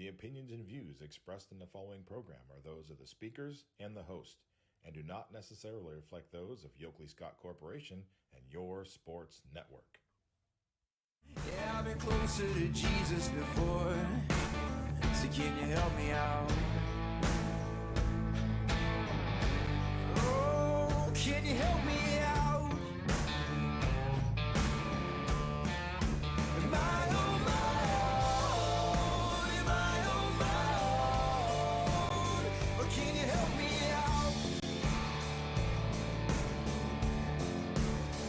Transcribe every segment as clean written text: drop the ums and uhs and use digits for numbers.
The opinions and views expressed in the following program are those of the speakers and the host, and do not necessarily reflect those of Yoakley Scott Corporation and your sports network. Yeah, I've been closer to Jesus before, so can you help me out? Oh, can you help me out? Am I on my own? Am I on my own? Or can you help me out?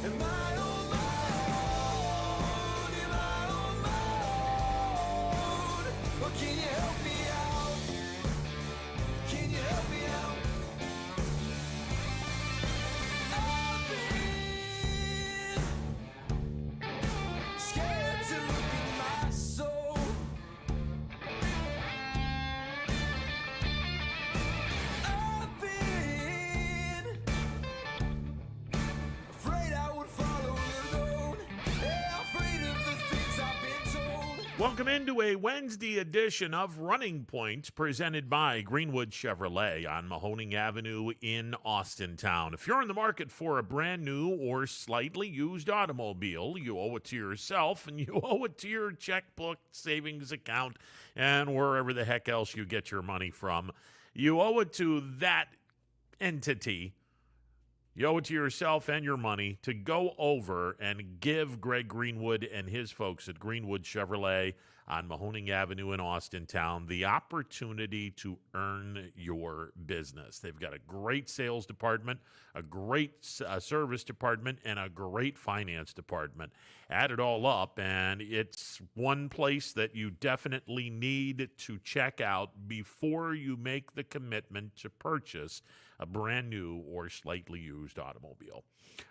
Am I on my own? Am I on my own? Or can you help me out? Can you help me out? I've been scared to look in my soul. I've been afraid I would follow alone. Yeah, afraid of the things I've been told. Welcome into a Wednesday edition of Running Point, presented by Greenwood Chevrolet on Mahoning Avenue in Austintown. If you're in the market for a brand new or slightly used automobile, you owe it to yourself and you owe it to your checkbook, savings account, and wherever the heck else you get your money from. You owe it to that entity. You owe it to yourself and your money to go over and give Greg Greenwood and his folks at Greenwood Chevrolet on Mahoning Avenue in Austintown the opportunity to earn your business. They've got a great sales department, a great service department, and a great finance department. Add it all up, and it's one place that you definitely need to check out before you make the commitment to purchase a brand new or slightly used automobile.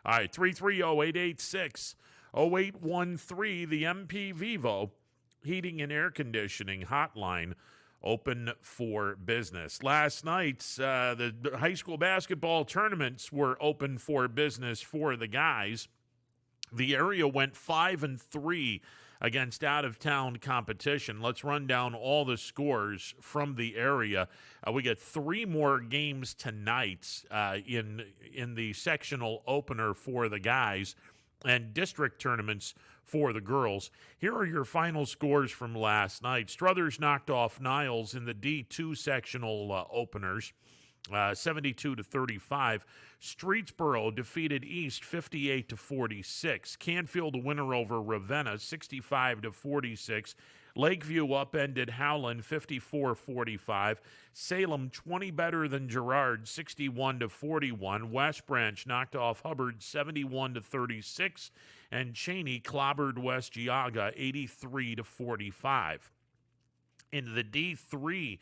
All right, 330-886-0813, the MP Vivo Heating and Air Conditioning Hotline, open for business. Last night, the high school basketball tournaments were open for business for the guys. The area went 5-3 against out-of-town competition. Let's run down all the scores from the area. We get 3 more games tonight in the sectional opener for the guys and district tournaments for the girls. Here are your final scores from last night. Struthers knocked off Niles in the D2 sectional openers, 72-35. Streetsboro defeated East 58-46. Canfield a winner over Ravenna 65-46. Lakeview upended Howland 54-45. Salem 20 better than Girard 61-41. West Branch knocked off Hubbard 71-36. And Cheney clobbered West Geauga 83-45. In the D3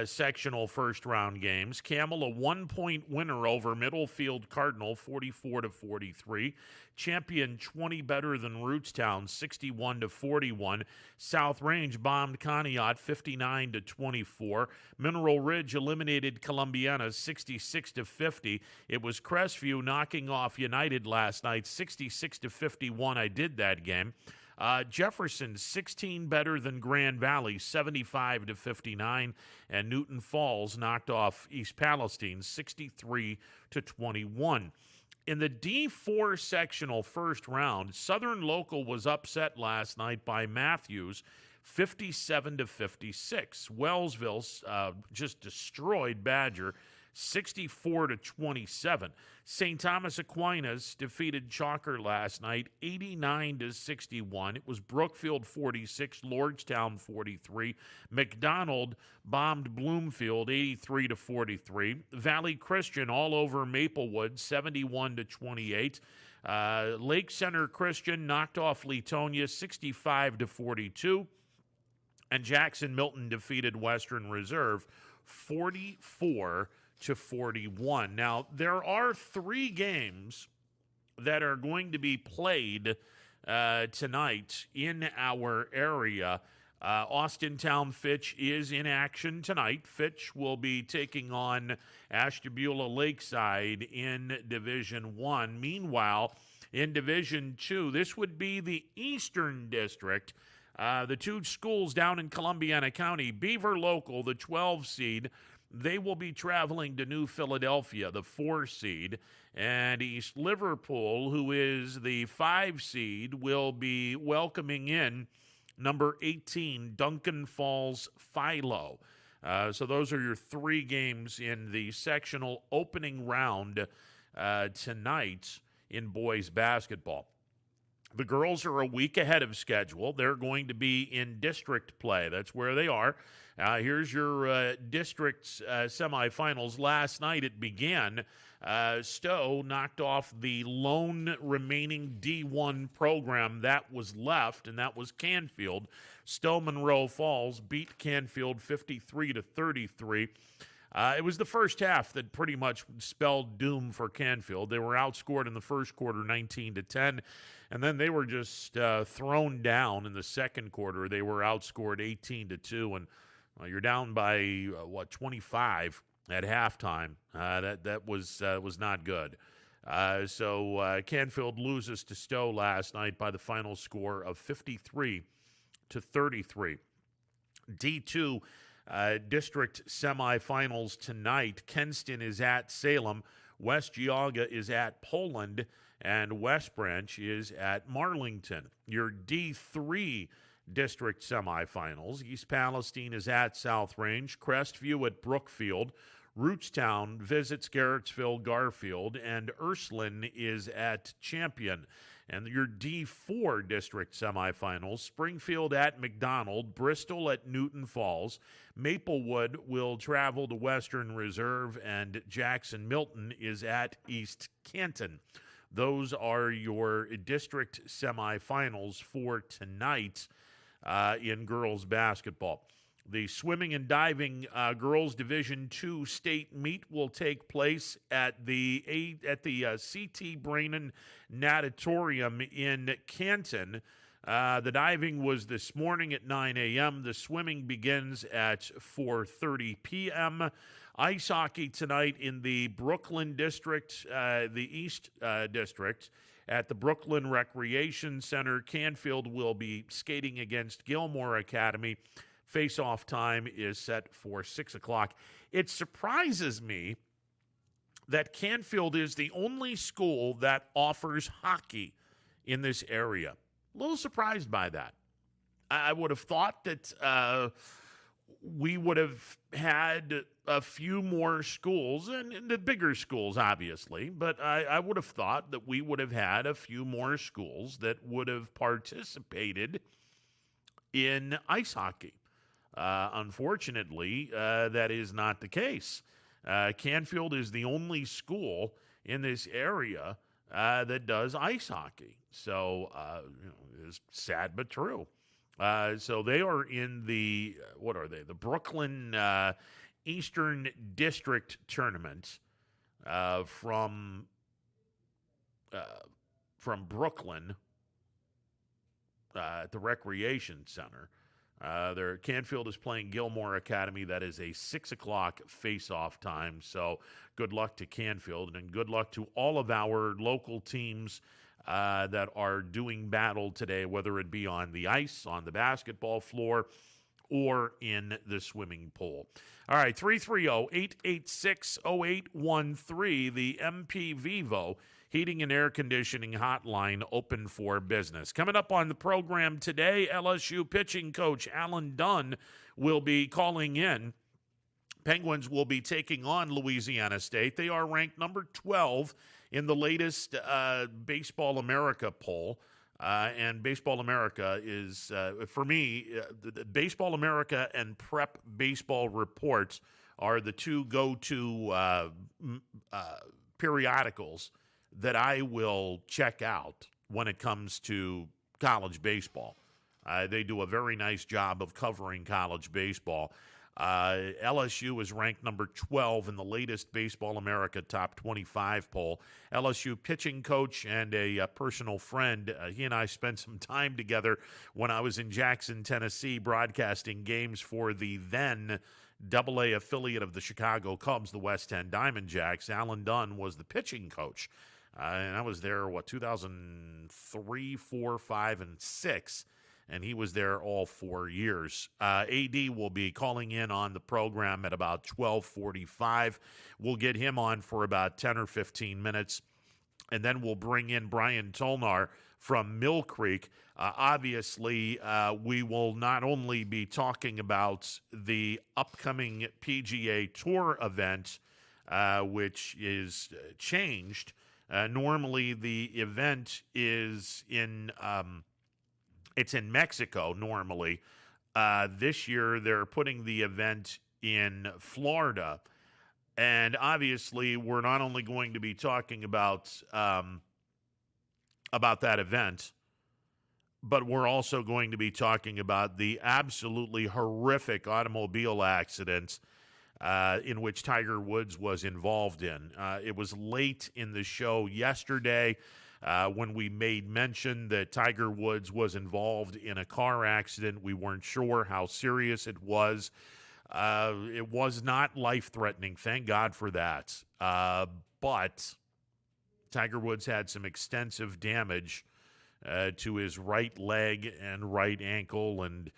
sectional first-round games, Camel a 1-point winner over Middlefield Cardinal, 44-43. Champion 20 better than Rootstown, 61-41. South Range bombed Conneaut, 59-24. Mineral Ridge eliminated Columbiana, 66-50. It was Crestview knocking off United last night, 66-51. I did that game. Jefferson, 16 better than Grand Valley, 75-59, and Newton Falls knocked off East Palestine, 63-21. In the D4 sectional first round, Southern Local was upset last night by Matthews, 57-56. Wellsville just destroyed Badger, 64-27. St. Thomas Aquinas defeated Chalker last night, 89-61. It was Brookfield 46, Lordstown 43. McDonald bombed Bloomfield 83-43. Valley Christian all over Maplewood 71-28. Lake Center Christian knocked off Leetonia 65-42. And Jackson Milton defeated Western Reserve 44-41. Now, there are 3 games that are going to be played tonight in our area. Austintown Fitch is in action tonight. Fitch will be taking on Ashtabula Lakeside in Division 1. Meanwhile, in Division 2, this would be the Eastern District. The two schools down in Columbiana County, Beaver Local, the 12 seed, they will be traveling to New Philadelphia, the 4 seed. And East Liverpool, who is the 5 seed, will be welcoming in number 18, Duncan Falls Philo. So those are your 3 games in the sectional opening round tonight in boys basketball. The girls are a week ahead of schedule. They're going to be in district play. That's where they are. Here's your district semifinals. Last night it began. Stowe knocked off the lone remaining D1 program that was left, and that was Canfield. Stowe Monroe Falls beat Canfield 53-33. It was the first half that pretty much spelled doom for Canfield. They were outscored in the first quarter 19-10, and then they were just thrown down in the second quarter. They were outscored 18-2, and you're down by 25 at halftime. That was not good. So Canfield loses to Stowe last night by the final score of 53-33. D2 district semifinals tonight. Kenston is at Salem. West Geauga is at Poland. And West Branch is at Marlington. Your D3 district semifinals. East Palestine is at South Range. Crestview at Brookfield. Rootstown visits Garrettsville Garfield. And Ursuline is at Champion. And your D4 district semifinals, Springfield at McDonald, Bristol at Newton Falls, Maplewood will travel to Western Reserve, and Jackson Milton is at East Canton. Those are your district semifinals for tonight in girls basketball. The swimming and diving girls Division II state meet will take place at the C.T. Brannan Natatorium in Canton. The diving was this morning at 9 a.m. The swimming begins at 4:30 p.m. Ice hockey tonight in the Brooklyn District, the East District. At the Brooklyn Recreation Center, Canfield will be skating against Gilmore Academy. Face-off time is set for 6 o'clock. It surprises me that Canfield is the only school that offers hockey in this area. A little surprised by that. I would have thought that we would have had a few more schools, and the bigger schools, obviously, but I would have thought that we would have had a few more schools that would have participated in ice hockey. Unfortunately, that is not the case. Canfield is the only school in this area that does ice hockey. So it's sad but true. So they are in the, what are they? The Brooklyn Eastern District Tournament from Brooklyn at the Recreation Center. Canfield is playing Gilmore Academy. That is a 6 o'clock face-off time. So good luck to Canfield, and good luck to all of our local teams that are doing battle today, whether it be on the ice, on the basketball floor, or in the swimming pool. All right, 330-886-0813, the MP Vivo Heating and Air Conditioning Hotline open for business. Coming up on the program today, LSU pitching coach Alan Dunn will be calling in. Penguins will be taking on Louisiana State. They are ranked number 12 in the latest Baseball America poll. And Baseball America is, for me, the Baseball America and Prep Baseball Reports are the two go-to periodicals that I will check out when it comes to college baseball. They do a very nice job of covering college baseball. LSU is ranked number 12 in the latest Baseball America Top 25 poll. LSU pitching coach and a personal friend, he and I spent some time together when I was in Jackson, Tennessee, broadcasting games for the then AA affiliate of the Chicago Cubs, the West End Diamond Jacks. Alan Dunn was the pitching coach. And I was there, 2003, 4, 5, and 6. and he was there all 4 years. AD will be calling in on the program at about 12:45. We'll get him on for about 10 or 15 minutes, and then we'll bring in Brian Tolnar from Mill Creek. Obviously, we will not only be talking about the upcoming PGA Tour event, which is changed. Normally, the event is it's in Mexico normally. This year, they're putting the event in Florida. And obviously, we're not only going to be talking about that event, but we're also going to be talking about the absolutely horrific automobile accident in which Tiger Woods was involved in. It was late in the show yesterday when we made mention that Tiger Woods was involved in a car accident. We weren't sure how serious it was. It was not life-threatening, thank God for that. But Tiger Woods had some extensive damage to his right leg and right ankle, and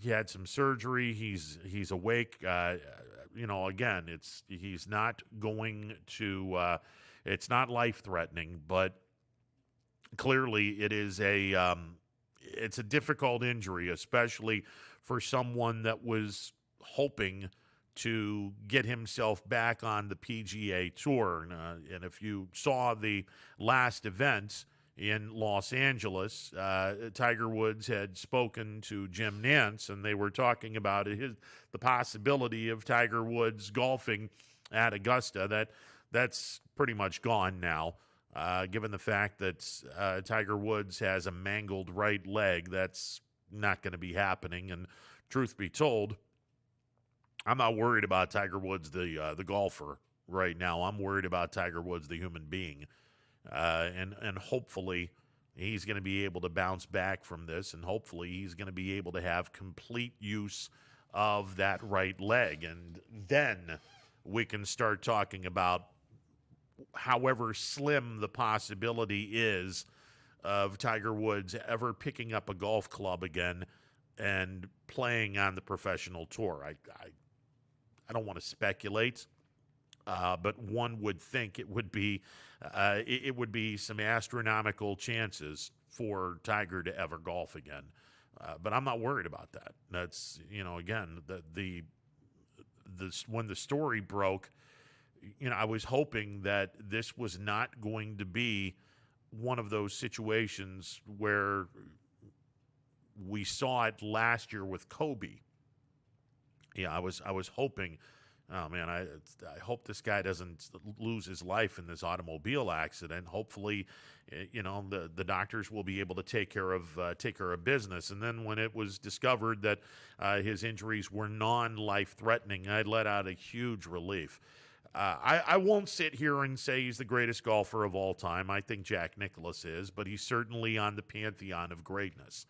he had some surgery. He's awake. Again, he's not going to. It's not life-threatening, but clearly it is it's a difficult injury, especially for someone that was hoping to get himself back on the PGA Tour. And if you saw the last event in Los Angeles, Tiger Woods had spoken to Jim Nantz, and they were talking about the possibility of Tiger Woods golfing at Augusta. That's pretty much gone now, given the fact that Tiger Woods has a mangled right leg. That's not going to be happening. And truth be told, I'm not worried about Tiger Woods, the golfer, right now. I'm worried about Tiger Woods, the human being. And hopefully he's going to be able to bounce back from this, and hopefully he's going to be able to have complete use of that right leg. And then we can start talking about however slim the possibility is of Tiger Woods ever picking up a golf club again and playing on the professional tour. I don't want to speculate, but one would think it would be some astronomical chances for Tiger to ever golf again. But I'm not worried about that. That's, again, when the story broke, I was hoping that this was not going to be one of those situations where we saw it last year with Kobe. Yeah, I was hoping, oh man, I hope this guy doesn't lose his life in this automobile accident. Hopefully, the doctors will be able to take care of business. And then when it was discovered that his injuries were non-life threatening, I let out a huge relief. I won't sit here and say he's the greatest golfer of all time. I think Jack Nicklaus is, but he's certainly on the pantheon of greatness.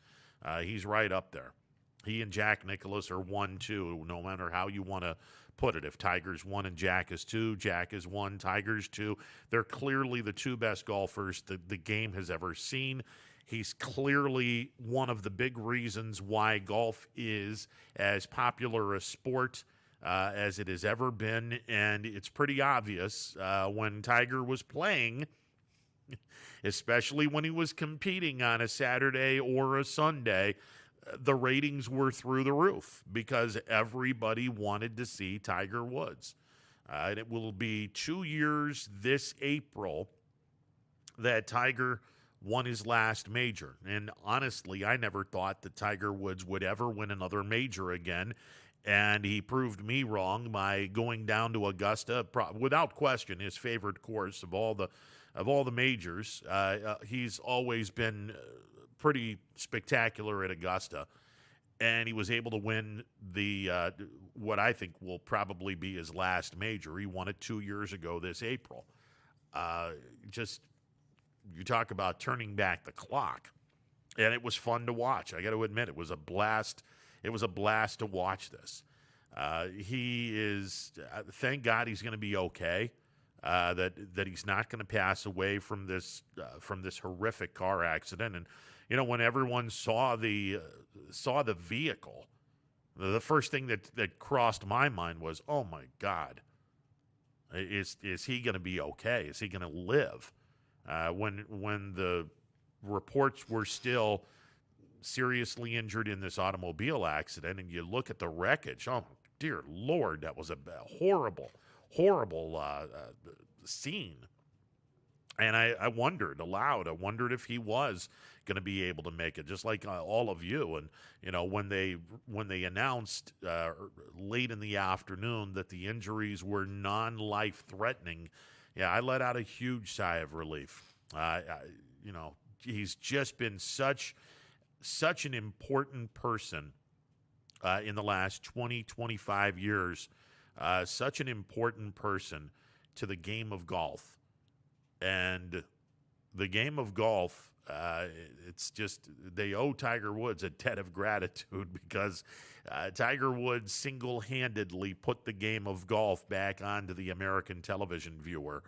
He's right up there. He and Jack Nicklaus are 1-2, no matter how you want to put it. If Tiger's 1 and Jack is 2, Jack is 1, Tiger's 2. They're clearly the two best golfers the game has ever seen. He's clearly one of the big reasons why golf is as popular a sport as it has ever been, and it's pretty obvious when Tiger was playing, especially when he was competing on a Saturday or a Sunday, the ratings were through the roof because everybody wanted to see Tiger Woods. And it will be 2 years this April that Tiger won his last major. And honestly, I never thought that Tiger Woods would ever win another major again. And he proved me wrong by going down to Augusta, without question, his favorite course of all the majors. He's always been pretty spectacular at Augusta, and he was able to win the what I think will probably be his last major. He won it 2 years ago this April. You talk about turning back the clock, and it was fun to watch. I got to admit, it was a blast. It was a blast to watch this. He is, thank God he's going to be okay. that he's not going to pass away from this horrific car accident. And when everyone saw the vehicle, the first thing that crossed my mind was, oh my God, is he going to be okay? Is he going to live? When the reports were still seriously injured in this automobile accident, and you look at the wreckage, oh dear Lord, that was a horrible scene. And I wondered aloud, if he was going to be able to make it, just like all of you. And when they announced late in the afternoon that the injuries were non-life threatening, I let out a huge sigh of relief. He's just been such an important person in the last 20, 25 years, such an important person to the game of golf. And the game of golf, it's just, they owe Tiger Woods a debt of gratitude, because Tiger Woods single-handedly put the game of golf back onto the American television viewer.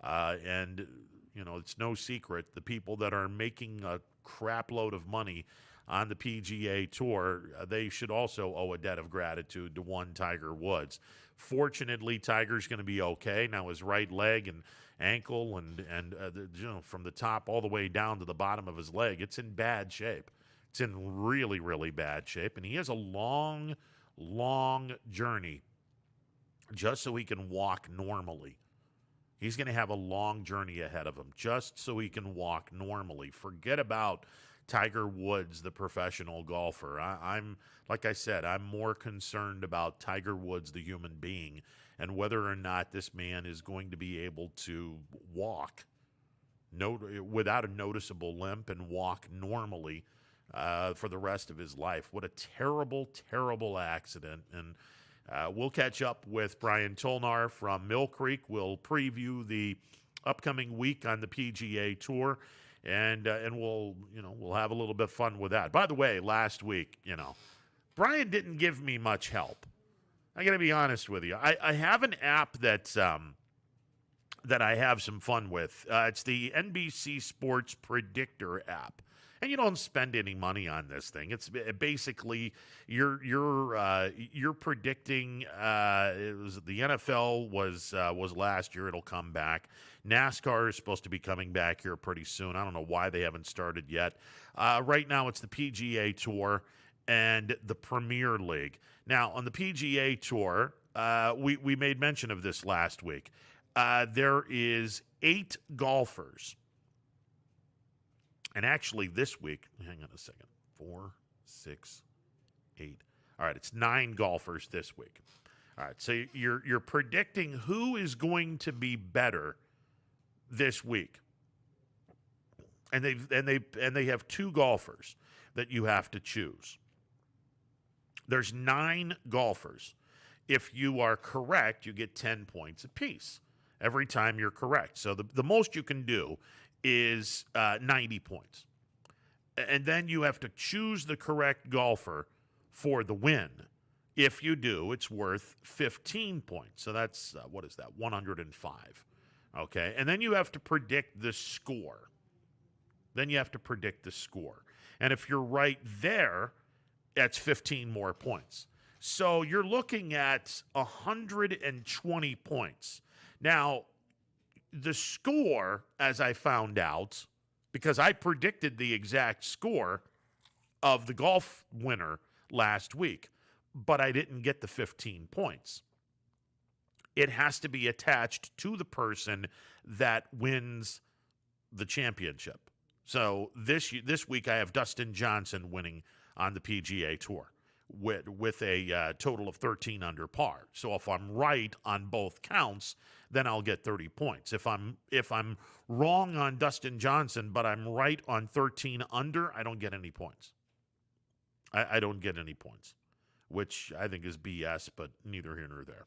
And it's no secret, the people that are making a crap load of money on the PGA Tour, they should also owe a debt of gratitude to one Tiger Woods. Fortunately, Tiger's going to be okay. Now his right leg and ankle and from the top all the way down to the bottom of his leg, it's in bad shape. It's in really, really bad shape. And he has a long, long journey just so he can walk normally. He's going to have a long journey ahead of him just so he can walk normally. Forget about Tiger Woods, the professional golfer. I'm like I said, I'm more concerned about Tiger Woods, the human being, and whether or not this man is going to be able to walk without a noticeable limp and walk normally for the rest of his life. What a terrible, terrible accident. And we'll catch up with Brian Tolnar from Mill Creek. We'll preview the upcoming week on the PGA Tour, and we'll have a little bit of fun with that. By the way, last week, Brian didn't give me much help. I got to be honest with you. I have an app that I have some fun with. It's the NBC Sports Predictor app. And you don't spend any money on this thing. It's basically you're predicting. The NFL was last year. It'll come back. NASCAR is supposed to be coming back here pretty soon. I don't know why they haven't started yet. Right now, it's the PGA Tour and the Premier League. Now, on the PGA Tour, we made mention of this last week. There is 8 golfers. And actually this week, hang on a second, 4, 6, 8. All right, it's 9 golfers this week. All right, so you're predicting who is going to be better this week. And they have 2 golfers that you have to choose. There's 9 golfers. If you are correct, you get 10 points apiece every time you're correct. So the most you can do is 90 points. And then you have to choose the correct golfer for the win. If you do, it's worth 15 points. So that's, 105. Okay, and then you have to predict the score. And if you're right there, that's 15 more points. So you're looking at 120 points. Now, the score, as I found out, because I predicted the exact score of the golf winner last week, but I didn't get the 15 points. It has to be attached to the person that wins the championship. So this week I have Dustin Johnson winning on the PGA Tour with a total of 13 under par. So if I'm right on both counts, then I'll get 30 points. If I'm wrong on Dustin Johnson, but I'm right on 13 under, I don't get any points. I don't get any points, which I think is BS, but neither here nor there.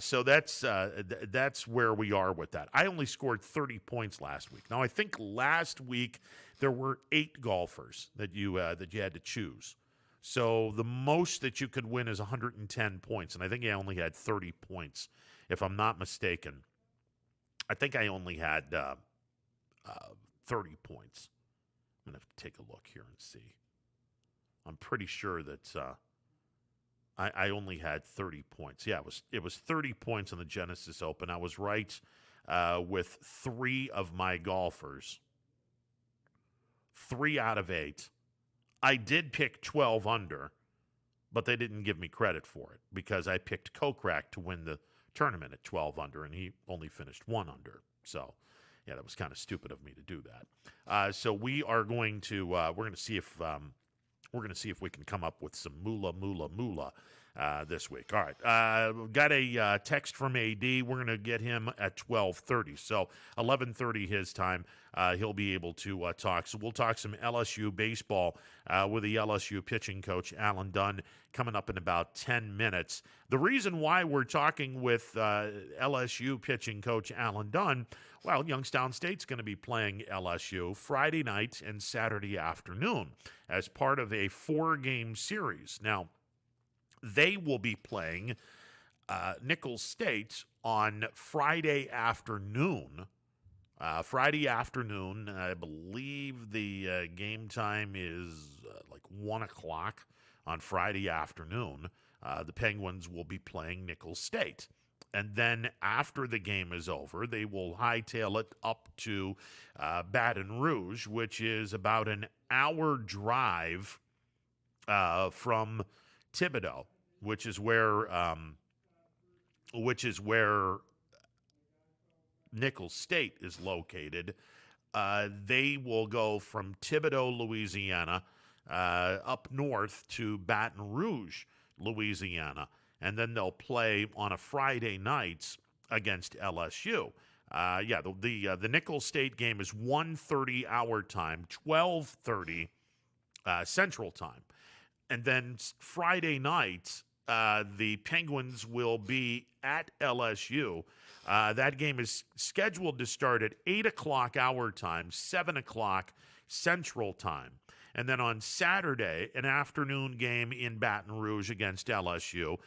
So that's where we are with that. I only scored 30 points last week. Now, I think last week there were 8 golfers that you had to choose. So the most that you could win is 110 points, and I think I only had 30 points, if I'm not mistaken. I think I only had 30 points. I'm going to have to take a look here and see. I'm pretty sure that I only had 30 points. Yeah, it was 30 points on the Genesis Open. I was right with 3 of my golfers. 3 out of 8. I did pick 12 under, but they didn't give me credit for it because I picked Kochrack to win the tournament at 12 under, and he only finished 1 under. So, yeah, that was kind of stupid of me to do that. So we are going to we're going to see if we can come up with some moolah this week. All right, got a text from AD. We're going to get him at 12:30. So 11:30 his time. He'll be able to talk. So we'll talk some LSU baseball with the LSU pitching coach, Alan Dunn, coming up in about 10 minutes. The reason why we're talking with LSU pitching coach Alan Dunn, well, Youngstown State's going to be playing LSU Friday night and Saturday afternoon as part of a 4-game series. Now, they will be playing Nicholls State on Friday afternoon. Friday afternoon, I believe the game time is like 1 o'clock on Friday afternoon. The Penguins will be playing Nicholls State. And then after the game is over, they will hightail it up to Baton Rouge, which is about an hour drive from Thibodaux, which is where Nicholls State is located. They will go from Thibodaux, Louisiana, up north to Baton Rouge, Louisiana, and then they'll play on a Friday night against LSU. The Nicholls State game is 1:30 our time, 12:30 Central Time. And then Friday night, the Penguins will be at LSU. That game is scheduled to start at 8 o'clock our time, 7 o'clock Central Time. And then on Saturday, an afternoon game in Baton Rouge against LSU,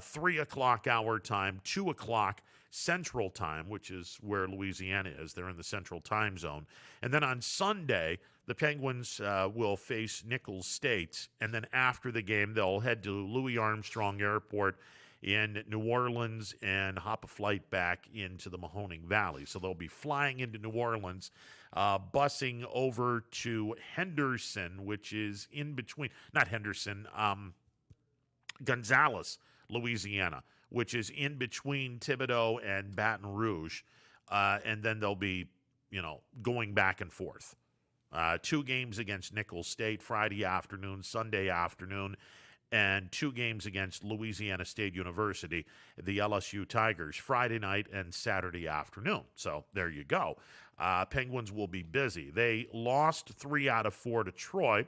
3 o'clock our time, 2 o'clock Central Time, which is where Louisiana is. They're in the Central Time Zone. And then on Sunday, the Penguins will face Nicholls State. And then after the game, they'll head to Louis Armstrong Airport in New Orleans and hop a flight back into the Mahoning Valley. So they'll be flying into New Orleans, busing over to Henderson, which is in between, not Henderson, Gonzales, Louisiana, which is in between Thibodaux and Baton Rouge. And then they'll be, going back and forth. 2 games against Nicholls State Friday afternoon, Sunday afternoon, and 2 games against Louisiana State University, the LSU Tigers, Friday night and Saturday afternoon. So there you go. Penguins will be busy. They lost 3 out of 4 to Troy,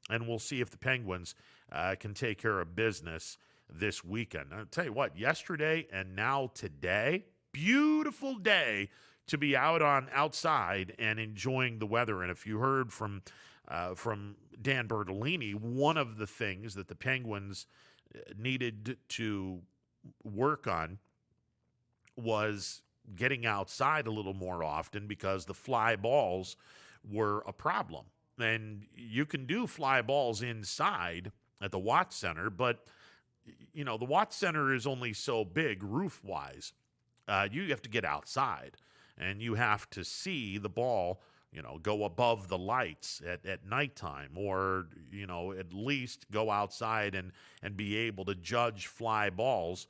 and we'll see if the Penguins can take care of business this weekend. I'll tell you what, yesterday and now today, beautiful day to be outside and enjoying the weather. And if you heard from Dan Bertolini, one of the things that the Penguins needed to work on was getting outside a little more often because the fly balls were a problem. And you can do fly balls inside at the Watts Center, but, the Watts Center is only so big roof-wise. You have to get outside, and you have to see the ball go above the lights at nighttime, or, at least go outside and be able to judge fly balls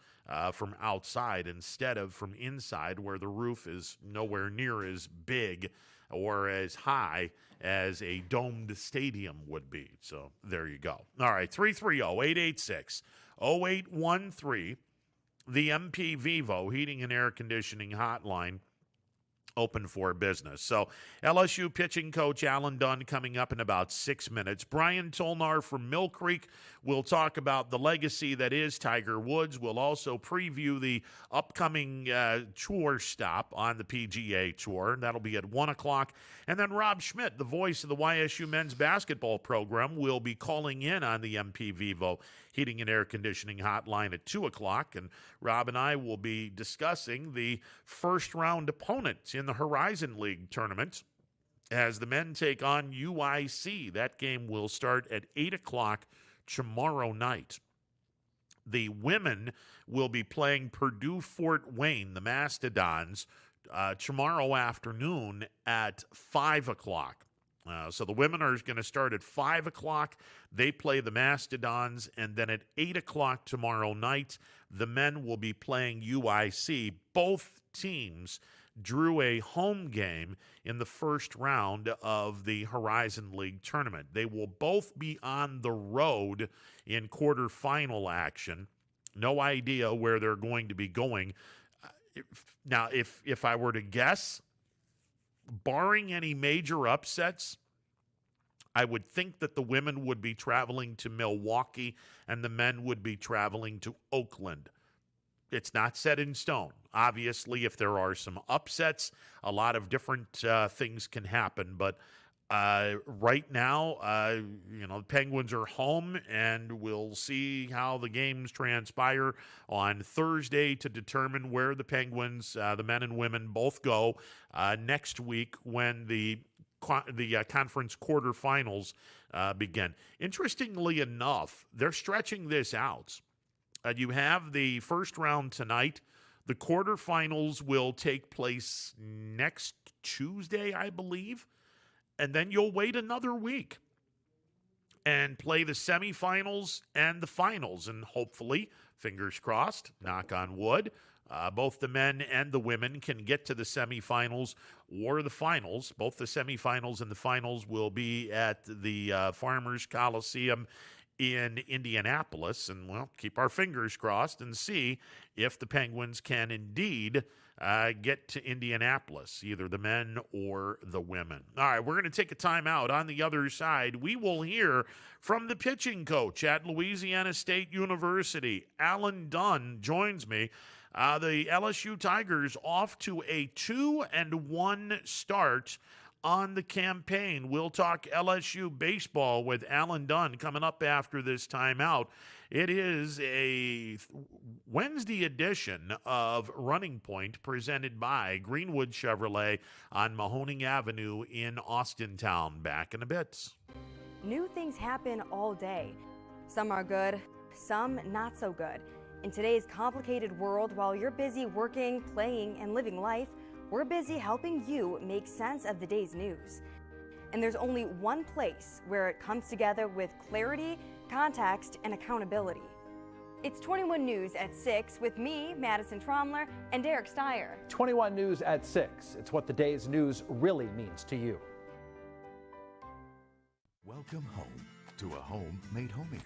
from outside instead of from inside where the roof is nowhere near as big or as high as a domed stadium would be. So there you go. All right, 330-886-0813, the MP Vivo Heating and Air Conditioning Hotline, open for business. So LSU pitching coach Alan Dunn coming up in about 6 minutes. Brian Tolnar from Mill Creek will talk about the legacy that is Tiger Woods. We'll also preview the upcoming tour stop on the PGA Tour. That'll be at 1 o'clock. And then Rob Schmidt, the voice of the YSU men's basketball program, will be calling in on the MP Vivo Heating and Air Conditioning hotline at 2 o'clock. And Rob and I will be discussing the first-round opponents in the Horizon League tournament as the men take on UIC. That game will start at 8 o'clock tomorrow night. The women will be playing Purdue Fort Wayne, the Mastodons, tomorrow afternoon at 5 o'clock. So the women are going to start at 5 o'clock. They play the Mastodons. And then at 8 o'clock tomorrow night, the men will be playing UIC. Both teams drew a home game in the first round of the Horizon League tournament. They will both be on the road in quarterfinal action. No idea where they're going to be going. Now, if I were to guess, barring any major upsets, I would think that the women would be traveling to Milwaukee and the men would be traveling to Oakland. It's not set in stone. Obviously, if there are some upsets, a lot of different things can happen. But right now, the Penguins are home, and we'll see how the games transpire on Thursday to determine where the Penguins, the men and women, both go next week when the conference quarterfinals begin. Interestingly enough, they're stretching this out. You have the first round tonight. The quarterfinals will take place next Tuesday, I believe. And then you'll wait another week and play the semifinals and the finals. And hopefully, fingers crossed, knock on wood, both the men and the women can get to the semifinals or the finals. Both the semifinals and the finals will be at the Farmers Coliseum in Indianapolis. And we'll keep our fingers crossed and see if the Penguins can indeed get to Indianapolis, either the men or the women. All right, we're going to take a timeout. On the other side, we will hear from the pitching coach at Louisiana State University. Alan Dunn joins me. The LSU Tigers off to a 2-1 start on the campaign. We'll talk LSU baseball with Alan Dunn coming up after this timeout. It is a Wednesday edition of Running Point presented by Greenwood Chevrolet on Mahoning Avenue in Austintown. Back in a bit. New things happen all day. Some are good, some not so good. In today's complicated world, while you're busy working, playing, and living life, we're busy helping you make sense of the day's news. And there's only one place where it comes together with clarity, context, and accountability. It's 21 News at 6 with me, Madison Tromler, and Derek Steyer. 21 News at 6. It's what the day's news really means to you. Welcome home to a home made homier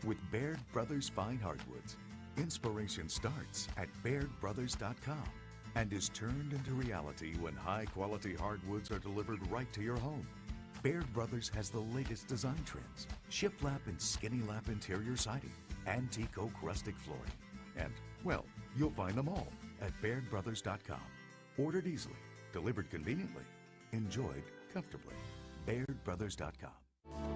with Baird Brothers Fine Hardwoods. Inspiration starts at BairdBrothers.com and is turned into reality when high-quality hardwoods are delivered right to your home. Baird Brothers has the latest design trends, shiplap and skinny lap interior siding, antique oak rustic flooring, and, well, you'll find them all at BairdBrothers.com. Ordered easily, delivered conveniently, enjoyed comfortably. BairdBrothers.com.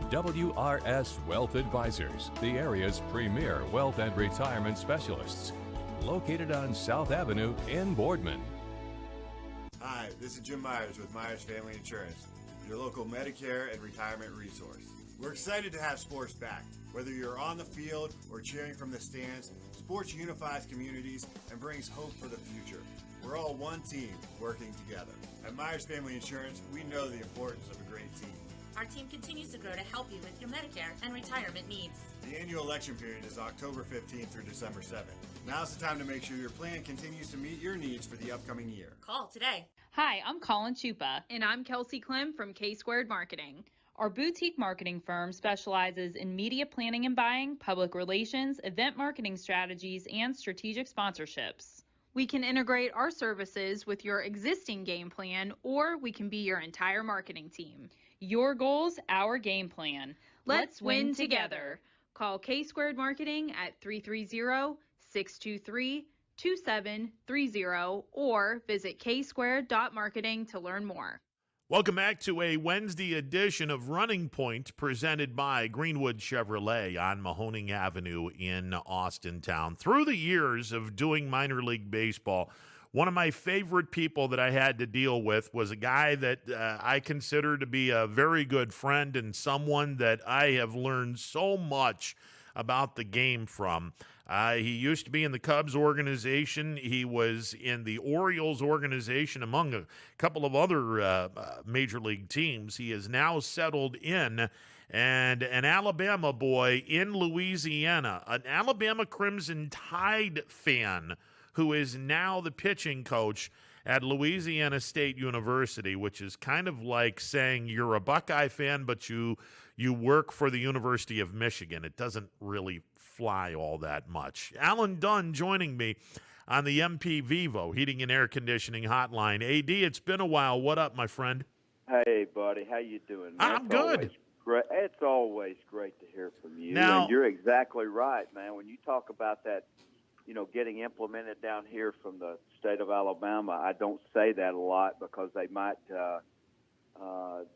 WRS Wealth Advisors, the area's premier wealth and retirement specialists. Located on South Avenue in Boardman. Hi, this is Jim Myers with Myers Family Insurance, your local Medicare and retirement resource. We're excited to have sports back. Whether you're on the field or cheering from the stands, sports unifies communities and brings hope for the future. We're all one team working together. At Myers Family Insurance, we know the importance of a great team. Our team continues to grow to help you with your Medicare and retirement needs. The annual election period is October 15th through December 7th. Now's the time to make sure your plan continues to meet your needs for the upcoming year. Call today. Hi, I'm Colin Chupa. And I'm Kelsey Clem from K-Squared Marketing. Our boutique marketing firm specializes in media planning and buying, public relations, event marketing strategies, and strategic sponsorships. We can integrate our services with your existing game plan, or we can be your entire marketing team. Your goals, our game plan. Let's win together. Call K-Squared Marketing at 330-623-2730 or visit ksquared.marketing to learn more. Welcome back to a Wednesday edition of Running Point presented by Greenwood Chevrolet on Mahoning Avenue in Austintown. Through the years of doing minor league baseball, one of my favorite people that I had to deal with was a guy that I consider to be a very good friend and someone that I have learned so much about the game from. He used to be in the Cubs organization. He was in the Orioles organization, among a couple of other major league teams. He is now settled in, and an Alabama boy in Louisiana, an Alabama Crimson Tide fan who is now the pitching coach at Louisiana State University, which is kind of like saying you're a Buckeye fan, but you work for the University of Michigan. It doesn't really fly all that much. Alan Dunn joining me on the MP Vivo Heating and Air Conditioning Hotline. AD, it's been a while. What up, my friend? Hey, buddy. How you doing, man? I'm good. It's always great to hear from you. Now, and you're exactly right, man. When you talk about that, getting implemented down here from the state of Alabama, I don't say that a lot because they might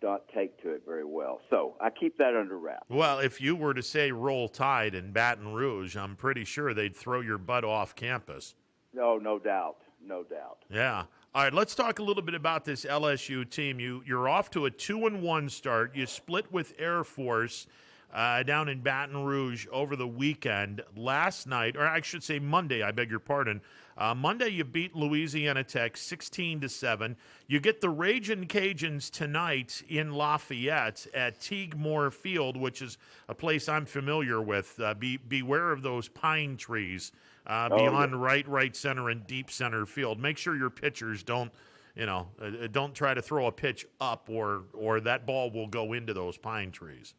not take to it very well. So I keep that under wraps. Well, if you were to say Roll Tide in Baton Rouge, I'm pretty sure they'd throw your butt off campus. No doubt. No doubt. Yeah. All right, let's talk a little bit about this LSU team. You're off to a 2-1 start. You split with Air Force down in Baton Rouge over the weekend. Last night, or I should say Monday, I beg your pardon. Monday, you beat Louisiana Tech 16-7. You get the Ragin' Cajuns tonight in Lafayette at Teague Moore Field, which is a place I'm familiar with. Beware of those pine trees beyond right center and deep center field. Make sure your pitchers don't try to throw a pitch up, or that ball will go into those pine trees.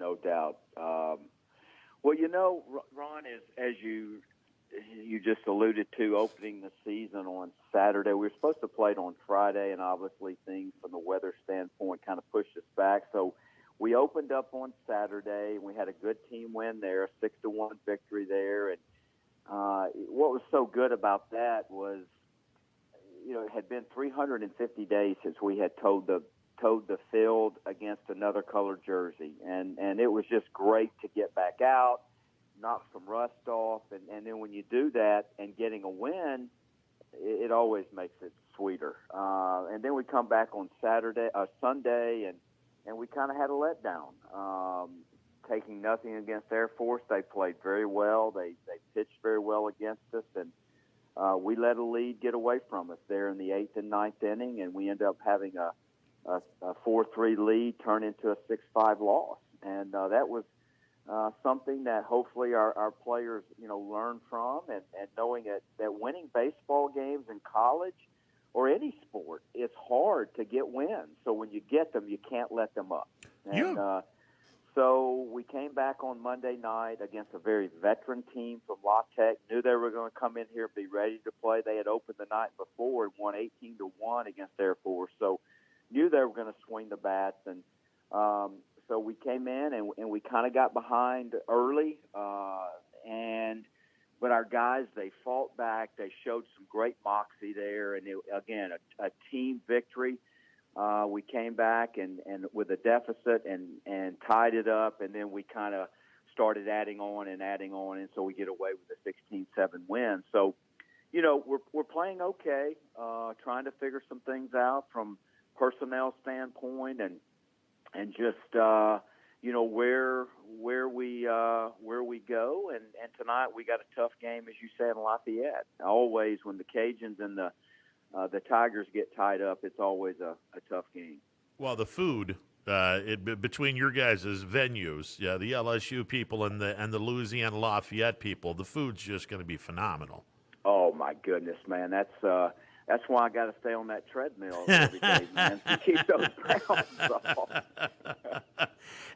No doubt. Well, Ron, as you just alluded to, opening the season on Saturday. We were supposed to play it on Friday, and obviously things from the weather standpoint kind of pushed us back. So we opened up on Saturday, and we had a good team win there, a 6-1 victory there. And what was so good about that was, it had been 350 days since we had towed the field against another colored jersey, and it was just great to get back out, knock some rust off, and then when you do that and getting a win, it always makes it sweeter. And then we come back on Sunday, and we kind of had a letdown. Taking nothing against Air Force, they played very well. They pitched very well against us, and we let a lead get away from us there in the 8th and 9th inning, and we ended up having a 4-3 lead turn into a 6-5 loss. And that was something that hopefully our players, learn from, and knowing that winning baseball games in college or any sport, it's hard to get wins. So when you get them, you can't let them up. And so we came back on Monday night against a very veteran team from La Tech. Knew they were going to come in here and be ready to play. They had opened the night before and won 18-1 against Air Force. So knew they were going to swing the bats, and so we came in and we kind of got behind early, but our guys, they fought back. They showed some great moxie there, and again a team victory. We came back and with a deficit and tied it up, and then we kind of started adding on, and so we get away with a 16-7 win. So, we're playing okay, trying to figure some things out from personnel standpoint, and just where we go, and tonight we got a tough game, as you said, in Lafayette. Always when the Cajuns and the Tigers get tied up, it's always a tough game. Well, the food between your guys' venues, the LSU people and the Louisiana Lafayette people, the food's just going to be phenomenal. Oh my goodness, man! That's why I got to stay on that treadmill every day, man, to keep those pounds off.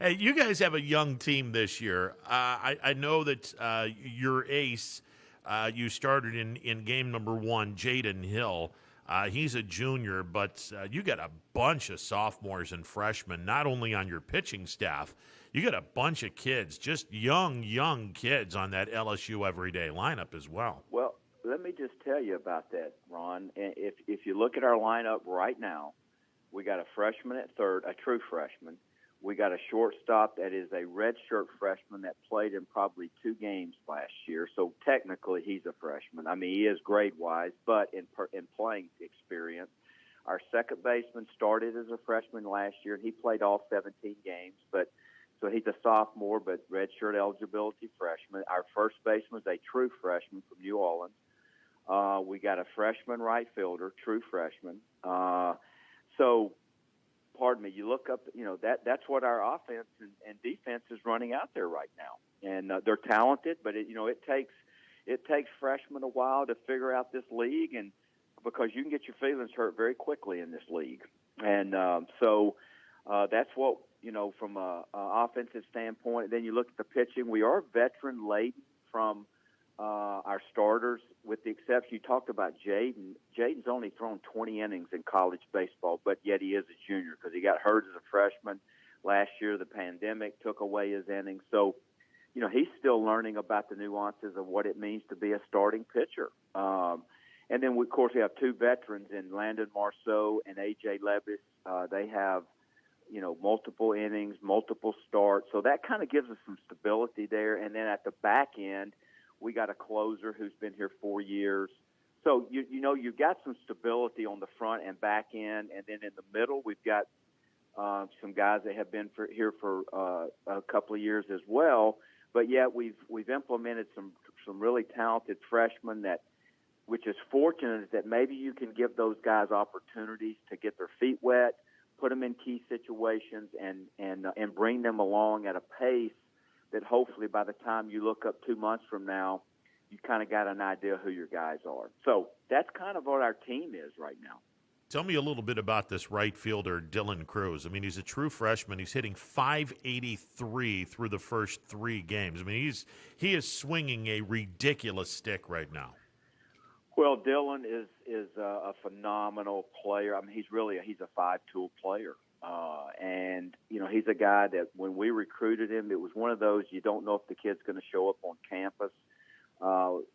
Hey, you guys have a young team this year. I know that your ace, you started in game number 1, Jaden Hill. He's a junior, but you got a bunch of sophomores and freshmen, not only on your pitching staff. You got a bunch of kids, just young kids on that LSU everyday lineup as well. Well, let me just tell you about that, Ron. If you look at our lineup right now, We got a freshman at third, a true freshman. We got a shortstop that is a redshirt freshman that played in probably 2 games last year. So technically he's a freshman. I mean, he is grade-wise, but in playing experience. Our second baseman started as a freshman last year, and he played all 17 games. So he's a sophomore, but redshirt eligibility freshman. Our first baseman is a true freshman from New Orleans. We got a freshman right fielder, true freshman. So, pardon me, you look up, that's what our offense and defense is running out there right now. And they're talented, but it takes freshmen a while to figure out this league, and because you can get your feelings hurt very quickly in this league. And so that's what, from an offensive standpoint. Then you look at the pitching. We are veteran-laden from our starters, with the exception, you talked about Jaden. Jaden's only thrown 20 innings in college baseball, but yet he is a junior because he got hurt as a freshman last year. The pandemic took away his innings. So, he's still learning about the nuances of what it means to be a starting pitcher. And then, of course, we have 2 veterans in Landon Marceau and A.J. Levis. They have, multiple innings, multiple starts. So that kind of gives us some stability there. And then at the back end, we got a closer who's been here 4 years. So, you've got some stability on the front and back end. And then in the middle, we've got some guys that have been here for a couple of years as well. But yet we've implemented some really talented freshmen which is fortunate that maybe you can give those guys opportunities to get their feet wet, put them in key situations, and bring them along at a pace that hopefully by the time you look up 2 months from now, you kind of got an idea who your guys are. So that's kind of what our team is right now. Tell me a little bit about this right fielder, Dylan Cruz. I mean, he's a true freshman. He's hitting .583 through the first 3 games. I mean, he is swinging a ridiculous stick right now. Well, Dylan is a phenomenal player. I mean, he's a 5-tool player. And, he's a guy that when we recruited him, it was one of those you don't know if the kid's going to show up on campus.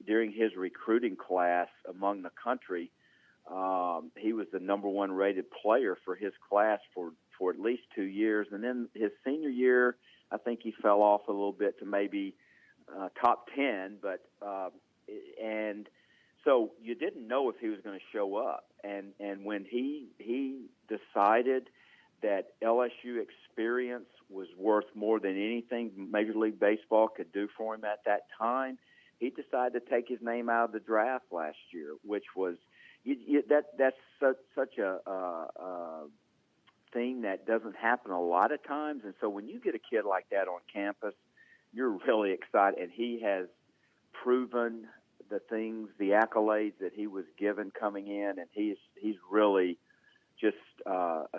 During his recruiting class among the country, he was the number 1 rated player for his class for at least 2 years. And then his senior year, I think he fell off a little bit to maybe top 10. And so you didn't know if he was going to show up. And when he decided that LSU experience was worth more than anything Major League Baseball could do for him at that time, he decided to take his name out of the draft last year, which was that's such a thing that doesn't happen a lot of times. And so when you get a kid like that on campus, you're really excited. And he has proven the things, the accolades that he was given coming in, and he's really just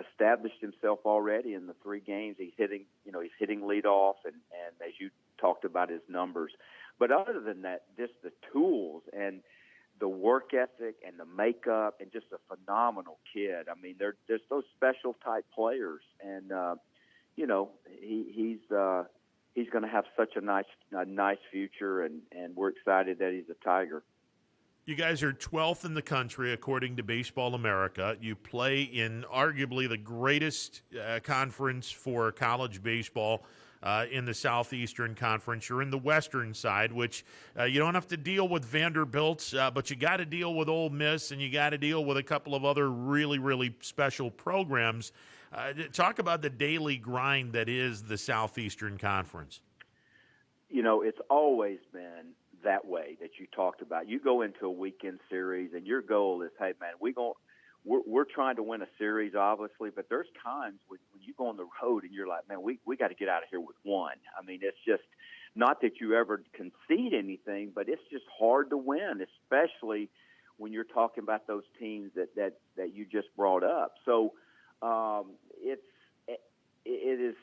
established himself already in the 3 games. He's hitting leadoff, and as you talked about his numbers. But other than that, just the tools and the work ethic and the makeup, and just a phenomenal kid. I mean, they're just those special type players, and he's going to have such a nice future, and we're excited that he's a Tiger. You guys are 12th in the country, according to Baseball America. You play in arguably the greatest conference for college baseball in the Southeastern Conference. You're in the Western side, which you don't have to deal with Vanderbilt, but you got to deal with Ole Miss, and you got to deal with a couple of other really, really special programs. Talk about the daily grind that is the Southeastern Conference. It's always been that way that you talked about. You go into a weekend series, and your goal is, hey, man, we're trying to win a series, obviously, but there's times when you go on the road and you're like, man, we got to get out of here with 1. I mean, it's just not that you ever concede anything, but it's just hard to win, especially when you're talking about those teams that you just brought up. So it is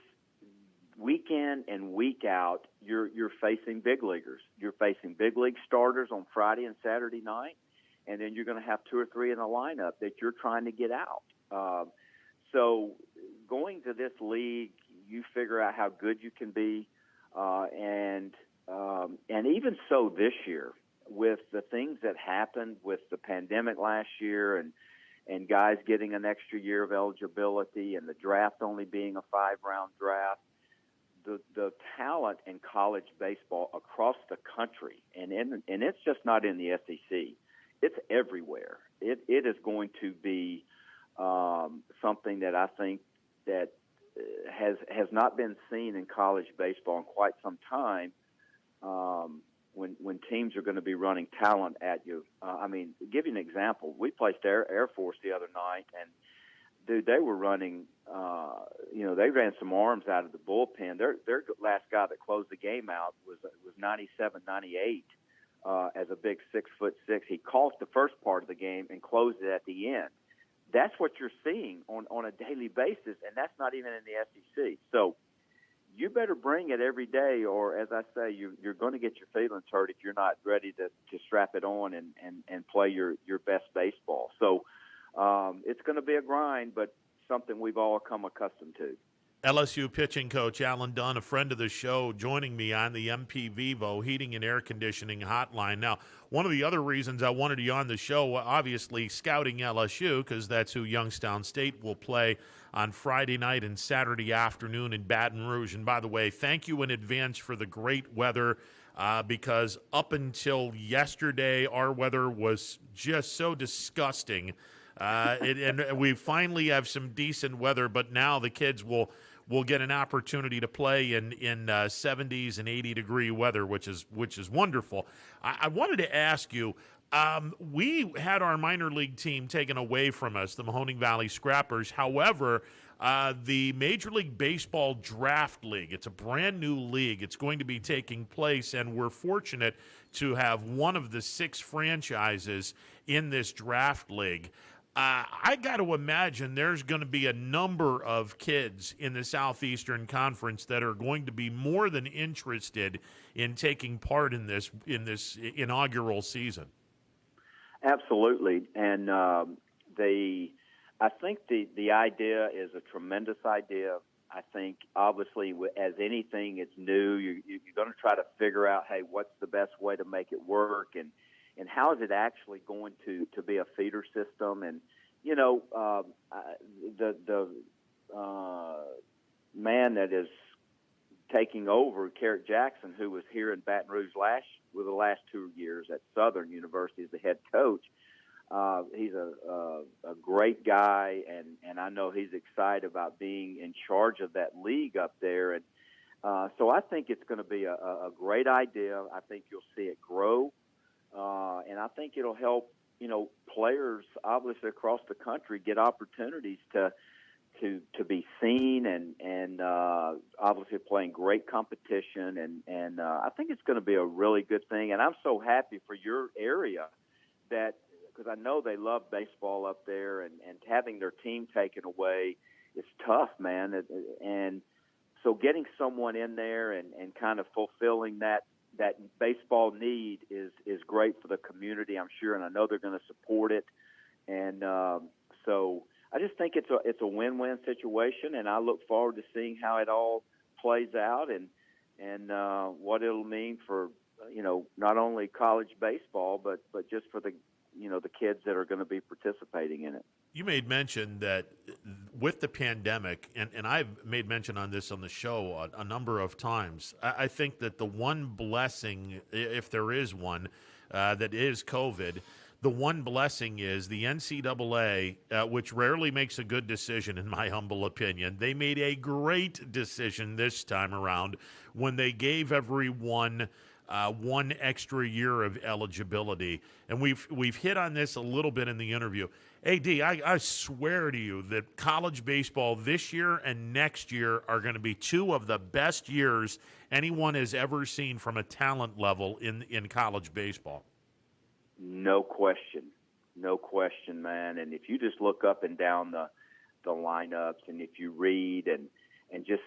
week in and week out, you're facing big leaguers. You're facing big league starters on Friday and Saturday night, and then you're going to have 2 or 3 in the lineup that you're trying to get out. So going to this league, you figure out how good you can be, and even so this year with the things that happened with the pandemic last year, and and guys getting an extra year of eligibility, and the draft only being a 5-round draft. The talent in college baseball across the country, and it's just not in the SEC. It's everywhere. It is going to be something that I think that has not been seen in college baseball in quite some time. When teams are going to be running talent at you. Give you an example. We placed Air Force the other night, and dude, they were running. They ran some arms out of the bullpen. Their last guy that closed the game out was 97, 98 as a big 6'6". He called the first part of the game and closed it at the end. That's what you're seeing on a daily basis, and that's not even in the SEC. So you better bring it every day, or as I say, you're going to get your feelings hurt if you're not ready to strap it on and play your best baseball. So it's going to be a grind, but something we've all come accustomed to. LSU pitching coach Alan Dunn, a friend of the show, joining me on the MP Vivo Heating and Air Conditioning Hotline. Now, one of the other reasons I wanted you on the show, obviously scouting LSU, because that's who Youngstown State will play on Friday night and Saturday afternoon in Baton Rouge. And by the way, thank you in advance for the great weather, because up until yesterday, our weather was just so disgusting. And we finally have some decent weather, but now the kids will get an opportunity to play in 70s and 80-degree weather, which is wonderful. I wanted to ask you, we had our minor league team taken away from us, the Mahoning Valley Scrappers. However, the Major League Baseball Draft League, it's a brand new league. It's going to be taking place, and we're fortunate to have one of the 6 franchises in this draft league. I got to imagine there's going to be a number of kids in the Southeastern Conference that are going to be more than interested in taking part in this inaugural season. Absolutely, and I think the idea is a tremendous idea. I think obviously, as anything, it's new. You're going to try to figure out, hey, what's the best way to make it work, and how is it actually going to be a feeder system? And, the man that is taking over, Carrick Jackson, who was here in Baton Rouge the last 2 years at Southern University as the head coach, he's a great guy, and I know he's excited about being in charge of that league up there. And so I think it's going to be a great idea. I think you'll see it grow. And I think it'll help, players obviously across the country get opportunities to be seen and obviously playing great competition. And I think it's going to be a really good thing. And I'm so happy for your area because I know they love baseball up there, and having their team taken away is tough, man. And so getting someone in there and kind of fulfilling that baseball need is great for the community, I'm sure, and I know they're going to support it. And so I just think it's a win-win situation, and I look forward to seeing how it all plays out and what it'll mean for not only college baseball but just for the kids that are going to be participating in it. You made mention that with the pandemic, and I've made mention on this on the show a number of times, I think that the one blessing, if there is one, that is COVID, the one blessing is the NCAA, which rarely makes a good decision, in my humble opinion. They made a great decision this time around when they gave everyone one extra year of eligibility. And we've hit on this a little bit in the interview. Hey, D, I swear to you that college baseball this year and next year are going to be 2 of the best years anyone has ever seen from a talent level in college baseball. No question, man. And if you just look up and down the lineups, and if you read and just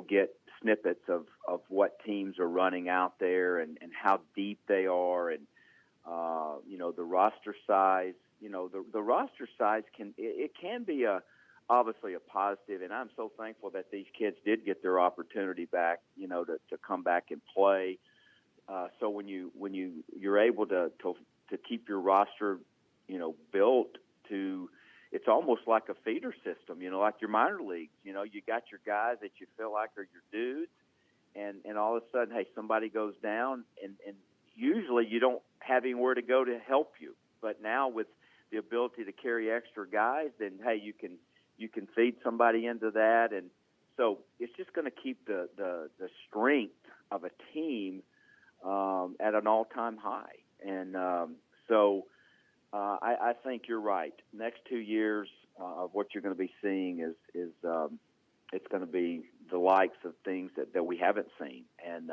get snippets of what teams are running out there and how deep they are, and the roster size. The roster size can be obviously a positive, and I'm so thankful that these kids did get their opportunity back, to come back and play. So when you're able to keep your roster, built to, it's almost like a feeder system, like your minor leagues. You got your guys that you feel like are your dudes, and all of a sudden, hey, somebody goes down, and usually you don't have anywhere to go to help you. But now with the ability to carry extra guys, then hey, you can feed somebody into that, and so it's just going to keep the strength of a team at an all-time high. And so I think you're right. Next 2 years of what you're going to be seeing is it's going to be the likes of things that we haven't seen. And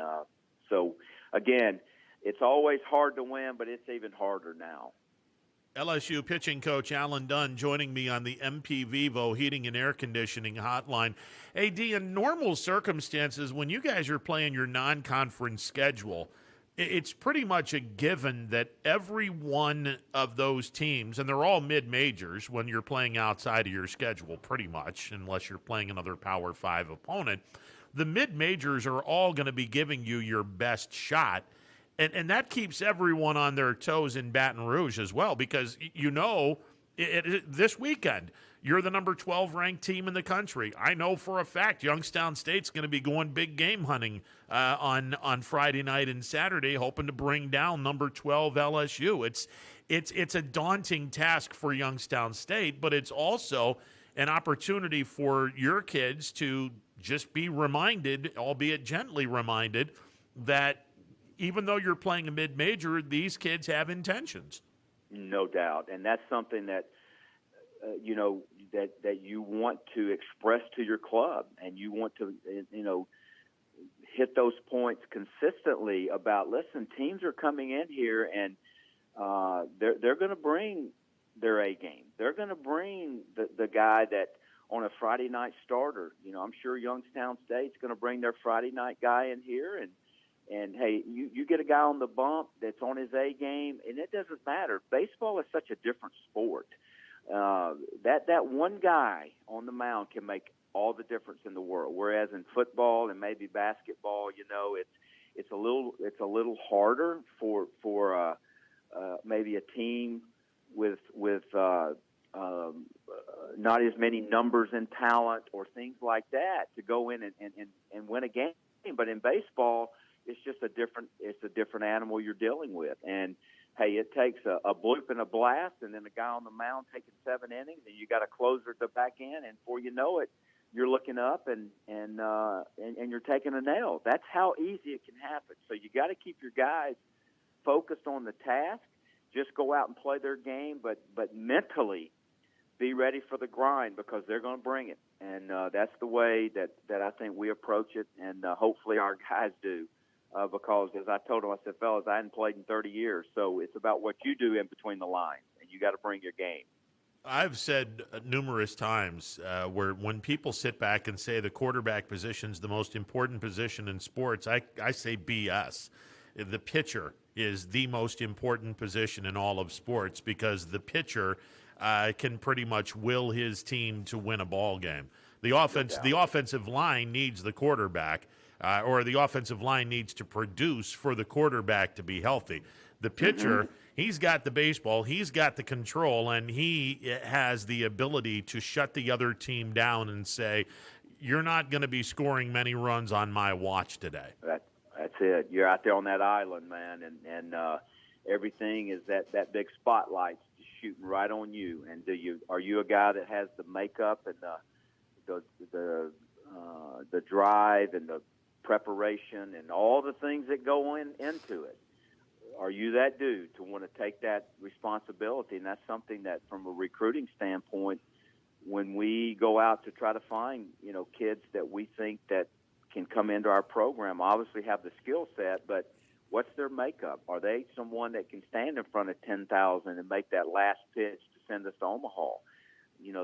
so, again, it's always hard to win, but it's even harder now. LSU pitching coach Alan Dunn joining me on the MP Vivo Heating and Air Conditioning hotline. Hey, D, in normal circumstances, when you guys are playing your non-conference schedule, it's pretty much a given that every one of those teams, and they're all mid-majors when you're playing outside of your schedule pretty much, unless you're playing another Power 5 opponent, the mid-majors are all going to be giving you your best shot. And that keeps everyone on their toes in Baton Rouge as well, because this weekend, you're the number 12 ranked team in the country. I know for a fact Youngstown State's going to be going big game hunting on Friday night and Saturday, hoping to bring down number 12 LSU. It's a daunting task for Youngstown State, but it's also an opportunity for your kids to just be reminded, albeit gently reminded, that even though you're playing a mid-major, these kids have intentions. No doubt, and that's something that that you want to express to your club, and you want to hit those points consistently about, listen, teams are coming in here and they're going to bring their A game. They're going to bring the guy that on a Friday night starter. I'm sure Youngstown State's going to bring their Friday night guy in here, and hey, you get a guy on the bump that's on his A game, and it doesn't matter. Baseball is such a different sport. That one guy on the mound can make all the difference in the world. Whereas in football and maybe basketball, it's a little harder for maybe a team with not as many numbers and talent or things like that to go in and win a game. But in baseball, it's just a different animal you're dealing with. And hey, it takes a bloop and a blast, and then a guy on the mound taking 7 innings, and you got a closer at the back end, and before you know it, you're looking up and you're taking a nail. That's how easy it can happen. So you got to keep your guys focused on the task. Just go out and play their game, but mentally be ready for the grind, because they're going to bring it. And that's the way that I think we approach it, and hopefully our guys do. Because, as I told them, I said, fellas, I hadn't played in 30 years, so it's about what you do in between the lines, and you got to bring your game. I've said numerous times where when people sit back and say the quarterback position's the most important position in sports, I say BS. The pitcher is the most important position in all of sports, because the pitcher can pretty much will his team to win a ball game. The offensive line needs the quarterback. Or the offensive line needs to produce for the quarterback to be healthy. The pitcher, he's got the baseball, he's got the control, and he has the ability to shut the other team down and say, you're not going to be scoring many runs on my watch today. That's it. You're out there on that island, man, and everything is that big spotlight shooting right on you. And are you a guy that has the makeup and the drive and the preparation and all the things that go into it? Are you that dude to want to take that responsibility? And that's something that, from a recruiting standpoint, when we go out to try to find kids that we think that can come into our program, obviously have the skill set, but what's their makeup? Are they someone that can stand in front of 10,000 and make that last pitch to send us to Omaha?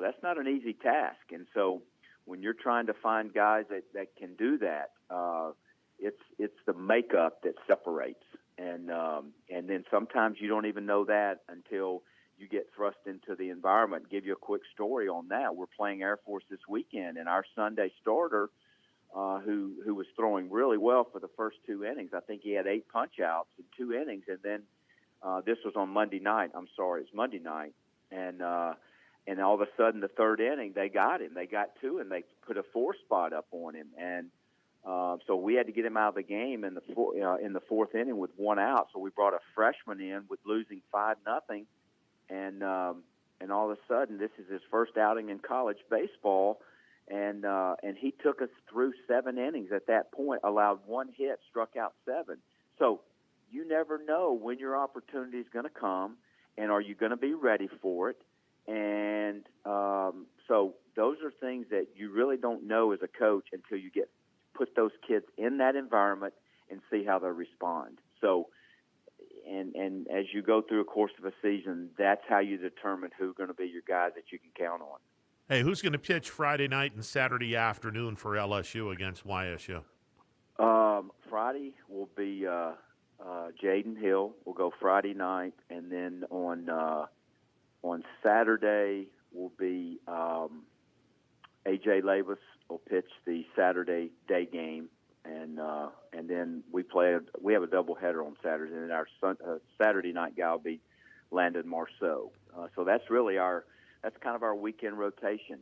That's not an easy task. And so when you're trying to find guys that can do that, it's the makeup that separates, and then sometimes you don't even know that until you get thrust into the environment. Give you a quick story on that. We're playing Air Force this weekend, and our Sunday starter, who was throwing really well for the first 2 innings, I think he had 8 punch outs in 2 innings, and then this was on Monday night. I'm sorry, it's Monday night, and And all of a sudden, the third inning, they got him. They got two, and they put a 4 spot up on him. And so we had to get him out of the game in the fourth inning with 1 out. So we brought a freshman in with losing 5-0, and all of a sudden, this is his first outing in college baseball, and he took us through 7 innings at that point. Allowed 1 hit, struck out 7. So you never know when your opportunity is going to come, and are you going to be ready for it? And so those are things that you really don't know as a coach until you put those kids in that environment and see how they respond. So, and as you go through a course of a season, that's how you determine who's going to be your guys that you can count on. Hey, who's going to pitch Friday night and Saturday afternoon for LSU against YSU? Friday will be Jaden Hill. Will go Friday night, and then on Saturday will be A.J. Levis will pitch the Saturday day game, and then we have a doubleheader on Saturday, and our Saturday night guy will be Landon Marceau. So that's really that's kind of our weekend rotation,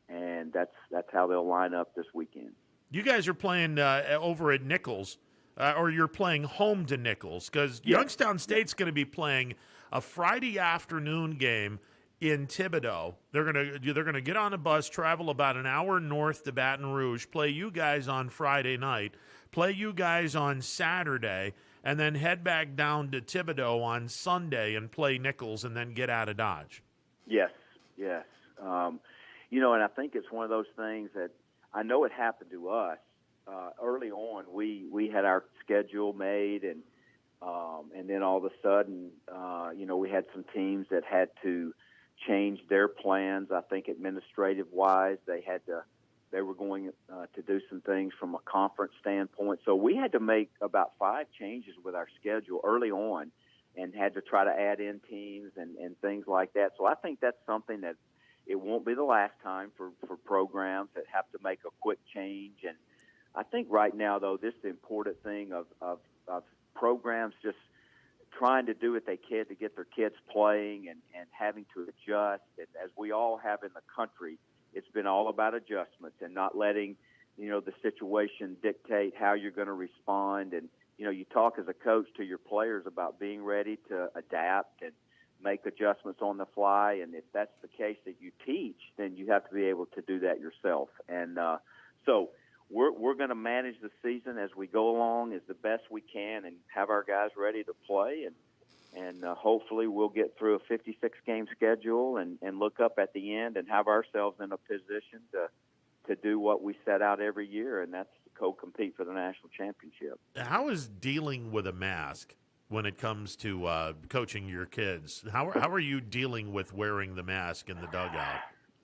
and that's how they'll line up this weekend. You guys are playing over at Nichols, or you're playing home to Nichols, because Youngstown State's going to be playing a Friday afternoon game in Thibodaux. They're gonna get on a bus, travel about an hour north to Baton Rouge, play you guys on Friday night, play you guys on Saturday, and then head back down to Thibodaux on Sunday and play Nichols, and then get out of Dodge. Yes. And I think it's one of those things that I know it happened to us early on. We had our schedule made, and then all of a sudden, we had some teams that had to change their plans. I think administrative-wise, they were going to do some things from a conference standpoint. So we had to make about 5 changes with our schedule early on, and had to try to add in teams and things like that. So I think that's something that it won't be the last time for programs that have to make a quick change. And I think right now, though, this is the important thing of programs just trying to do what they can to get their kids playing and having to adjust. And as we all have in the country, it's been all about adjustments and not letting, the situation dictate how you're going to respond. And, you talk as a coach to your players about being ready to adapt and make adjustments on the fly. And if that's the case that you teach, then you have to be able to do that yourself. And so we're going to manage the season as we go along as the best we can and have our guys ready to play. And hopefully we'll get through a 56-game schedule and look up at the end and have ourselves in a position to do what we set out every year, and that's to co-compete for the national championship. How is dealing with a mask when it comes to coaching your kids? How are you dealing with wearing the mask in the dugout?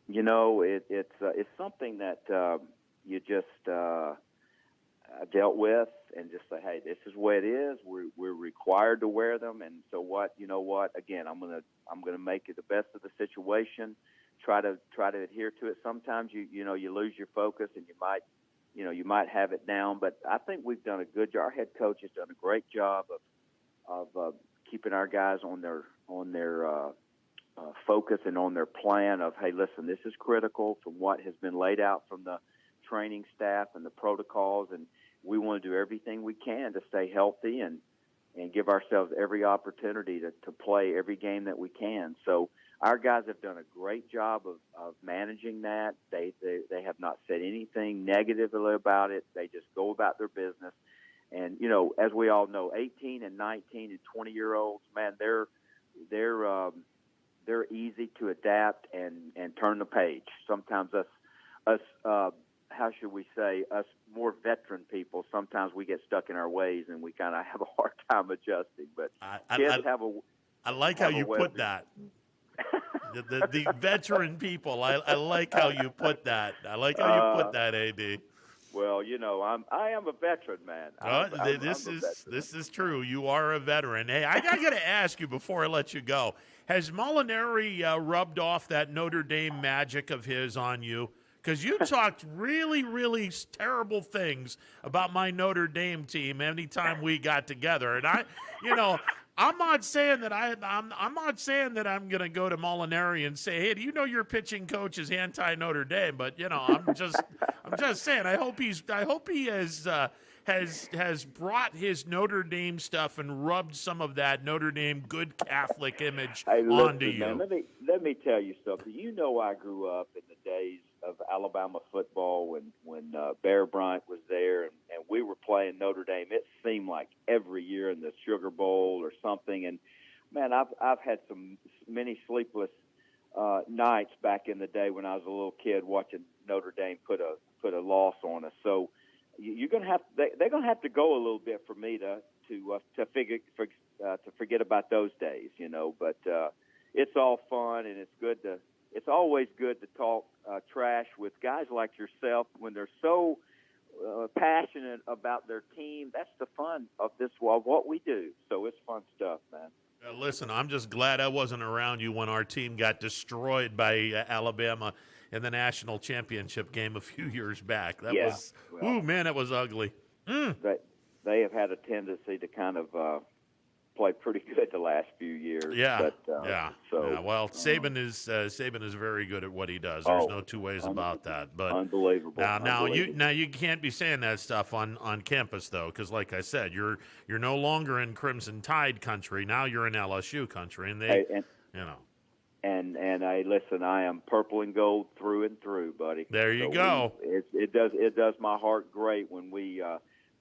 It's something that you just dealt with and just say, hey, this is the way it is. We're required to wear them, and so what? Again, I'm gonna make it the best of the situation. Try to adhere to it. Sometimes you lose your focus and you might have it down, but I think we've done a good job. Our head coach has done a great job of keeping our guys on their focus and on their plan of, hey, listen, this is critical from what has been laid out from the training staff and the protocols, and we want to do everything we can to stay healthy and give ourselves every opportunity to play every game that we can. So our guys have done a great job of managing that. They have not said anything negatively about it. They just go about their business. And, as we all know, 18 and 19 and 20-year-olds, man, they're easy to adapt and turn the page. Sometimes us how should we say, us more veteran people, sometimes we get stuck in our ways and we kind of have a hard time adjusting. But I like how you put that. The veteran people. I like how you put that. I like how you put that, AD. Well, I am a veteran, man. This is true. You are a veteran. Hey, I got to ask you before I let you go. Has Molinari rubbed off that Notre Dame magic of his on you? Because you talked really, really terrible things about my Notre Dame team anytime we got together. And I'm not saying that I'm not saying that I'm going to go to Molinari and say, "Hey, do you know your pitching coach is anti-Notre Dame?" But I'm just saying. I hope he has brought his Notre Dame stuff and rubbed some of that Notre Dame good Catholic image onto you. Man, let me tell you something. I grew up in the days of Alabama football when Bear Bryant was there and we were playing Notre Dame. It seemed like every year in the Sugar Bowl or something. And man, I've had many sleepless nights back in the day when I was a little kid watching Notre Dame put a loss on us. So they're going to have to go a little bit for me to forget about those days, But it's all fun and it's always good to talk trash with guys like yourself when they're so passionate about their team. That's the fun of what we do. So it's fun stuff, man. Listen, I'm just glad I wasn't around you when our team got destroyed by Alabama in the national championship game a few years back. That was ugly. They have had a tendency to kind of play pretty good the last few years. Yeah, Well, Saban is very good at what he does. There's no two ways about that. But unbelievable. Now you can't be saying that stuff on campus though, because like I said, you're no longer in Crimson Tide country. Now you're in LSU country, and And listen, I am purple and gold through and through, buddy. There you go. It does my heart great when we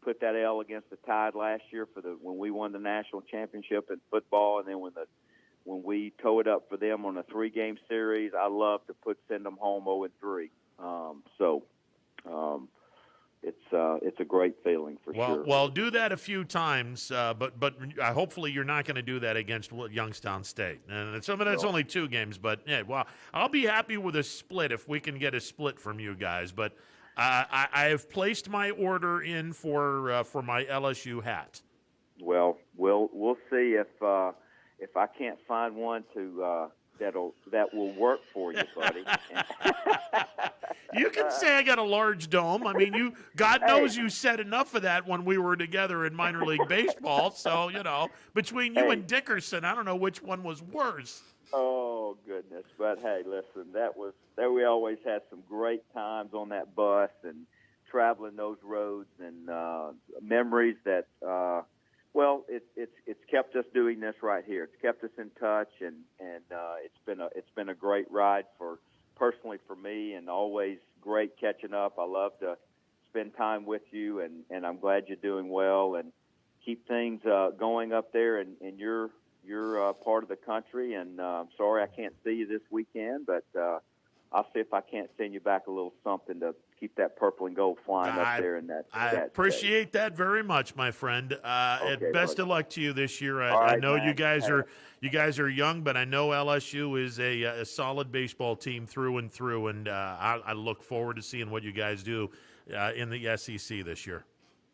put that L against the Tide last year when we won the national championship in football, and then when we towed it up for them on a 3-game series. I love to send them home 0-3. It's a great feeling for sure. Well, do that a few times, but hopefully you're not going to do that against Youngstown State. And it's only 2 games, but yeah. Well, I'll be happy with a split if we can get a split from you guys. But I have placed my order in for my LSU hat. Well, we'll see if I can't find one that will work for you, buddy. You can say I got a large dome. I mean, God knows you said enough of that when we were together in minor league baseball. So, between you and Dickerson, I don't know which one was worse. Oh, goodness. But, hey, listen, we always had some great times on that bus and traveling those roads and memories that, it's kept us doing this right here. It's kept us in touch, and it's been a great ride personally for me, and always great catching up. I love to spend time with you, and I'm glad you're doing well and keep things going up there in your part of the country. And I'm sorry I can't see you this weekend, but I'll see if I can't send you back a little something to keep that purple and gold flying up there in that. I appreciate that very much, my friend. And best of luck to you this year. I know you guys are young, but I know LSU is a solid baseball team through and through, and I look forward to seeing what you guys do in the SEC this year.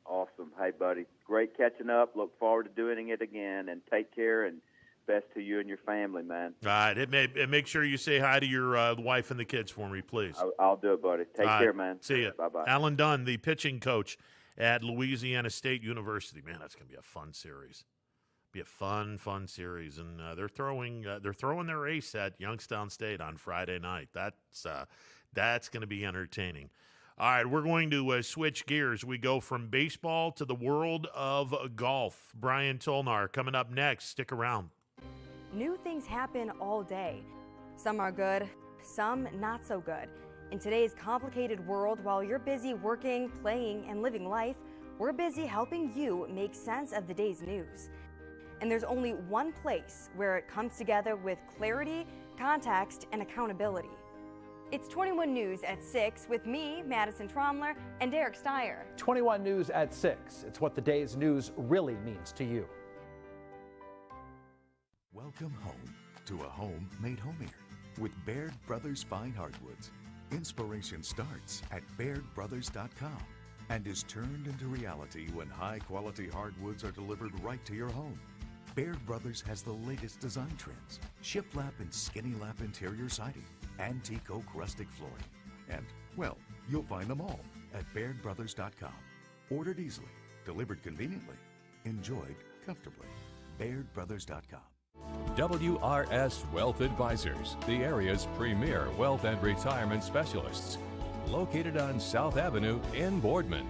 Awesome. Hey, buddy. Great catching up. Look forward to doing it again, and take care, and best to you and your family, man. All right. And make sure you say hi to your wife and the kids for me, please. I'll do it, buddy. Take care, man. See you. Bye-bye. Alan Dunn, the pitching coach at Louisiana State University. Man, that's going to be a fun series. Be a fun series. And they're throwing their ace at Youngstown State on Friday night. That's going to be entertaining. All right, we're going to switch gears. We go from baseball to the world of golf. Brian Tolnar coming up next. Stick around. New things happen all day. Some are good, some not so good. In today's complicated world, while you're busy working, playing, and living life, we're busy helping you make sense of the day's news. And there's only one place where it comes together with clarity, context, and accountability. It's 21 News at 6 with me, Madison Tromler, and Derek Steyer. 21 News at 6. It's what the day's news really means to you. Welcome home to a home made homier with Baird Brothers Fine Hardwoods. Inspiration starts at BairdBrothers.com and is turned into reality when high-quality hardwoods are delivered right to your home. Baird Brothers has the latest design trends, shiplap and skinny lap interior siding, antique oak rustic flooring, and, well, you'll find them all at BairdBrothers.com. Ordered easily, delivered conveniently, enjoyed comfortably. BairdBrothers.com. WRS Wealth Advisors, the area's premier wealth and retirement specialists. Located on South Avenue in Boardman.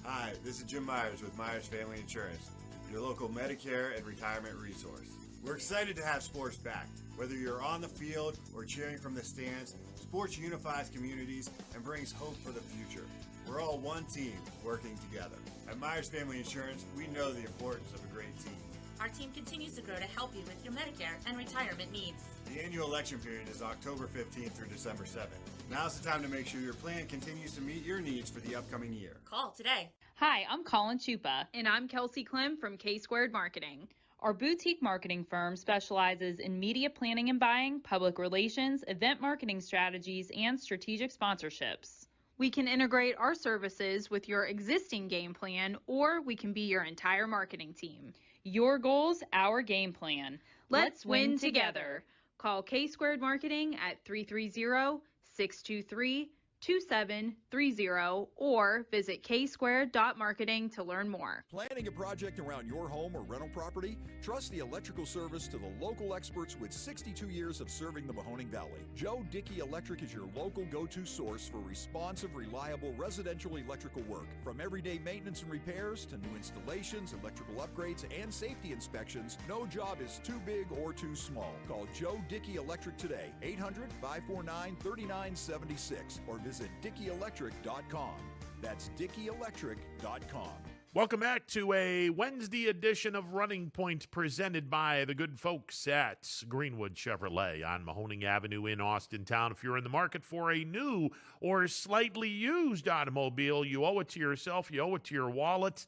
Hi, this is Jim Myers with Myers Family Insurance, your local Medicare and retirement resource. We're excited to have sports back. Whether you're on the field or cheering from the stands, sports unifies communities and brings hope for the future. We're all one team working together. At Myers Family Insurance, we know the importance of a great team. Our team continues to grow to help you with your Medicare and retirement needs. The annual election period is October 15th through December 7th. Now's the time to make sure your plan continues to meet your needs for the upcoming year. Call today. Hi, I'm Colin Chupa. And I'm Kelsey Clem from K-Squared Marketing. Our boutique marketing firm specializes in media planning and buying, public relations, event marketing strategies, and strategic sponsorships. We can integrate our services with your existing game plan, or we can be your entire marketing team. Your goals, our game plan. Let's win together. Call K-Squared Marketing at 330-623-2730 or visit ksquared.marketing to learn more. Planning a project around your home or rental property? Trust the electrical service to the local experts with 62 years of serving the Mahoning Valley. Joe Dickey Electric is your local go-to source for responsive, reliable residential electrical work. From everyday maintenance and repairs to new installations, electrical upgrades, and safety inspections, no job is too big or too small. Call Joe Dickey Electric today, 800-549-3976, or visit DickeyElectric.com. That's DickeyElectric.com. Welcome back to a Wednesday edition of Running Point presented by the good folks at Greenwood Chevrolet on Mahoning Avenue in Austintown. If you're in the market for a new or slightly used automobile, you owe it to yourself, you owe it to your wallet,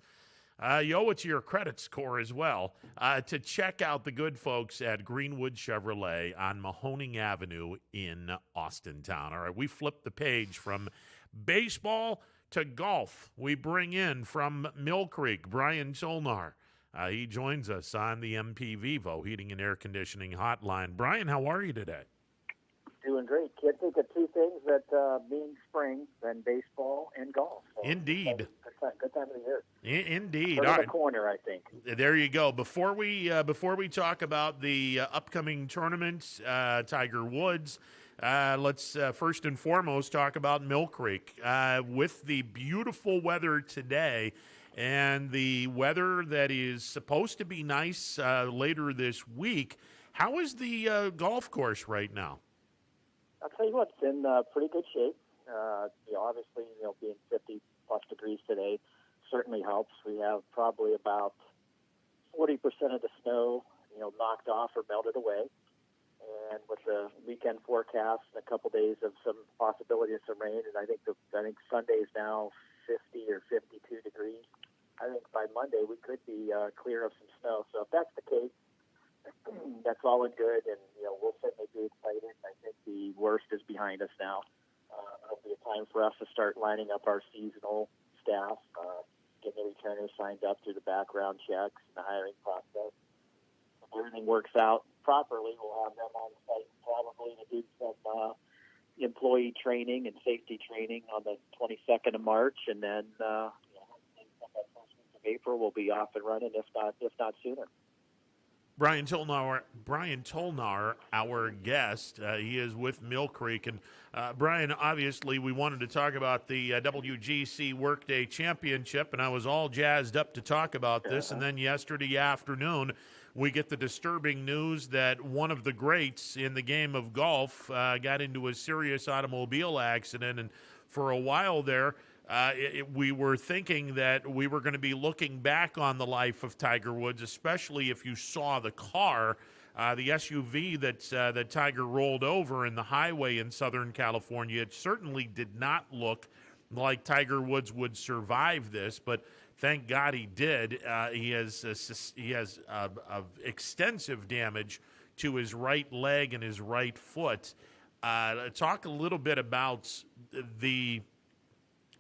you owe it to your credit score as well, to check out the good folks at Greenwood Chevrolet on Mahoning Avenue in Austintown. All right, we flipped the page from baseball to golf. We bring in from Mill Creek, Brian Tolnar. He joins us on the MP Vivo Heating and Air Conditioning Hotline. Brian, how are you today? Doing great. Can't think of two things that being spring than baseball and golf. So Indeed. Good time of the year. Indeed. Turn the corner, I think. There you go. Before we talk about the upcoming tournaments, Tiger Woods, let's first and foremost talk about Mill Creek. With the beautiful weather today and the weather that is supposed to be nice later this week, how is the golf course right now? I'll tell you what, it's in pretty good shape. Obviously, being 50-plus degrees today certainly helps. We have probably about 40% of the snow, knocked off or melted away. And with the weekend forecast and a couple days of some possibility of some rain, and I think Sunday is now 50 or 52 degrees. I think by Monday we could be clear of some snow. So if that's the case, that's all in good, and we'll certainly be excited. I think the worst is behind us now. It'll be a time for us to start lining up our seasonal staff, getting the returners signed up through the background checks and the hiring process. If everything works out properly, we'll have them on site probably to do some employee training and safety training on the 22nd of March, and then that first week of April we'll be off and running, if not sooner. Brian Tolnar, our guest. He is with Mill Creek. And, Brian, obviously we wanted to talk about the WGC Workday Championship, and I was all jazzed up to talk about this. And then yesterday afternoon, we get the disturbing news that one of the greats in the game of golf got into a serious automobile accident. And for a while there, we were thinking that we were going to be looking back on the life of Tiger Woods, especially if you saw the car, the SUV that Tiger rolled over in the highway in Southern California. It certainly did not look like Tiger Woods would survive this, but thank God he did. He has extensive damage to his right leg and his right foot. Talk a little bit about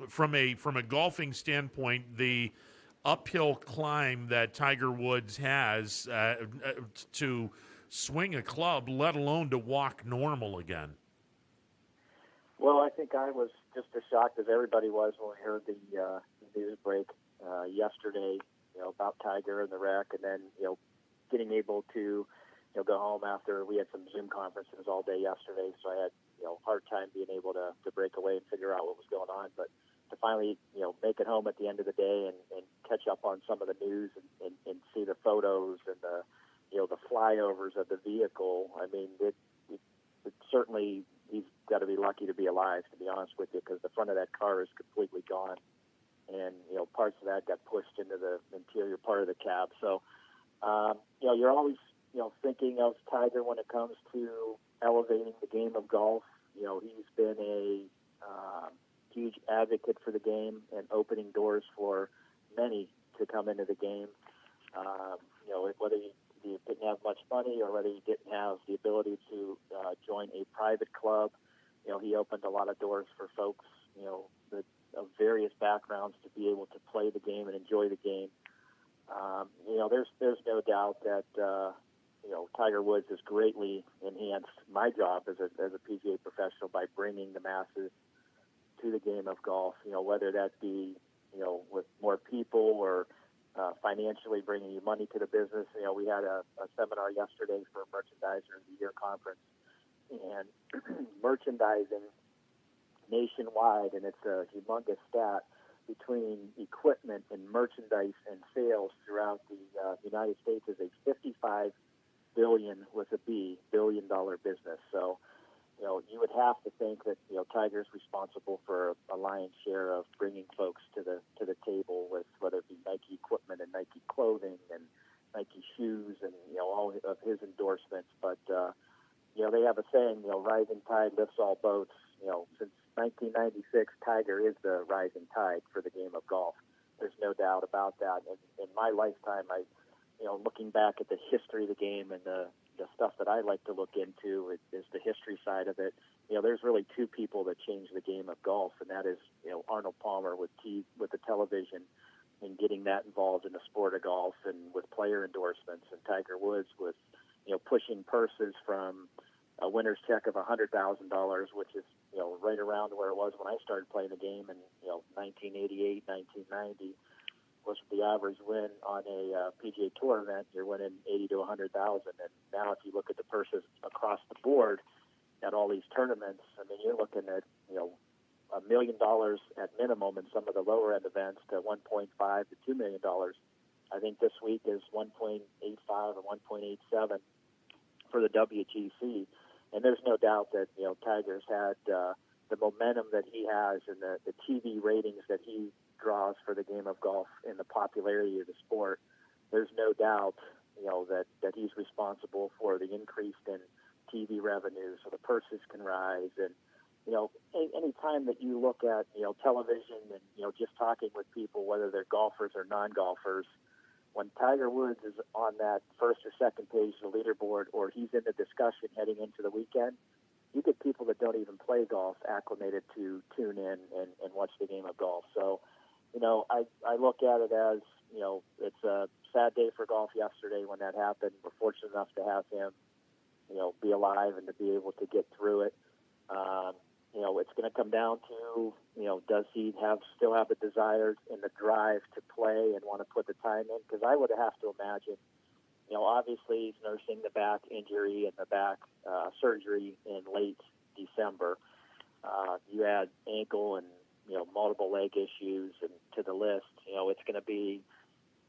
from a golfing standpoint, the uphill climb that Tiger Woods has to swing a club, let alone to walk normal again. Well, I think I was just as shocked as everybody was when we heard the news break yesterday about Tiger and the wreck, and then getting able to go home after we had some Zoom conferences all day yesterday, so I had hard time being able to break away and figure out what was going on, but to finally make it home at the end of the day and catch up on some of the news and see the photos and the the flyovers of the vehicle. I mean, it certainly, he's got to be lucky to be alive, to be honest with you, because the front of that car is completely gone, and parts of that got pushed into the interior part of the cab. So you're always thinking of Tiger when it comes to elevating the game of golf. He's been a huge advocate for the game and opening doors for many to come into the game. Whether you didn't have much money or whether you didn't have the ability to join a private club, he opened a lot of doors for folks, of various backgrounds to be able to play the game and enjoy the game. There's no doubt that Tiger Woods has greatly enhanced my job as a PGA professional by bringing the masses to the game of golf. Whether that be with more people or financially bringing you money to the business. We had a seminar yesterday for Merchandiser of the Year conference, and merchandising nationwide, and it's a humongous stat, between equipment and merchandise and sales throughout the United States is a $55 billion with a B, billion-dollar business. So, you would have to think that Tiger's responsible for a lion's share of bringing folks to the table, with whether it be Nike equipment and Nike clothing and Nike shoes and all of his endorsements. But they have a saying, rising tide lifts all boats. Since 1996, Tiger is the rising tide for the game of golf. There's no doubt about that. And in my lifetime, looking back at the history of the game and the stuff that I like to look into is the history side of it. There's really two people that changed the game of golf, and that is Arnold Palmer with the television and getting that involved in the sport of golf, and with player endorsements, and Tiger Woods with pushing purses from a winner's check of $100,000, which is right around where it was when I started playing the game in 1988, 1990. Was the average win on a PGA Tour event, you're winning $80,000 to $100,000, and now if you look at the purses across the board at all these tournaments, I mean, you're looking at $1 million at minimum in some of the lower end events to $1.5 to $2 million. I think this week is 1.85 or 1.87 for the WGC, and there's no doubt that Tiger's had the momentum that he has and the TV ratings that he draws for the game of golf and the popularity of the sport. There's no doubt, that he's responsible for the increase in TV revenue, so the purses can rise. And any time that you look at television and just talking with people, whether they're golfers or non-golfers, when Tiger Woods is on that first or second page of the leaderboard, or he's in the discussion heading into the weekend, you get people that don't even play golf acclimated to tune in and watch the game of golf. So, I look at it as, it's a sad day for golf yesterday when that happened. We're fortunate enough to have him, be alive and to be able to get through it. It's going to come down to, does he still have the desire and the drive to play and want to put the time in? Because I would have to imagine, obviously he's nursing the back injury and the back surgery in late December. You add ankle and multiple leg issues and to the list. It's going to be,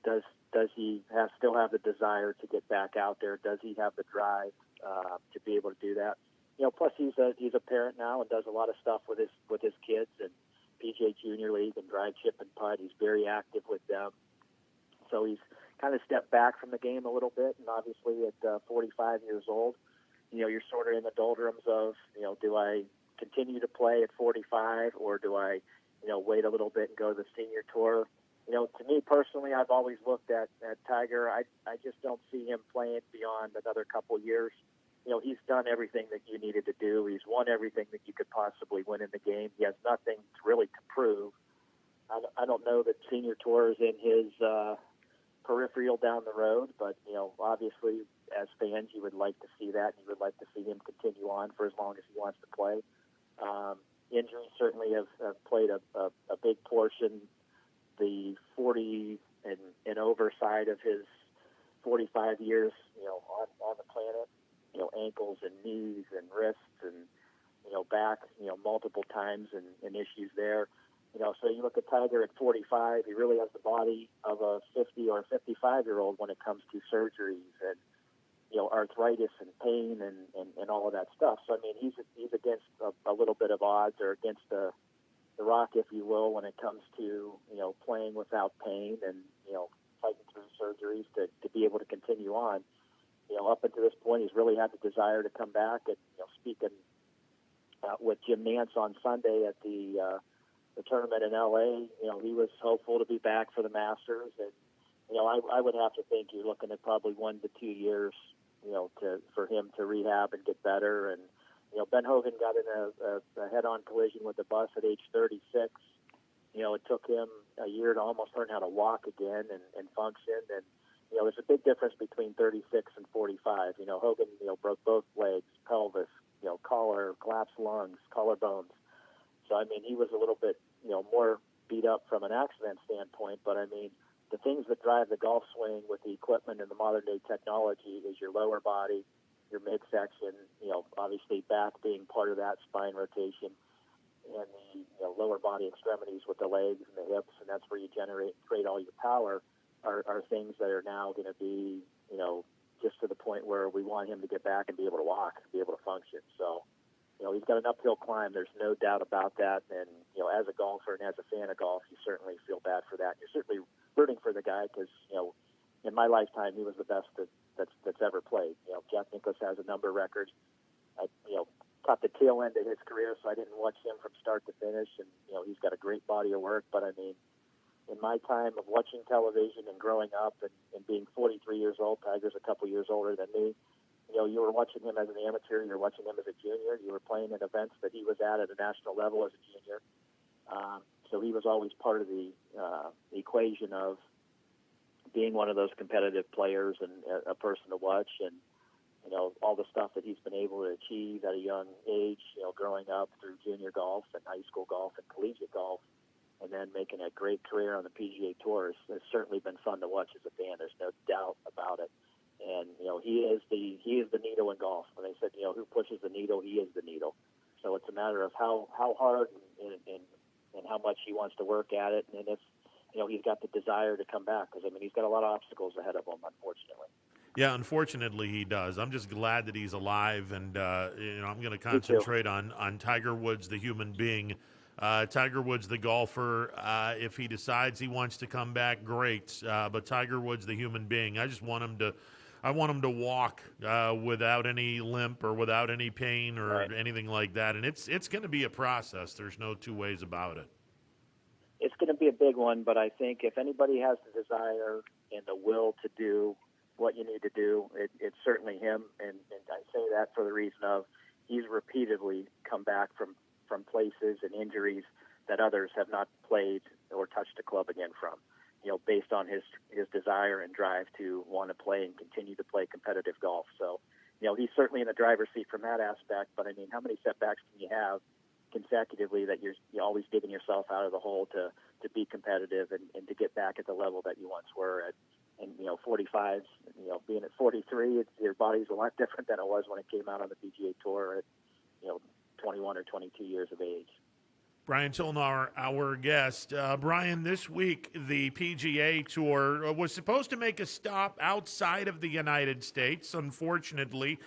does he still have the desire to get back out there? Does he have the drive to be able to do that? Plus he's a parent now and does a lot of stuff with his kids and PGA Junior League and drive, chip, and putt. He's very active with them. So he's kind of stepped back from the game a little bit. And obviously at 45 years old, you're sort of in the doldrums of, do I continue to play at 45 or do I, wait a little bit and go to the senior tour? To me personally, I've always looked at Tiger. I just don't see him playing beyond another couple years. He's done everything that you needed to do. He's won everything that you could possibly win in the game. He has nothing really to prove. I don't know that senior tour is in his peripheral down the road, but, obviously as fans, you would like to see that, and you would like to see him continue on for as long as he wants to play. Injuries certainly have played a big portion. The 40 and oversight of his 45 years, on the planet, ankles and knees and wrists and, back, multiple times and issues there. So you look at Tiger at 45, he really has the body of a 50 or 55-year-old when it comes to surgeries and, arthritis and pain and all of that stuff. So, I mean, he's against a little bit of odds, or against the rock, if you will, when it comes to, playing without pain and, fighting through surgeries to be able to continue on. Up until this point, he's really had the desire to come back. And, speaking with Jim Nantz on Sunday at the tournament in L.A., he was hopeful to be back for the Masters. And, I would have to think you're looking at probably 1 to 2 years, for him to rehab and get better. And, Ben Hogan got in a head-on collision with the bus at age 36. It took him a year to almost learn how to walk again and function. And, there's a big difference between 36 and 45. Hogan, broke both legs, pelvis, collar, collapsed lungs, collarbones. So, I mean, he was a little bit, more beat up from an accident standpoint. But, I mean, the things that drive the golf swing with the equipment and the modern-day technology is your lower body, your midsection, obviously back being part of that, spine rotation, and the lower body extremities with the legs and the hips, and that's where you create all your power, are things that are now going to be, just to the point where we want him to get back and be able to walk, be able to function. So, he's got an uphill climb. There's no doubt about that. And, as a golfer and as a fan of golf, you certainly feel bad for that. You're certainly rooting for the guy because, in my lifetime, he was the best that's ever played. Jack Nicklaus has a number of records. I, caught the tail end of his career, so I didn't watch him from start to finish. And, he's got a great body of work. But, I mean, in my time of watching television and growing up and being 43 years old, Tiger's a couple years older than me, you were watching him as an amateur, you were watching him as a junior, you were playing in events that he was at a national level as a junior. So he was always part of the equation of being one of those competitive players and a person to watch. And, all the stuff that he's been able to achieve at a young age, growing up through junior golf and high school golf and collegiate golf, and then making a great career on the PGA Tour has certainly been fun to watch as a fan. There's no doubt about it. And, he is the needle in golf. When they said, who pushes the needle, he is the needle. So it's a matter of how hard and how much he wants to work at it. And if, he's got the desire to come back, because, I mean, he's got a lot of obstacles ahead of him, unfortunately. Yeah, unfortunately he does. I'm just glad that he's alive, and I'm going to concentrate on Tiger Woods, the human being. Tiger Woods, the golfer, if he decides he wants to come back, great. But Tiger Woods, the human being, I want him to walk without any limp or without any pain or anything like that. And it's going to be a process. There's no two ways about it. It's going to be a big one, but I think if anybody has the desire and the will to do what you need to do, it's certainly him. And I say that for the reason of he's repeatedly come back from places and injuries that others have not played or touched a club again from, based on his desire and drive to want to play and continue to play competitive golf. So, he's certainly in the driver's seat from that aspect, but I mean, how many setbacks can you have consecutively that you're always digging yourself out of the hole to be competitive and to get back at the level that you once were at? And, 45, being at 43, your body's a lot different than it was when it came out on the PGA Tour at, 21 or 22 years of age. Brian Tilnauer, our guest. Brian, this week the PGA Tour was supposed to make a stop outside of the United States. Unfortunately,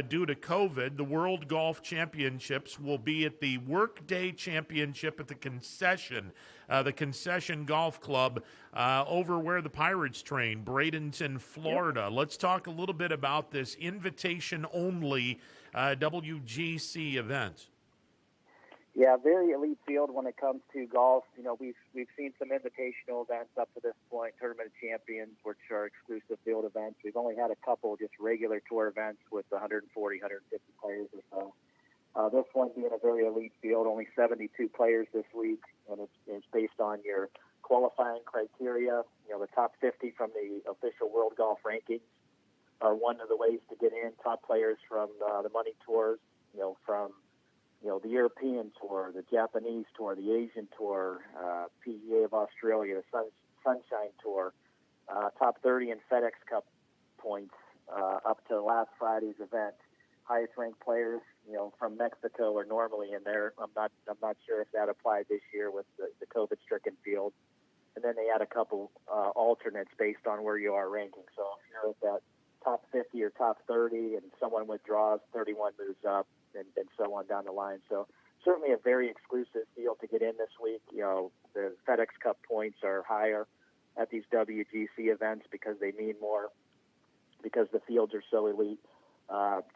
due to COVID, the World Golf Championships will be at the Workday Championship at the Concession Golf Club over where the Pirates train, Bradenton, Florida. Yep. Let's talk a little bit about this invitation-only WGC event. Yeah, very elite field when it comes to golf. We've seen some invitational events up to this point, Tournament of Champions, which are exclusive field events. We've only had a couple just regular tour events with 140, 150 players or so. This one being a very elite field, only 72 players this week, and it's based on your qualifying criteria. The top 50 from the official World Golf Rankings are one of the ways to get in. Top players from the money tours, from the European Tour, the Japanese Tour, the Asian Tour, PGA of Australia, the Sunshine Tour. Top 30 in FedEx Cup points up to last Friday's event. Highest ranked players, from Mexico are normally in there. I'm not sure if that applied this year with the COVID-stricken field. And then they add a couple alternates based on where you are ranking. So if you're at that top 50 or top 30 and someone withdraws, 31 moves up, and so on down the line. So certainly a very exclusive field to get in this week. The FedEx Cup points are higher at these WGC events because they mean more, because the fields are so elite.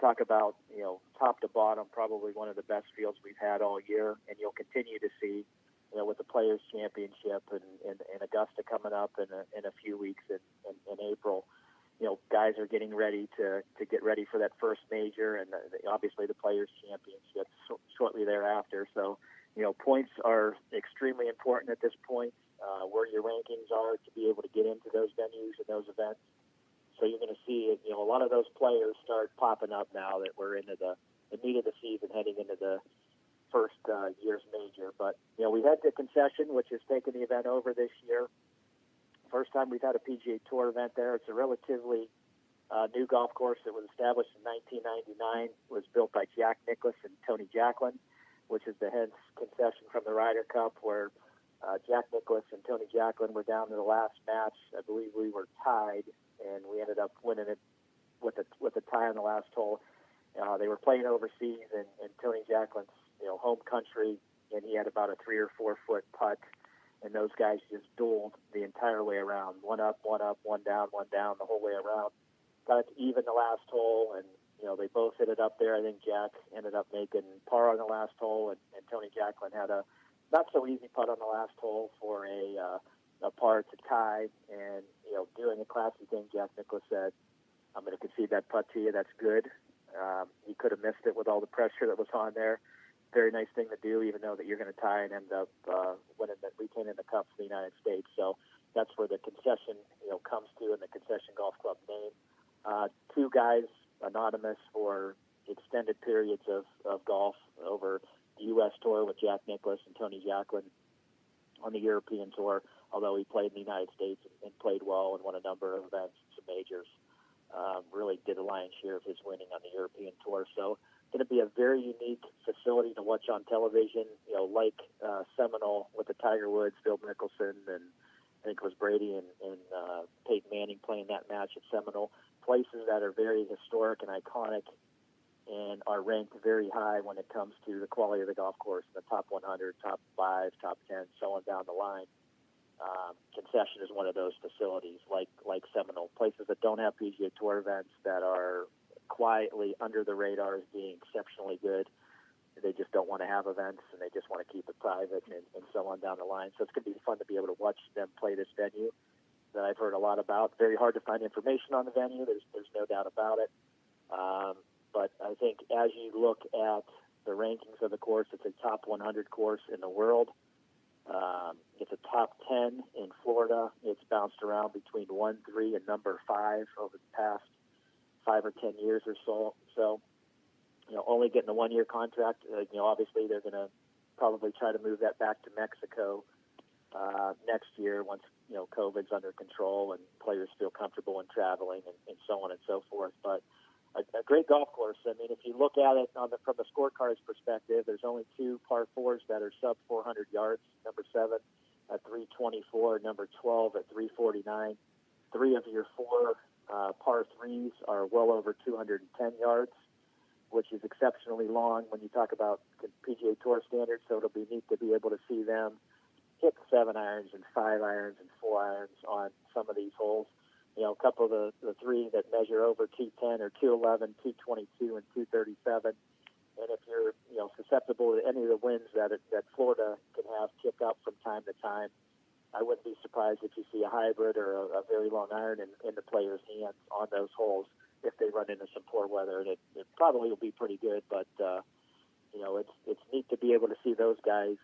Talk about, top to bottom, probably one of the best fields we've had all year, and you'll continue to see, with the Players' Championship and Augusta coming up in a few weeks in April. Guys are getting ready to get ready for that first major, and obviously the Players' Championship shortly thereafter. So, points are extremely important at this point, where your rankings are to be able to get into those venues and those events. So you're going to see, a lot of those players start popping up now that we're into the meat of the season, heading into the first year's major. But, we had the concession, which has taken the event over this year. First time we've had a PGA Tour event there. It's a relatively new golf course that was established in 1999. It was built by Jack Nicklaus and Tony Jacklin, which is the hence concession from the Ryder Cup, where Jack Nicklaus and Tony Jacklin were down to the last match. I believe we were tied, and we ended up winning it with a tie on the last hole. They were playing overseas in Tony Jacklin's home country, and he had about a 3 or 4 foot putt, and those guys just dueled the entire way around. One up, one down, the whole way around. Got it to even the last hole, and they both hit it up there. I think Jack ended up making par on the last hole, and Tony Jacklin had a not so easy putt on the last hole for a par to tie. And doing a classy thing, Jack Nicklaus said, "I'm going to concede that putt to you. That's good." He could have missed it with all the pressure that was on there. Very nice thing to do, even though that you're going to tie and end up retaining the cup for the United States. So that's where the concession comes to, and the Concession Golf Club name. 2 guys anonymous for extended periods of golf over the U.S. Tour with Jack Nicklaus and Tony Jacklin on the European Tour, although he played in the United States and played well and won a number of events, some majors. Really did a lion's share of his winning on the European Tour. So going to be a very unique facility to watch on television, like Seminole with the Tiger Woods, Phil Mickelson, and I think it was Brady and Peyton Manning playing that match at Seminole. Places that are very historic and iconic and are ranked very high when it comes to the quality of the golf course, the top 100, top 5, top 10, so on down the line. Concession is one of those facilities, like Seminole, places that don't have PGA Tour events, that are quietly under the radar as being exceptionally good. They just don't want to have events, and they just want to keep it private and so on down the line. So it's going to be fun to be able to watch them play this venue that I've heard a lot about. Very hard to find information on the venue. There's no doubt about it. But I think as you look at the rankings of the course, it's a top 100 course in the world. It's a top 10 in Florida. It's bounced around between 1, 3, and number 5 over the past 5 or 10 years or so. So, only getting a 1-year contract. Obviously they're going to probably try to move that back to Mexico next year once COVID's under control and players feel comfortable in traveling and so on and so forth. But a great golf course. I mean, if you look at it from the scorecards perspective, there's only 2 par 4s that are sub 400 yards. Number 7 at 324, number 12 at 349. 3 of your 4 par 3s are well over 210 yards, which is exceptionally long when you talk about PGA Tour standards. So it'll be neat to be able to see them hit 7 irons and 5 irons and 4 irons on some of these holes. A couple of the 3 that measure over 210 or 211, 222, and 237. And if you're susceptible to any of the winds that Florida can have kick up from time to time, I wouldn't be surprised if you see a hybrid or a very long iron in the player's hands on those holes if they run into some poor weather. And it probably will be pretty good, but it's neat to be able to see those guys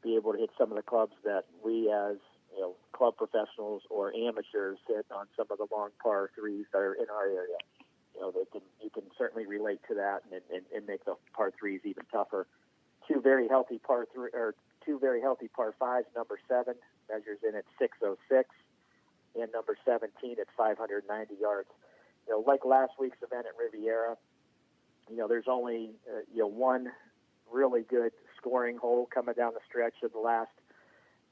be able to hit some of the clubs that we as club professionals or amateurs hit on some of the long par 3s that are in our area. You can certainly relate to that and make the par 3s even tougher. 2 very healthy par 5s. Number 7 measures in at 6:06, and number 17 at 590 yards. Like last week's event at Riviera, there's only one really good scoring hole coming down the stretch of the last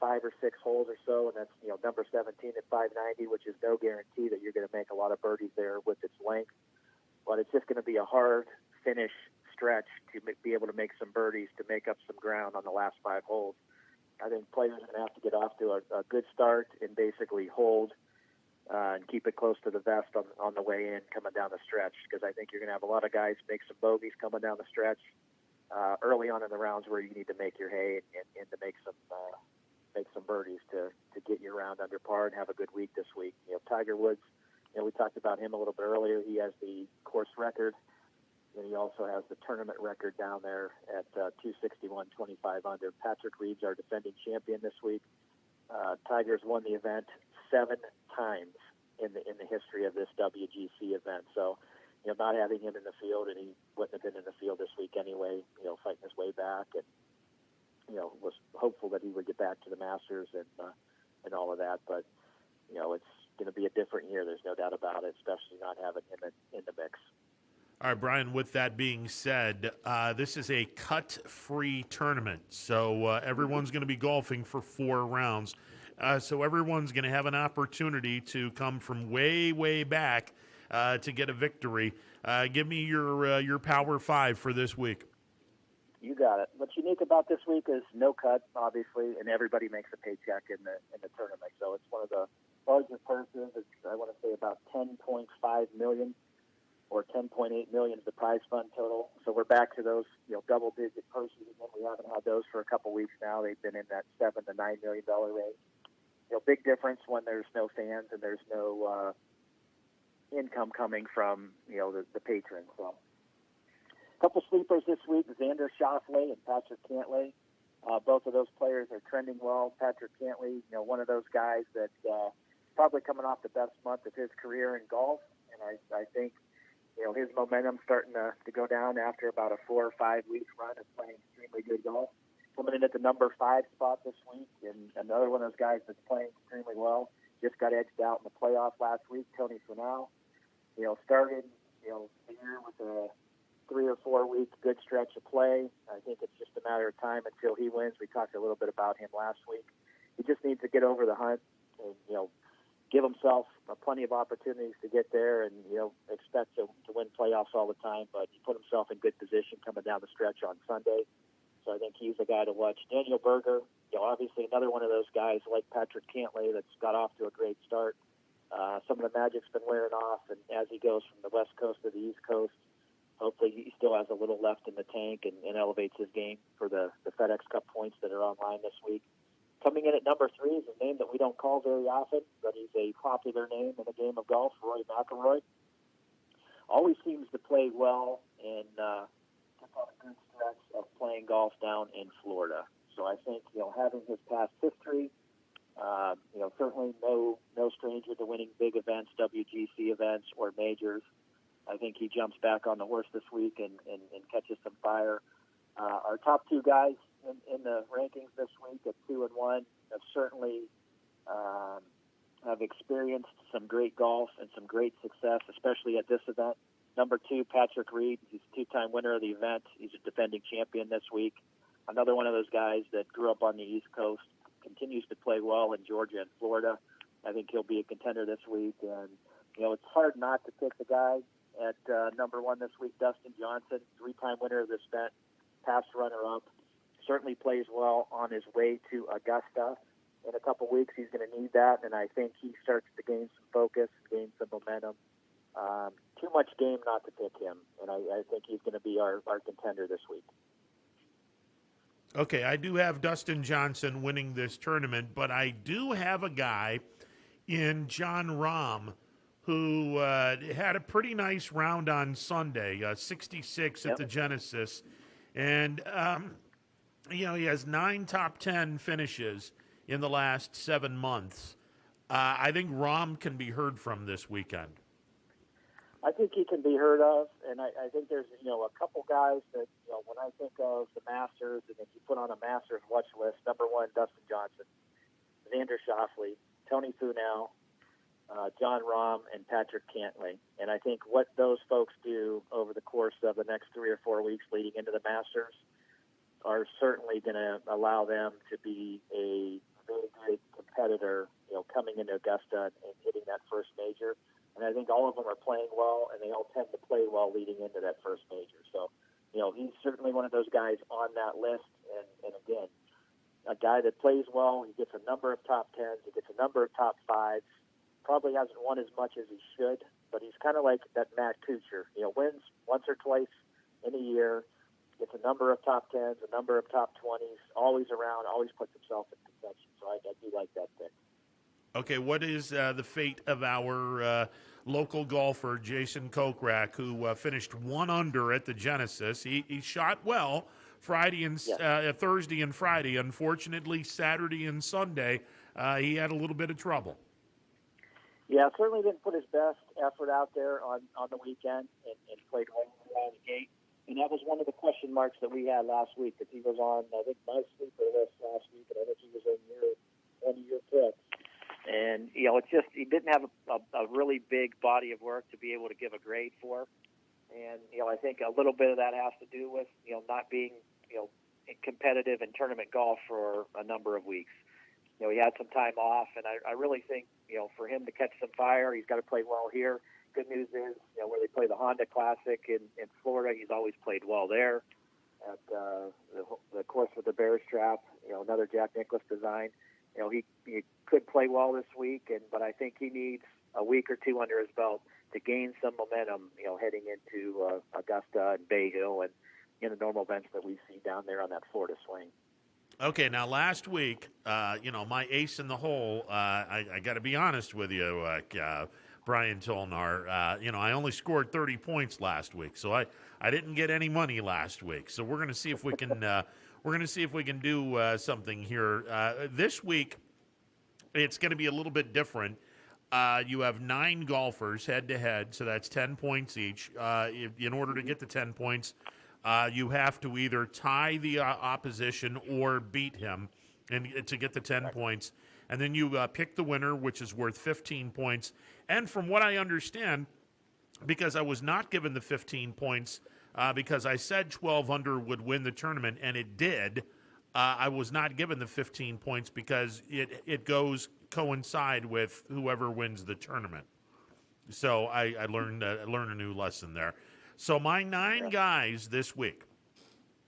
5 or 6 holes or so, and that's number 17 at 590, which is no guarantee that you're going to make a lot of birdies there with its length. But it's just going to be a hard finish stretch to be able to make some birdies to make up some ground on the last 5 holes. I think players are going to have to get off to a good start and basically hold and keep it close to the vest on the way in coming down the stretch, because I think you're going to have a lot of guys make some bogeys coming down the stretch early on in the rounds where you need to make your hay and to make some birdies to get your round under par and have a good week this week. Tiger Woods, we talked about him a little bit earlier. He has the course record, and he also has the tournament record down there at 261, 25 under. Patrick Reed's our defending champion this week. Tiger's won the event 7 times in the history of this WGC event. So, not having him in the field, and he wouldn't have been in the field this week anyway, fighting his way back, and was hopeful that he would get back to the Masters and all of that. But it's going to be a different year. There's no doubt about it, especially not having him in the mix. All right, Brian, with that being said, this is a cut-free tournament, so everyone's going to be golfing for 4 rounds. So everyone's going to have an opportunity to come from way, way back to get a victory. Give me your Power 5 for this week. You got it. What's unique about this week is no cut, obviously, and everybody makes a paycheck in the tournament. So it's one of the largest purses. It's, I want to say, about $10.5 million or $10.8 million is the prize fund total. So we're back to those, double-digit purses again. We haven't had those for a couple weeks now. They've been in that $7 to $9 million range. Big difference when there's no fans and there's no income coming from the patrons. So, a couple sleepers this week: Xander Schauffele and Patrick Cantlay. Both of those players are trending well. Patrick Cantlay, one of those guys that probably coming off the best month of his career in golf, and I think his momentum starting to go down after about a 4 or 5 week run of playing extremely good golf. Coming in at the number 5 spot this week, and another one of those guys that's playing extremely well. Just got edged out in the playoff last week, Tony Finau. Started the year with a 3 or 4 week good stretch of play. I think it's just a matter of time until he wins. We talked a little bit about him last week. He just needs to get over the hump and give himself plenty of opportunities to get there, and expect to win playoffs all the time. But he put himself in good position coming down the stretch on Sunday. So I think he's the guy to watch. Daniel Berger, obviously another one of those guys like Patrick Cantlay that's got off to a great start. Some of the magic's been wearing off, and as he goes from the West Coast to the East Coast, hopefully he still has a little left in the tank and elevates his game for the FedEx Cup points that are online this week. Coming in at number 3 is a name that we don't call very often, but he's a popular name in the game of golf, Rory McIlroy. Always seems to play well and took on a good stretch of playing golf down in Florida. So I think, having his past history, certainly no stranger to winning big events, WGC events or majors. I think he jumps back on the horse this week and catches some fire. Our top 2 guys in the rankings this week at 2 and 1 have certainly have experienced some great golf and some great success, especially at this event. Number 2, Patrick Reed. He's a 2-time winner of the event. He's a defending champion this week. Another one of those guys that grew up on the East Coast, continues to play well in Georgia and Florida. I think he'll be a contender this week. And, it's hard not to pick the guy at number 1 this week, Dustin Johnson, 3-time winner of this event, past runner-up. Certainly plays well on his way to Augusta. In a couple weeks, he's going to need that, and I think he starts to gain some focus, gain some momentum. Too much game not to pick him, and I think he's going to be our contender this week. Okay, I do have Dustin Johnson winning this tournament, but I do have a guy in Jon Rahm who had a pretty nice round on Sunday, 66 at the Genesis. And, he has 9 top 10 finishes in the last 7 months. I think Rahm can be heard from this weekend. I think he can be heard of, and I think there's, a couple guys that, when I think of the Masters, and if you put on a Masters watch list, number 1, Dustin Johnson. Xander Schauffele, Tony Finau, John Rahm, and Patrick Cantlay. And I think what those folks do over the course of the next 3 or 4 weeks leading into the Masters are certainly going to allow them to be a very good competitor, coming into Augusta and hitting that first major. And I think all of them are playing well, and they all tend to play well leading into that first major. So, he's certainly one of those guys on that list. And again, a guy that plays well, he gets a number of top 10s, he gets a number of top 5s, probably hasn't won as much as he should, but he's kind of like that Matt Kuchar. Wins once or twice in a year, gets a number of top 10s, a number of top 20s, always around, always puts himself in contention. So I do like that pick. Okay, what is the fate of our local golfer, Jason Kochrack, who finished 1 under at the Genesis? He shot well Friday and Thursday and Friday. Unfortunately, Saturday and Sunday, he had a little bit of trouble. Yeah, certainly didn't put his best effort out there on the weekend and played well out of the gate. And that was one of the question marks that we had last week, that he was on, I think, my sleeper list last week, and I think he was one of your picks. And, it's just, he didn't have a really big body of work to be able to give a grade for. And, I think a little bit of that has to do with, not being, competitive in tournament golf for a number of weeks. He had some time off, and I really think, for him to catch some fire, he's got to play well here. Good news is, where they play the Honda Classic in Florida, he's always played well there. At the course with the Bears Trap, another Jack Nicklaus design. He could play well this week, but I think he needs a week or two under his belt to gain some momentum, heading into Augusta and Bay Hill and in the normal events that we see down there on that Florida swing. Okay, now last week, my ace in the hole, I got to be honest with you, Brian Tolnar, I only scored 30 points last week, so I didn't get any money last week. So we're going to see if we can do something here this week. It's going to be a little bit different. You have 9 golfers head to head, so that's 10 points each. In order to get the 10 points, you have to either tie the opposition or beat him, and to get the 10 points. And then you pick the winner, which is worth 15 points. And from what I understand, because I was not given the 15 points, because I said 12 under would win the tournament, and it did, I was not given the 15 points because it goes coincide with whoever wins the tournament. So I learned a new lesson there. So my 9 guys this week,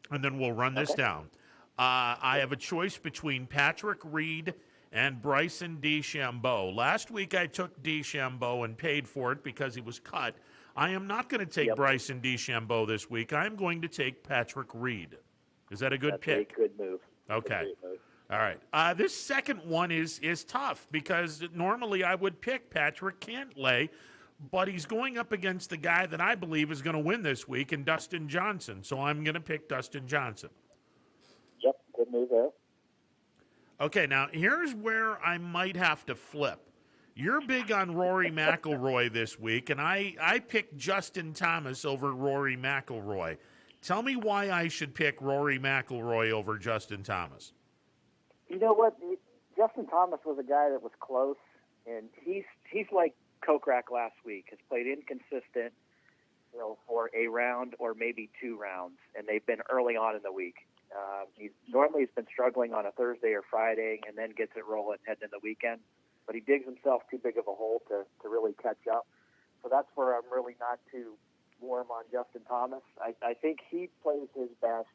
and then we'll run this down. I have a choice between Patrick Reed and Bryson DeChambeau. Last week I took DeChambeau and paid for it because he was cut. I am not going to take Bryson DeChambeau this week. I am going to take Patrick Reed. Is that a good pick? That's a good move. Okay. All right. This second one is tough because normally I would pick Patrick Cantlay, but he's going up against the guy that I believe is going to win this week, and Dustin Johnson. So I'm going to pick Dustin Johnson. Yep, good move there. Okay, now here's where I might have to flip. You're big on Rory McIlroy this week, and I picked Justin Thomas over Rory McIlroy. Tell me why I should pick Rory McIlroy over Justin Thomas. You know what? Justin Thomas was a guy that was close, and he's like Kochrack last week, has played inconsistent, for a round or maybe 2 rounds, and they've been early on in the week. He's been struggling on a Thursday or Friday and then gets it rolling heading into the weekend, but he digs himself too big of a hole to really catch up. So that's where I'm really not too warm on Justin Thomas. I think he plays his best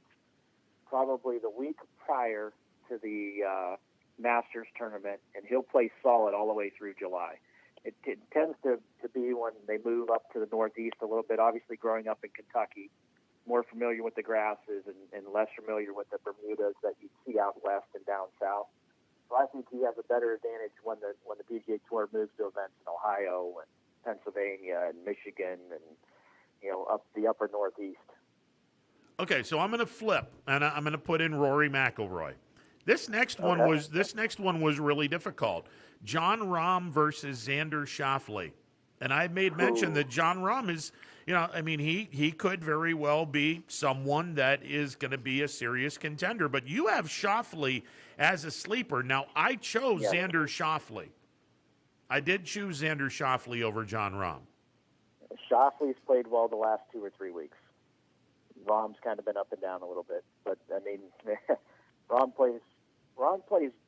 probably the week prior to the Masters tournament, and he'll play solid all the way through July. It tends to be when they move up to the Northeast a little bit, obviously growing up in Kentucky, more familiar with the grasses and less familiar with the Bermudas that you see out west and down south. So I think he has a better advantage when the PGA Tour moves to events in Ohio and Pennsylvania and Michigan and up the upper Northeast. Okay, so I'm going to flip and I'm going to put in Rory McIlroy. This next one was really difficult. John Rahm versus Xander Schauffele. And I made mention that John Rahm I mean, he could very well be someone that is going to be a serious contender. But you have Schauffele as a sleeper. Now, I chose Xander Schauffele. I did choose Xander Schauffele over John Rahm. Schauffele's played well the last 2 or 3 weeks. Rahm's kind of been up and down a little bit, but I mean, Rahm plays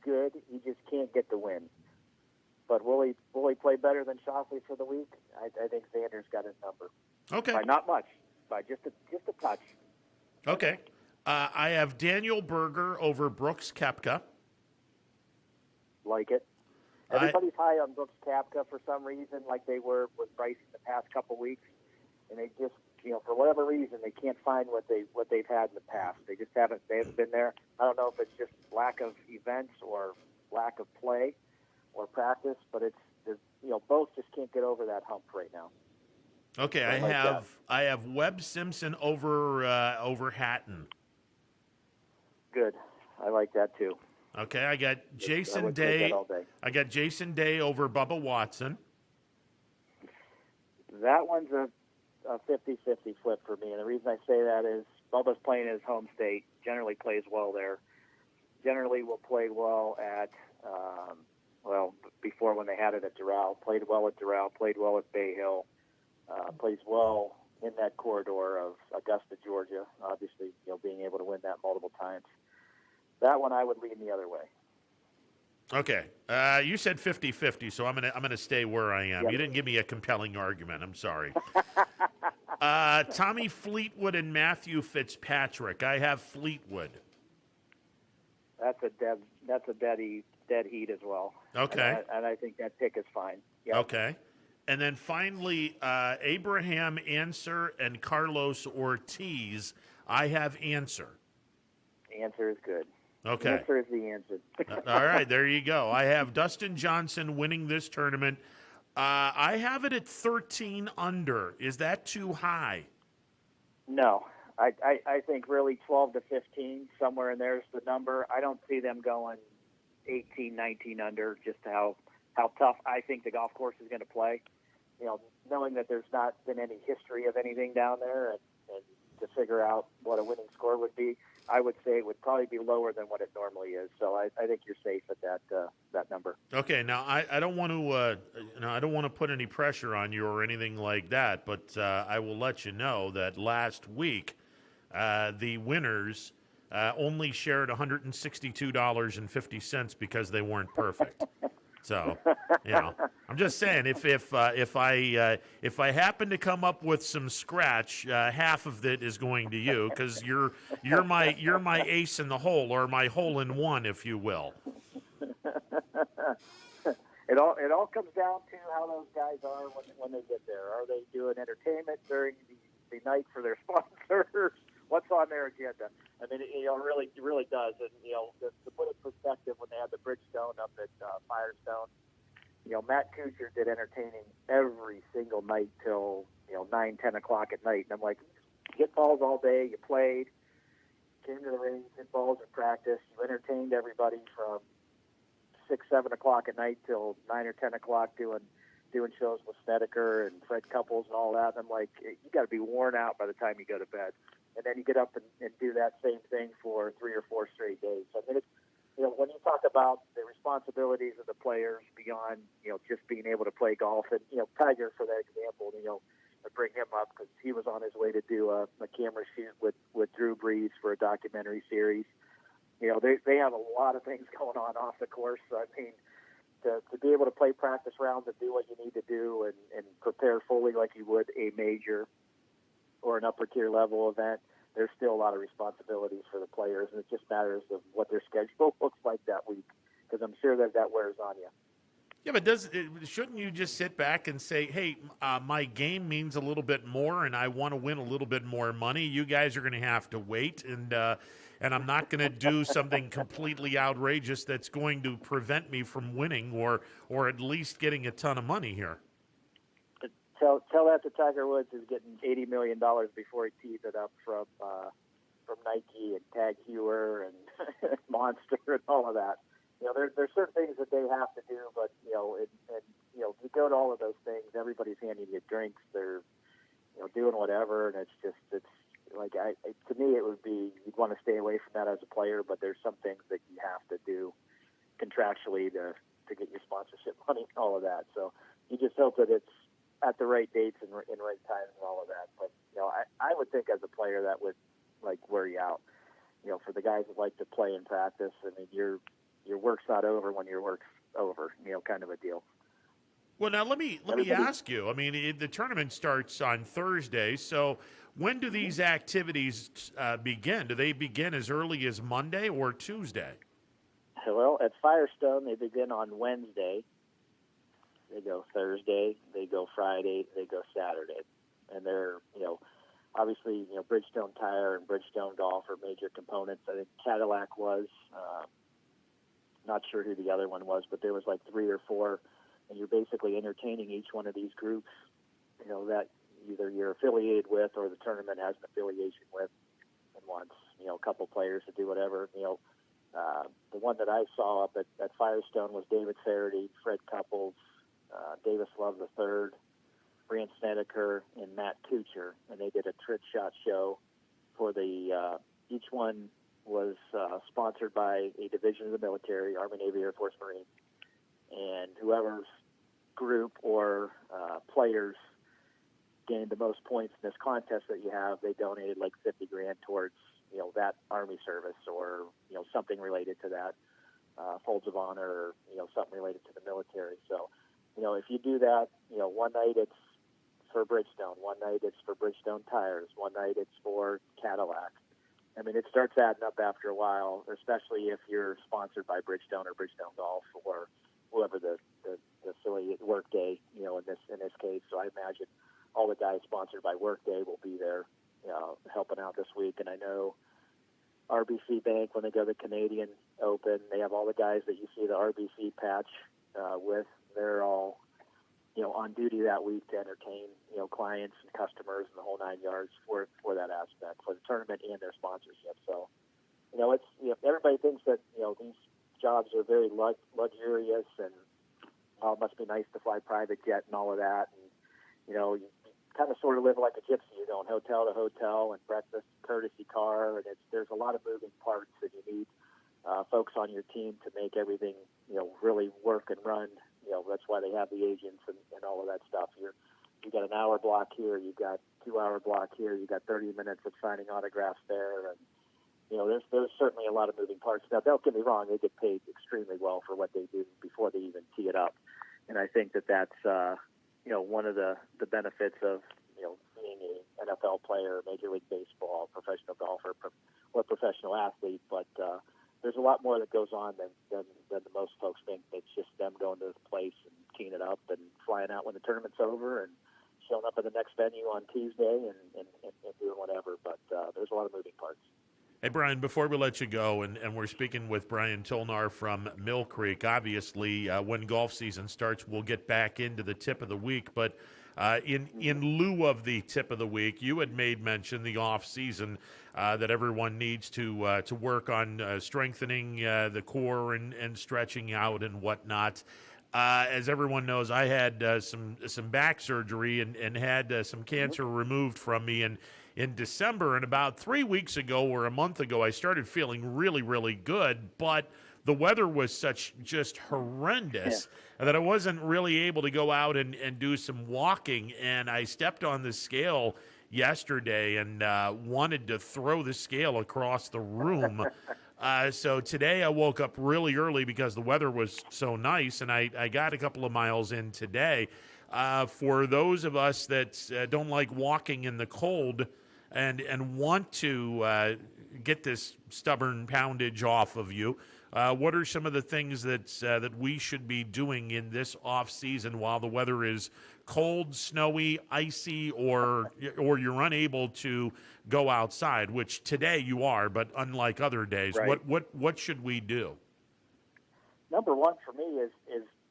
good. He just can't get the win. But will he play better than Schauffele for the week? I think Xander's got his number. Okay. By not much, by just a touch. Okay. I have Daniel Berger over Brooks Koepka. Like it. Everybody's high on Brooks Koepka for some reason, like they were with Bryce in the past couple weeks, and they just, for whatever reason, they can't find what they've had in the past. They haven't been there. I don't know if it's just lack of events or lack of play or practice, but both just can't get over that hump right now. Okay, I have Webb Simpson over Hatton. Good, I like that too. Okay, I got Jason Day. I got Jason Day over Bubba Watson. That one's a 50-50 flip for me, and the reason I say that is Bubba's playing in his home state. Generally plays well there. Generally will play well at before when they had it at Doral. Played well at Doral. Played well at Bay Hill. Plays well in that corridor of Augusta, Georgia. Obviously, being able to win that multiple times. That one I would lean the other way. Okay. You said 50-50, so I'm gonna stay where I am. Yep. You didn't give me a compelling argument. I'm sorry. Tommy Fleetwood and Matthew Fitzpatrick. I have Fleetwood. That's a dead heat as well. Okay. And I think that pick is fine. Yep. Okay. And then finally, Abraham Answer and Carlos Ortiz. I have Answer. Answer is good. Okay. Answer is the answer. All right, there you go. I have Dustin Johnson winning this tournament. I have it at 13 under. Is that too high? No. I think really 12 to 15, somewhere in there is the number. I don't see them going 18, 19 under, just how tough I think the golf course is going to play. Knowing that there's not been any history of anything down there and to figure out what a winning score would be, I would say it would probably be lower than what it normally is. So I think you're safe at that number. Okay. Now I don't want to I don't want to put any pressure on you or anything like that, but I will let you know that last week the winners only shared $162.50 because they weren't perfect. So, I'm just saying if I happen to come up with some scratch, half of it is going to you because you're my ace in the hole, or my hole in one, if you will. It all comes down to how those guys are when they get there. Are they doing entertainment during the night for their sponsors? What's on their agenda? I mean, it really does. And to put it in perspective, when they had the Bridgestone up at Firestone, Matt Kuchar did entertaining every single night till 9, 10 o'clock at night. And I'm like, you hit balls all day. You played, came to the range, hit balls in practice. You entertained everybody from 6, 7 o'clock at night till 9 or 10 o'clock doing shows with Snedeker and Fred Couples and all that. And I'm like, you got to be worn out by the time you go to bed. And then you get up and do that same thing for 3 or 4 straight days. I mean, when you talk about the responsibilities of the players beyond, just being able to play golf, and, Tiger, for that example, I bring him up because he was on his way to do a camera shoot with Drew Brees for a documentary series. They have a lot of things going on off the course. So, I mean, to be able to play practice rounds and do what you need to do and prepare fully like you would a major or an upper tier level event, there's still a lot of responsibilities for the players, and it just matters of what their schedule looks like that week, because I'm sure that wears on you. Yeah, but shouldn't you just sit back and say, hey, my game means a little bit more, and I want to win a little bit more money. You guys are going to have to wait, and I'm not going to do something completely outrageous that's going to prevent me from winning or at least getting a ton of money here. Tell that to Tiger Woods, who's getting $80 million before he tees it up from Nike and Tag Heuer and Monster and all of that. There's certain things that they have to do, but if you go to all of those things, everybody's handing you drinks. They're doing whatever, and it's like to me it would be, you'd want to stay away from that as a player, but there's some things that you have to do contractually to get your sponsorship money and all of that. So you just hope that it's at the right dates and in right times and all of that. But I would think as a player that would like wear you out. For the guys that like to play and practice, I mean, your work's not over when your work's over. Kind of a deal. Well, now let me ask you. I mean, the tournament starts on Thursday, so when do these activities begin? Do they begin as early as Monday or Tuesday? Well, at Firestone, they begin on Wednesday. They go Thursday, they go Friday, they go Saturday. And they're, obviously, Bridgestone Tire and Bridgestone Golf are major components. I think Cadillac was, not sure who the other one was, but there was like 3 or 4, and you're basically entertaining each one of these groups, that either you're affiliated with or the tournament has an affiliation with, and wants, a couple players to do whatever. The one that I saw up at Firestone was David Faraday, Fred Couples, Davis Love III, Brant Snedeker, and Matt Kuchar, and they did a trick shot show for the, each one was sponsored by a division of the military, Army, Navy, Air Force, Marine, and whoever's group or players gained the most points in this contest that you have, they donated like $50,000 towards, that Army service or, something related to that, folds of honor, or, something related to the military. So, if you do that, one night it's for Bridgestone, one night it's for Bridgestone Tires, one night it's for Cadillac. I mean, it starts adding up after a while, especially if you're sponsored by Bridgestone or Bridgestone Golf or whoever the affiliate Workday, in this case. So I imagine all the guys sponsored by Workday will be there, helping out this week. And I know RBC Bank, when they go to the Canadian Open, they have all the guys that you see the RBC patch with. They're all, on duty that week to entertain, clients and customers and the whole 9 yards for that aspect, for the tournament and their sponsorship. So, it's, everybody thinks that, these jobs are very luxurious and it must be nice to fly private jet and all of that. And, you kind of sort of live like a gypsy. You're going hotel to hotel and breakfast, courtesy car, and there's a lot of moving parts, and you need folks on your team to make everything, really work and run. That's why they have the agents and all of that stuff. You got an hour block here, you've got 2 hour block here, you got 30 minutes of signing autographs there, and there's certainly a lot of moving parts. Now, don't get me wrong, they get paid extremely well for what they do before they even tee it up, and I think that's one of the benefits of being an NFL player, Major League Baseball, professional golfer, or professional athlete, but there's a lot more that goes on than the most folks think. It's just them going to the place and teeing it up and flying out when the tournament's over and showing up at the next venue on Tuesday and doing whatever. But there's a lot of moving parts. Hey, Brian, before we let you go, and we're speaking with Brian Tolnar from Mill Creek. Obviously, when golf season starts, we'll get back into the tip of the week. But in lieu of the tip of the week, you had made mention the off season that everyone needs to work on strengthening the core and stretching out and whatnot. As everyone knows, I had some back surgery and had some cancer removed from me in December. And about 3 weeks ago or a month ago, I started feeling really, really good. But the weather was just horrendous that I wasn't really able to go out and do some walking. And I stepped on the scale yesterday and wanted to throw the scale across the room. So today I woke up really early because the weather was so nice, and I got a couple of miles in today. For those of us that don't like walking in the cold and want to get this stubborn poundage off of you, what are some of the things that we should be doing in this off season while the weather is cold, snowy, icy, or you're unable to go outside, which today you are, but unlike other days, right. What should we do? Number one for me is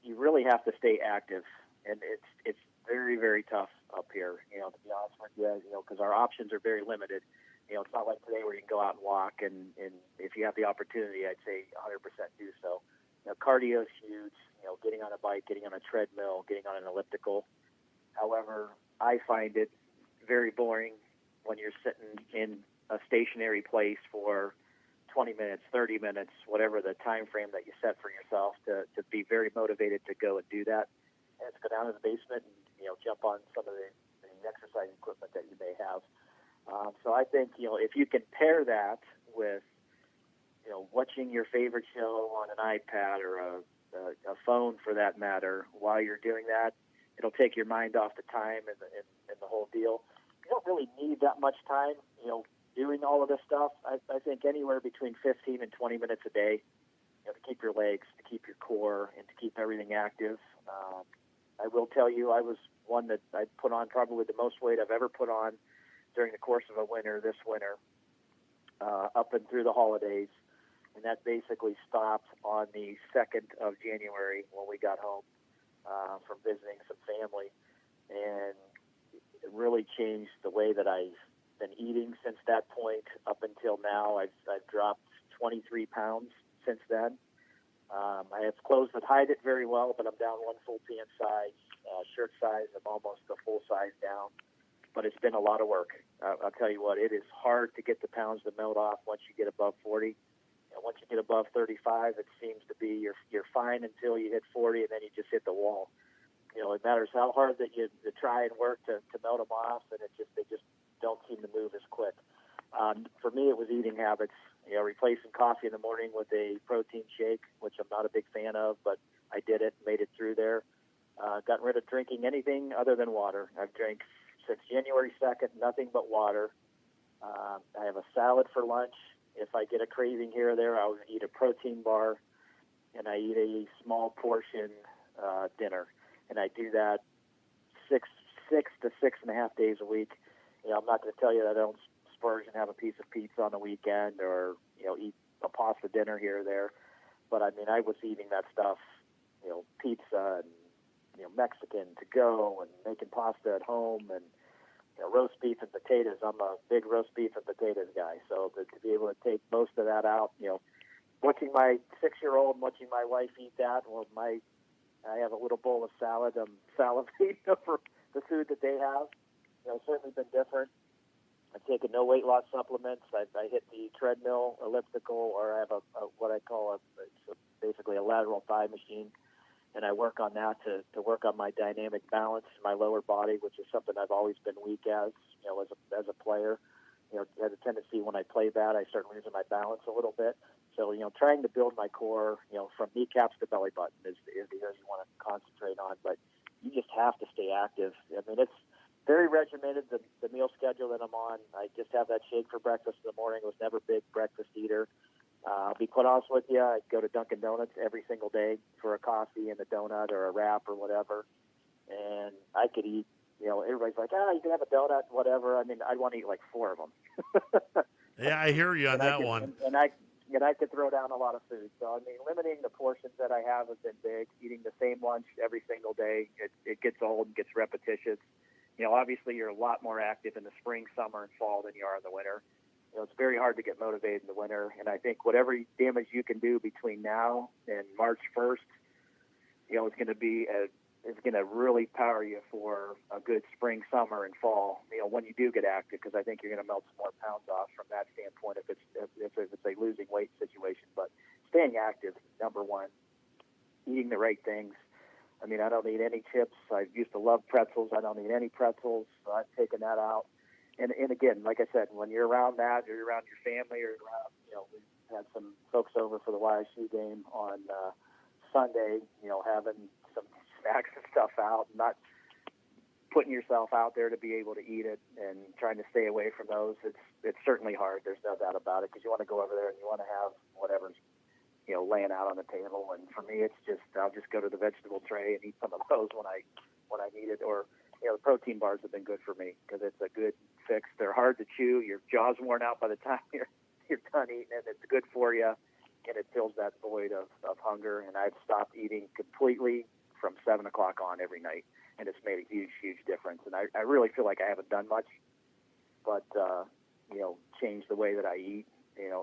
you really have to stay active, and it's very, very tough up here, to be honest with you, because our options are very limited. It's not like today where you can go out and walk, and if you have the opportunity, I'd say 100% do so. Cardio is huge, getting on a bike, getting on a treadmill, getting on an elliptical. However, I find it very boring when you're sitting in a stationary place for 20 minutes, 30 minutes, whatever the time frame that you set for yourself to be very motivated to go and do that. And to go down to the basement and, jump on some of the exercise equipment that you may have. So I think, if you can pair that with, watching your favorite show on an iPad or a phone for that matter, while you're doing that, it'll take your mind off the time and the whole deal. You don't really need that much time, doing all of this stuff. I think anywhere between 15 and 20 minutes a day, to keep your legs, to keep your core, and to keep everything active. I will tell you, I was one that I put on probably the most weight I've ever put on during the course of a winter, this winter, up and through the holidays. And that basically stopped on the 2nd of January when we got home from visiting some family. And it really changed the way that I've been eating since that point up until now. I've dropped 23 pounds since then. I have clothes that hide it very well, but I'm down 1 full pant size. Shirt size, I'm almost a full size down. But it's been a lot of work. I'll tell you what, it is hard to get the pounds to melt off once you get above 40. And once you get above 35, it seems to be you're fine until you hit 40, and then you just hit the wall. It matters how hard that you try and work to melt them off, and they just don't seem to move as quick. For me, it was eating habits. Replacing coffee in the morning with a protein shake, which I'm not a big fan of, but I did it, made it through there. Gotten rid of drinking anything other than water. I've drank since January 2nd, nothing but water. I have a salad for lunch. If I get a craving here or there, I'll eat a protein bar, and I eat a small portion dinner. And I do that six to 6.5 days a week. I'm not going to tell you that I don't splurge and have a piece of pizza on the weekend or, eat a pasta dinner here or there. But, I was eating that stuff, pizza and, Mexican to go and making pasta at home and, roast beef and potatoes. I'm a big roast beef and potatoes guy. So to be able to take most of that out, watching my 6-year-old, watching my wife eat that, I have a little bowl of salad. I'm salivating over the food that they have. Certainly been different. I've taken no weight loss supplements. I hit the treadmill, elliptical, or I have what I call basically a lateral thigh machine, and I work on that to work on my dynamic balance in my lower body, which is something I've always been weak as a player. Has a tendency when I play bad, I start losing my balance a little bit. So, trying to build my core, from kneecaps to belly button is the area you want to concentrate on. But you just have to stay active. It's very regimented, the meal schedule that I'm on. I just have that shake for breakfast in the morning. I was never a big breakfast eater. I'll be quite honest with you, I go to Dunkin' Donuts every single day for a coffee and a donut or a wrap or whatever. And I could eat, everybody's like, you can have a donut, whatever. I'd want to eat like 4 of them. Yeah, I hear you on that one. And I could throw down a lot of food. So, limiting the portions that I have has been big. Eating the same lunch every single day, it gets old and gets repetitious. Obviously you're a lot more active in the spring, summer, and fall than you are in the winter. It's very hard to get motivated in the winter. And I think whatever damage you can do between now and March 1st, it's going to really power you for a good spring, summer, and fall, when you do get active, because I think you're going to melt some more pounds off from that standpoint if it's a losing weight situation. But staying active, number one, eating the right things. I don't eat any chips. I used to love pretzels. I don't eat any pretzels. So I've taken that out. And again, like I said, when you're around that, or you're around your family, or around, we had some folks over for the YSU game on Sunday, having some snacks and stuff out, not putting yourself out there to be able to eat it and trying to stay away from those. It's certainly hard. There's no doubt about it, because you want to go over there and you want to have whatever's laying out on the table. And for me, it's just, I'll just go to the vegetable tray and eat some of those when I need it. Or, the protein bars have been good for me because it's a good fix. They're hard to chew. Your jaw's worn out by the time you're done eating it. It's good for you, and it fills that void of hunger. And I've stopped eating completely from 7 o'clock on every night, and it's made a huge, huge difference. And I really feel like I haven't done much, but, changed the way that I eat.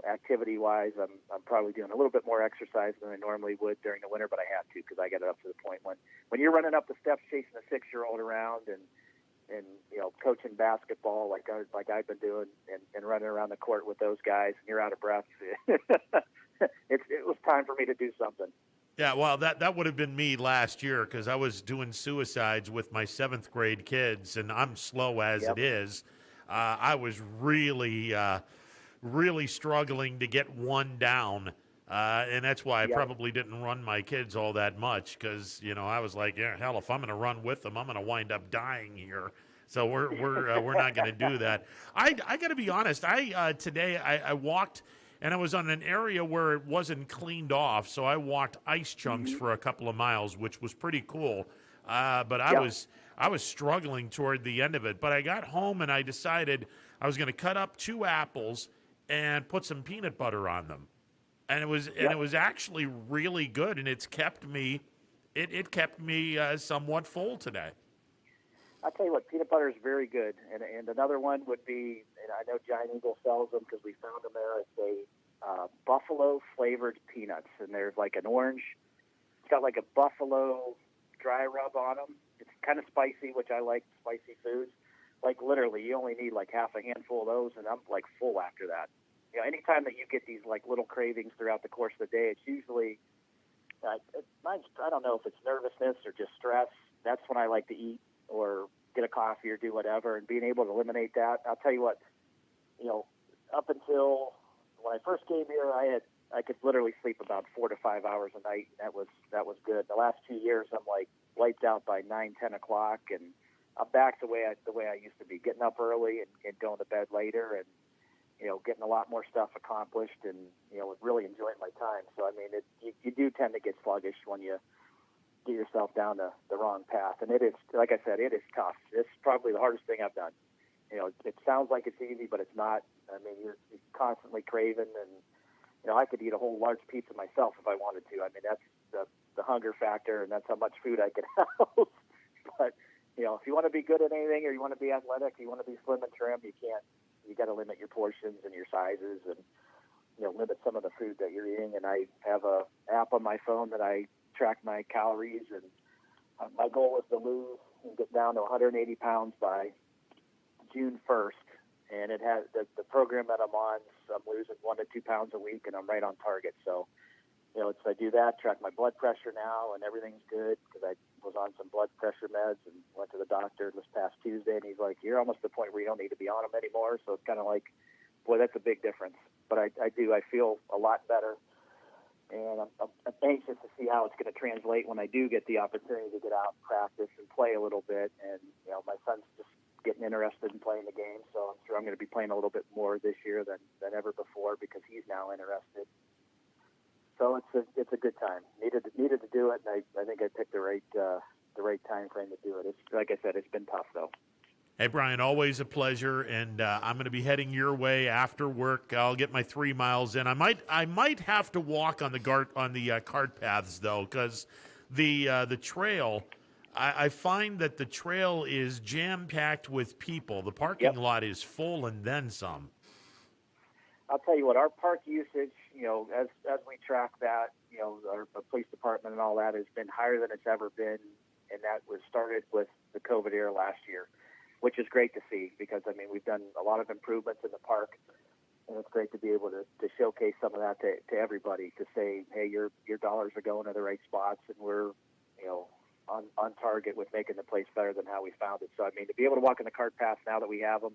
Activity-wise, I'm probably doing a little bit more exercise than I normally would during the winter, but I had to, because I got it up to the point when you're running up the steps chasing a 6-year-old around and, and coaching basketball like I've been doing and running around the court with those guys, and you're out of breath. It was time for me to do something. Yeah, well, that would have been me last year because I was doing suicides with my 7th grade kids, and I'm slow as it is. I was really struggling to get one down, and that's why I probably didn't run my kids all that much because I was like, yeah, hell, if I'm going to run with them, I'm going to wind up dying here. So we're not going to do that. I got to be honest. Today I walked. And I was on an area where it wasn't cleaned off, so I walked ice chunks for a couple of miles, which was pretty cool. But I was struggling toward the end of it. But I got home and I decided I was going to cut up 2 apples and put some peanut butter on them, and it was actually really good, and it kept me somewhat full today. I'll tell you what, peanut butter is very good. And another one would be, and I know Giant Eagle sells them because we found them there. It's a buffalo flavored peanuts, and there's like an orange. It's got like a buffalo dry rub on them. It's kind of spicy, which I like spicy foods. Like literally, you only need like half a handful of those, and I'm like full after that. Anytime that you get these like little cravings throughout the course of the day, it's usually, I don't know if it's nervousness or just stress. That's when I like to eat or get a coffee or do whatever, and being able to eliminate that. I'll tell you what, up until when I first came here, I could literally sleep about 4 to 5 hours a night, and that was good. The last 2 years, I'm like wiped out by 9, 10 o'clock, and I'm back the way I used to be, getting up early and going to bed later, and getting a lot more stuff accomplished, and really enjoying my time. So I mean, you do tend to get sluggish when you get yourself down the wrong path. And it is, like I said, it is tough. It's probably the hardest thing I've done. It sounds like it's easy, but it's not. I mean, you're constantly craving, and I could eat a whole large pizza myself if I wanted to. I mean, that's the hunger factor, and that's how much food I could have. But if you want to be good at anything, or you want to be athletic, you want to be slim and trim, you can't. You got to limit your portions and your sizes, and limit some of the food that you're eating. And I have a app on my phone that I track my calories, and my goal was to lose and get down to 180 pounds by June 1st. And it has the program that I'm on, so I'm losing 1 to 2 pounds a week, and I'm right on target. So, I do that, track my blood pressure now, and everything's good because I was on some blood pressure meds and went to the doctor this past Tuesday, and he's like, you're almost to the point where you don't need to be on them anymore. So it's kind of like, boy, that's a big difference. But I feel a lot better. And I'm anxious to see how it's going to translate when I do get the opportunity to get out and practice and play a little bit. And, my son's just getting interested in playing the game, so I'm sure I'm going to be playing a little bit more this year than ever before because he's now interested. So it's a good time. Needed to do it, and I think I picked the right time frame to do it. It's, like I said, it's been tough, though. Hey, Brian, always a pleasure, and I'm going to be heading your way after work. I'll get my 3 miles in. I might have to walk on the cart paths though, because the trail. I find that the trail is jam packed with people. The parking lot is full and then some. I'll tell you what, our park usage, as we track that, our police department and all that has been higher than it's ever been, and that was started with the COVID era last year, which is great to see because, I mean, we've done a lot of improvements in the park, and it's great to be able to showcase some of that to everybody, to say, hey, your dollars are going to the right spots, and we're, on target with making the place better than how we found it. So, I mean, to be able to walk in the cart paths now that we have them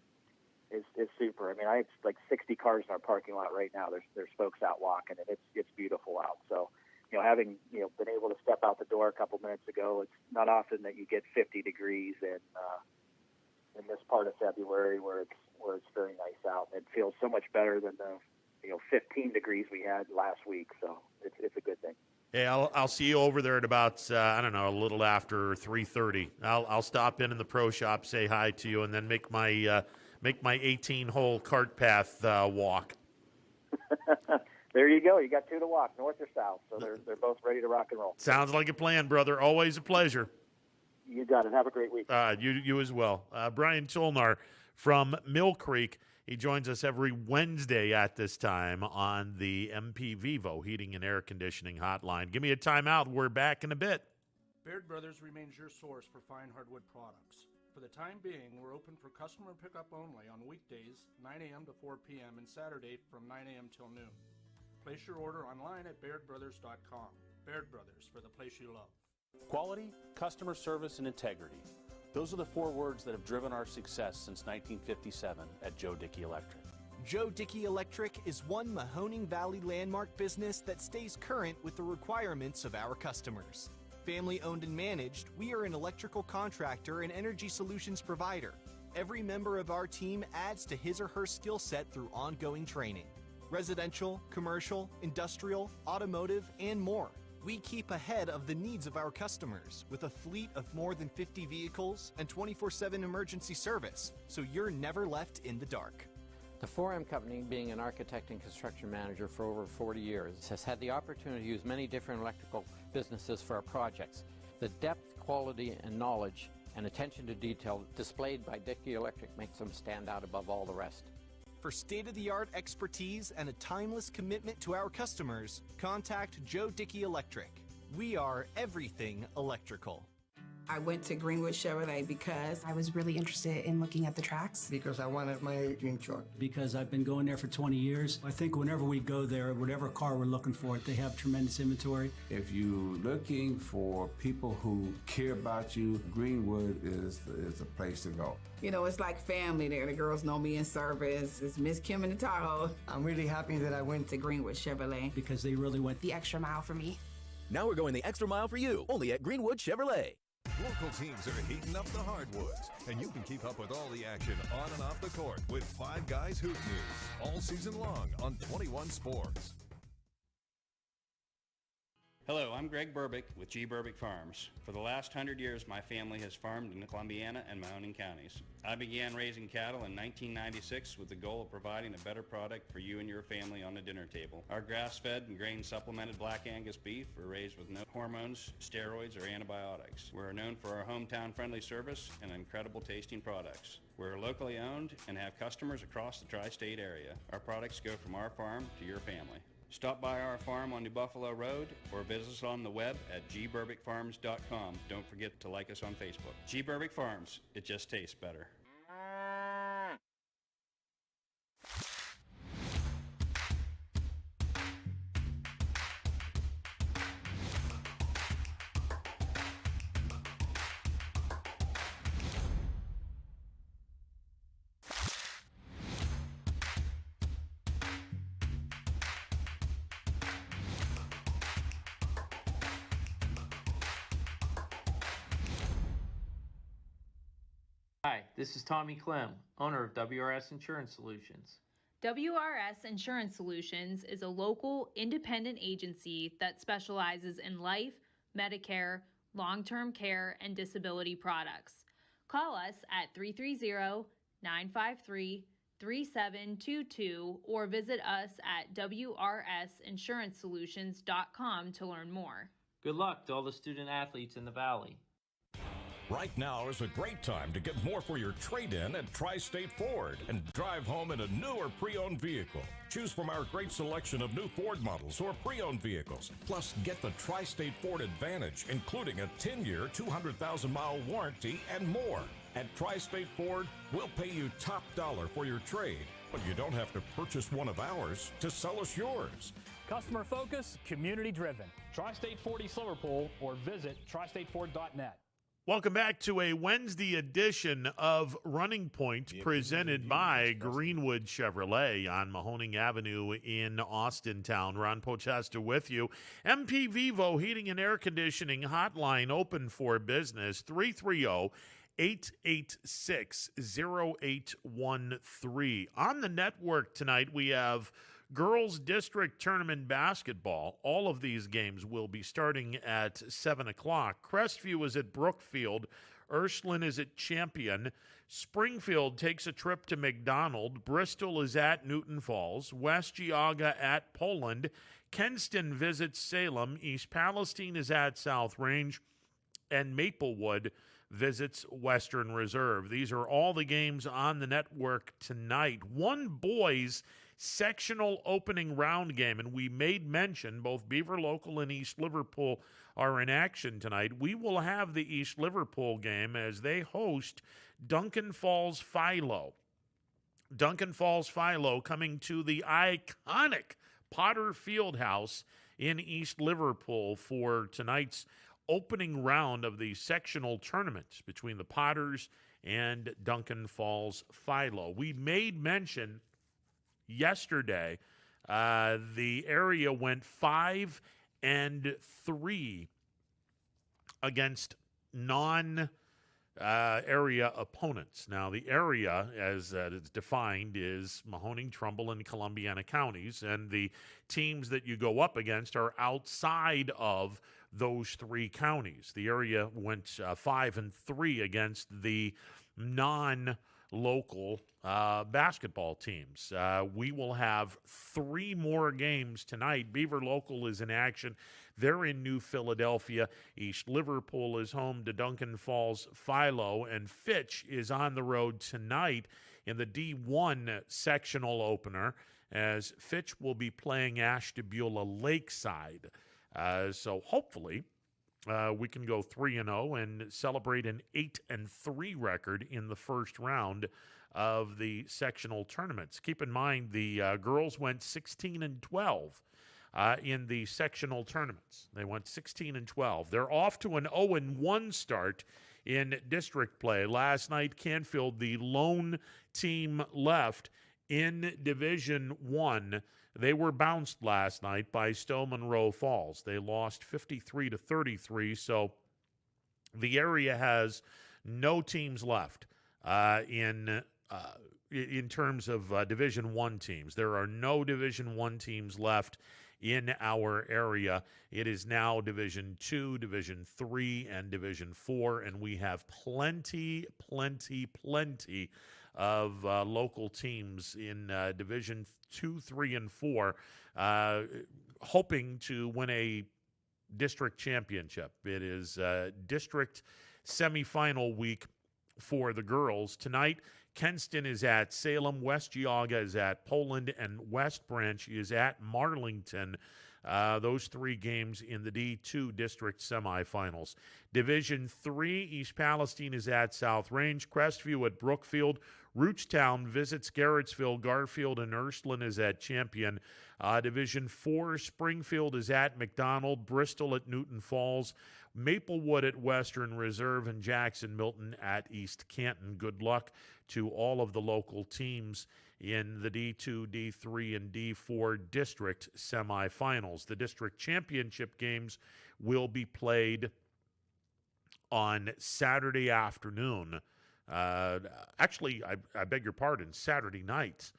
is super. I mean, I have like 60 cars in our parking lot right now. There's folks out walking, and it's beautiful out. So, having, been able to step out the door a couple minutes ago, it's not often that you get 50 degrees in this part of February where it's very nice out. It feels so much better than the 15 degrees we had last week. So it's a good thing. Hey, I'll see you over there at about a little after 3:30. I'll stop in the pro shop, say hi to you, and then make my 18-hole cart path walk. There you go. You got 2 to walk, north or south. So they're both ready to rock and roll. Sounds like a plan, brother. Always a pleasure. You got it. Have a great week. You as well. Brian Tolnar from Mill Creek. He joins us every Wednesday at this time on the MP Vivo Heating and Air Conditioning Hotline. Give me a timeout. We're back in a bit. Baird Brothers remains your source for fine hardwood products. For the time being, we're open for customer pickup only on weekdays, 9 a.m. to 4 p.m., and Saturday from 9 a.m. till noon. Place your order online at BairdBrothers.com. Baird Brothers, for the place you love. Quality, customer service, and integrity. Those are the 4 words that have driven our success since 1957 at Joe Dickey Electric. Joe Dickey Electric is one Mahoning Valley landmark business that stays current with the requirements of our customers. Family owned and managed, we are an electrical contractor and energy solutions provider. Every member of our team adds to his or her skill set through ongoing training. Residential, commercial, industrial, automotive, and more. We keep ahead of the needs of our customers with a fleet of more than 50 vehicles and 24/7 emergency service, so you're never left in the dark. The 4M Company, being an architect and construction manager for over 40 years, has had the opportunity to use many different electrical businesses for our projects. The depth, quality, and knowledge and attention to detail displayed by Dickey Electric makes them stand out above all the rest. For state-of-the-art expertise and a timeless commitment to our customers, contact Joe Dickey Electric. We are everything electrical. I went to Greenwood Chevrolet because I was really interested in looking at the tracks. Because I wanted my dream truck. Because I've been going there for 20 years. I think whenever we go there, whatever car we're looking for, they have tremendous inventory. If you're looking for people who care about you, Greenwood is the place to go. You know, it's like family there. The girls know me in service. It's Miss Kim in the Tahoe. I'm really happy that I went to Greenwood Chevrolet. Because they really went the extra mile for me. Now we're going the extra mile for you, only at Greenwood Chevrolet. Local teams are heating up the hardwoods, and you can keep up with all the action on and off the court with Five Guys Hoop News all season long on 21 Sports. Hello, I'm Greg Burbick with G. Burbick Farms. For the last 100 years, my family has farmed in Columbiana and Mahoning counties. I began raising cattle in 1996 with the goal of providing a better product for you and your family on the dinner table. Our grass-fed and grain-supplemented Black Angus beef are raised with no hormones, steroids, or antibiotics. We're known for our hometown-friendly service and incredible tasting products. We're locally owned and have customers across the tri-state area. Our products go from our farm to your family. Stop by our farm on New Buffalo Road or visit us on the web at gburbickfarms.com. Don't forget to like us on Facebook. G. Burbick Farms, it just tastes better. Hi, this is Tommy Clem, owner of WRS Insurance Solutions. WRS Insurance Solutions is a local, independent agency that specializes in life, Medicare, long-term care, and disability products. Call us at 330-953-3722 or visit us at wrsinsurancesolutions.com to learn more. Good luck to all the student athletes in the Valley. Right now is a great time to get more for your trade-in at Tri-State Ford and drive home in a new or pre-owned vehicle. Choose from our great selection of new Ford models or pre-owned vehicles. Plus, get the Tri-State Ford Advantage, including a 10-year, 200,000-mile warranty and more. At Tri-State Ford, we'll pay you top dollar for your trade, but you don't have to purchase one of ours to sell us yours. Customer focus, community driven. Tri-State Ford East Liverpool or visit tristateford.net. Welcome back to a Wednesday edition of Running Point presented by Greenwood Chevrolet on Mahoning Avenue in Austintown. Ron Pochester with you. MP Vivo Heating and Air Conditioning Hotline open for business, 330-886-0813. On the network tonight, we have Girls District Tournament Basketball. All of these games will be starting at 7 o'clock. Crestview is at Brookfield. Ursuline is at Champion. Springfield takes a trip to McDonald. Bristol is at Newton Falls. West Geauga at Poland. Kenston visits Salem. East Palestine is at South Range. And Maplewood visits Western Reserve. These are all the games on the network tonight. One boys sectional opening round game, and we made mention both Beaver Local and East Liverpool are in action tonight. We will have the East Liverpool game as they host Duncan Falls Philo. Duncan Falls Philo coming to the iconic Potter Fieldhouse in East Liverpool for tonight's opening round of the sectional tournament between the Potters and Duncan Falls Philo. We made mention yesterday the area went 5-3 against non-area opponents. Now, the area, as it's defined, is Mahoning, Trumbull, and Columbiana counties, and the teams that you go up against are outside of those three counties. The area went 5-3 against the non-local basketball teams. We will have 3 more games tonight. Beaver Local is in action. They're in New Philadelphia. East Liverpool is home to Duncan Falls Philo, and Fitch is on the road tonight in the D1 sectional opener as Fitch will be playing Ashtabula Lakeside. So hopefully we can go 3-0 and celebrate an 8-3 record in the first round of the sectional tournaments. Keep in mind the girls went 16-12 in the sectional tournaments. They went 16-12. They're off to an 0-1 start in district play. Last night, Canfield, the lone team left in Division I. They were bounced last night by Stowe Monroe Falls. They lost 53-33, so the area has no teams left in terms of Division I teams. There are no Division I teams left in our area. It is now Division II, Division III, and Division IV, and we have plenty of local teams in Division II, III, and IV hoping to win a district championship. It is district semifinal week for the girls. Tonight, Kenston is at Salem, West Geauga is at Poland, and West Branch is at Marlington. Those 3 games in the D2 district semifinals. Division III, East Palestine is at South Range, Crestview at Brookfield, Rootstown visits Garrettsville, Garfield and Ursuline is at Champion. Division IV, Springfield is at McDonald, Bristol at Newton Falls, Maplewood at Western Reserve, and Jackson Milton at East Canton. Good luck to all of the local teams in the D2, D3, and D4 district semifinals. The district championship games will be played on Saturday afternoon. Actually, I beg your pardon, Saturday night.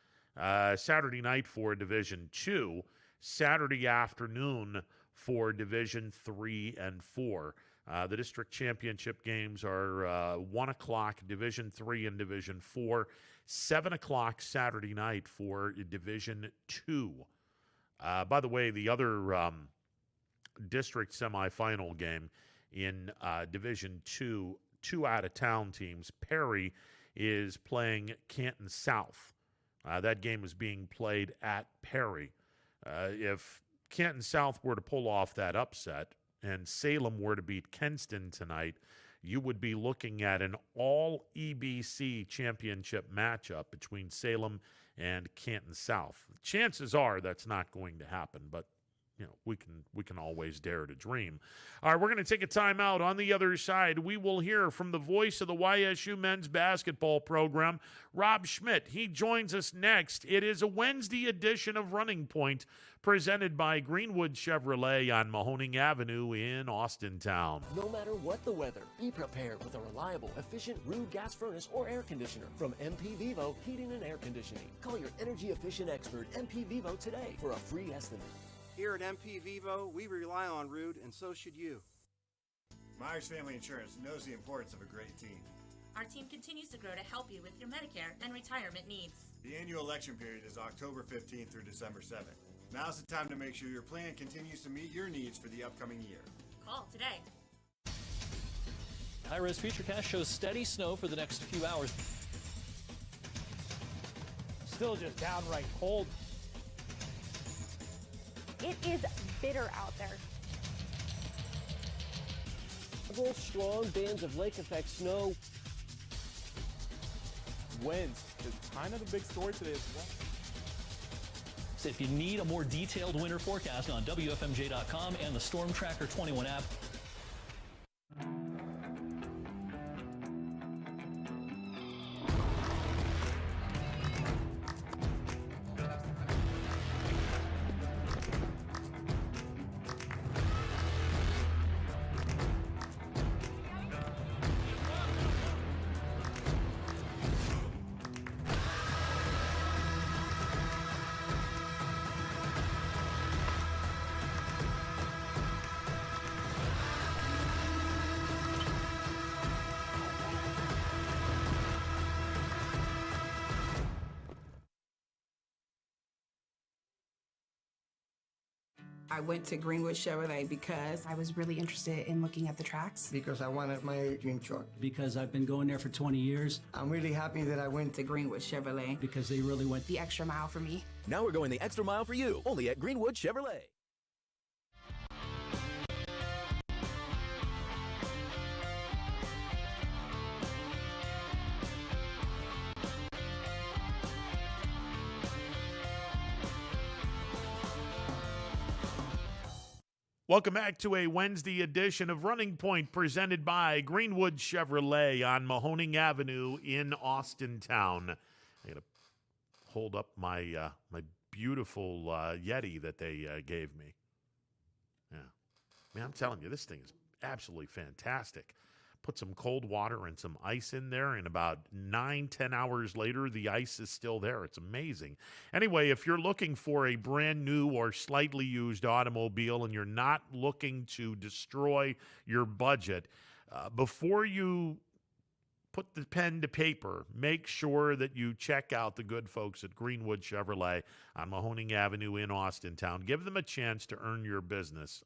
Saturday night for Division II, Saturday afternoon for Division III and IV. The district championship games are 1 o'clock, Division III and Division IV, 7 o'clock Saturday night for Division II. By the way, the other district semifinal game in Division II, 2 out-of-town teams. Perry is playing Canton South. That game is being played at Perry. If Canton South were to pull off that upset and Salem were to beat Kenston tonight, you would be looking at an all-EBC championship matchup between Salem and Canton South. Chances are that's not going to happen, but you know, we can always dare to dream. All right, we're going to take a timeout. On the other side, we will hear from the voice of the YSU men's basketball program, Rob Schmidt. He joins us next. It is a Wednesday edition of Running Point, presented by Greenwood Chevrolet on Mahoning Avenue in Austintown. No matter what the weather, be prepared with a reliable, efficient Rude gas furnace or air conditioner from MP Vivo Heating and Air Conditioning. Call your energy-efficient expert, MP Vivo, today for a free estimate. Here at MP Vivo, we rely on Rude, and so should you. Myers Family Insurance knows the importance of a great team. Our team continues to grow to help you with your Medicare and retirement needs. The annual election period is October 15th through December 7th. Now's the time to make sure your plan continues to meet your needs for the upcoming year. Call today. High-res Futurecast shows steady snow for the next few hours. Still just downright cold. it is bitter out there. Several strong bands of lake effect snow. Winds is kind of the big story today as well. So if you need a more detailed winter forecast on WFMJ.com and the Storm Tracker 21 app. I went to Greenwood Chevrolet because I was really interested in looking at the tracks. Because I wanted my dream truck. Because I've been going there for 20 years. I'm really happy that I went to Greenwood Chevrolet. Because they really went the extra mile for me. Now we're going the extra mile for you, only at Greenwood Chevrolet. Welcome back to a Wednesday edition of Running Point presented by Greenwood Chevrolet on Mahoning Avenue in Austintown. I got to hold up my my beautiful Yeti that they gave me. Yeah. Man, I'm telling you, this thing is absolutely fantastic. Put some cold water and some ice in there, and about 9-10 hours later, the ice is still there. It's amazing. Anyway, if you're looking for a brand new or slightly used automobile and you're not looking to destroy your budget, before you put the pen to paper, make sure that you check out the good folks at Greenwood Chevrolet on Mahoning Avenue in Austintown. Give them a chance to earn your business.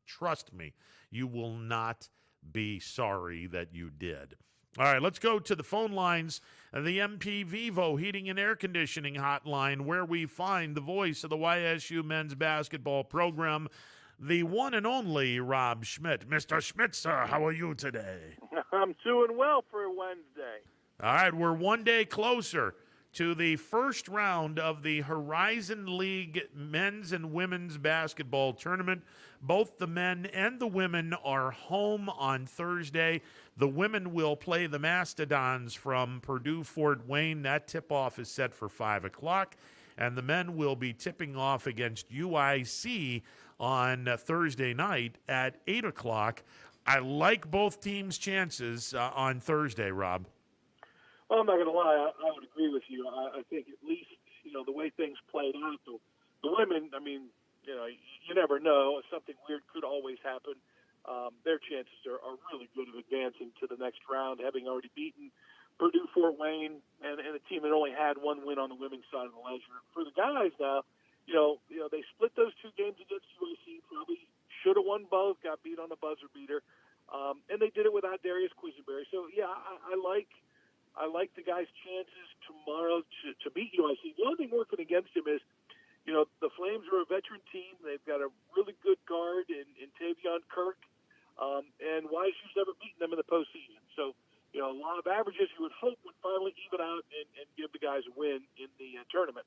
Trust me, you will not be sorry that you did. All right, let's go to the phone lines. The MP Vivo Heating and Air Conditioning Hotline, where we find the voice of the YSU men's basketball program, the one and only Rob Schmidt. Mr. Schmidt, sir, how are you today? I'm doing well for a Wednesday. All right, we're one day closer to the first round of the Horizon League men's and women's basketball tournament. Both the men and the women are home on Thursday. The women will play the Mastodons from Purdue-Fort Wayne. That tip-off is set for 5 o'clock. And the men will be tipping off against UIC on Thursday night at 8 o'clock. I like both teams' chances on Thursday, Rob. Well, I'm not going to lie. I would agree with you. I think at least, the way things played out, the women, you never know. Something weird could always happen. Their chances are really good of advancing to the next round, having already beaten Purdue-Fort Wayne and a team that only had one win on the women's side of the ledger. For the guys now, they split those two games against UIC, probably should have won both, got beat on the buzzer beater, and they did it without Darius Quisenberry. So, yeah, I like the guy's chances tomorrow to beat UIC. The only thing working against him is, the Flames are a veteran team. They've got a really good guard in Tavion Kirk, and YSU's never beaten them in the postseason. So, a lot of averages you would hope would finally even out and give the guys a win in the tournament.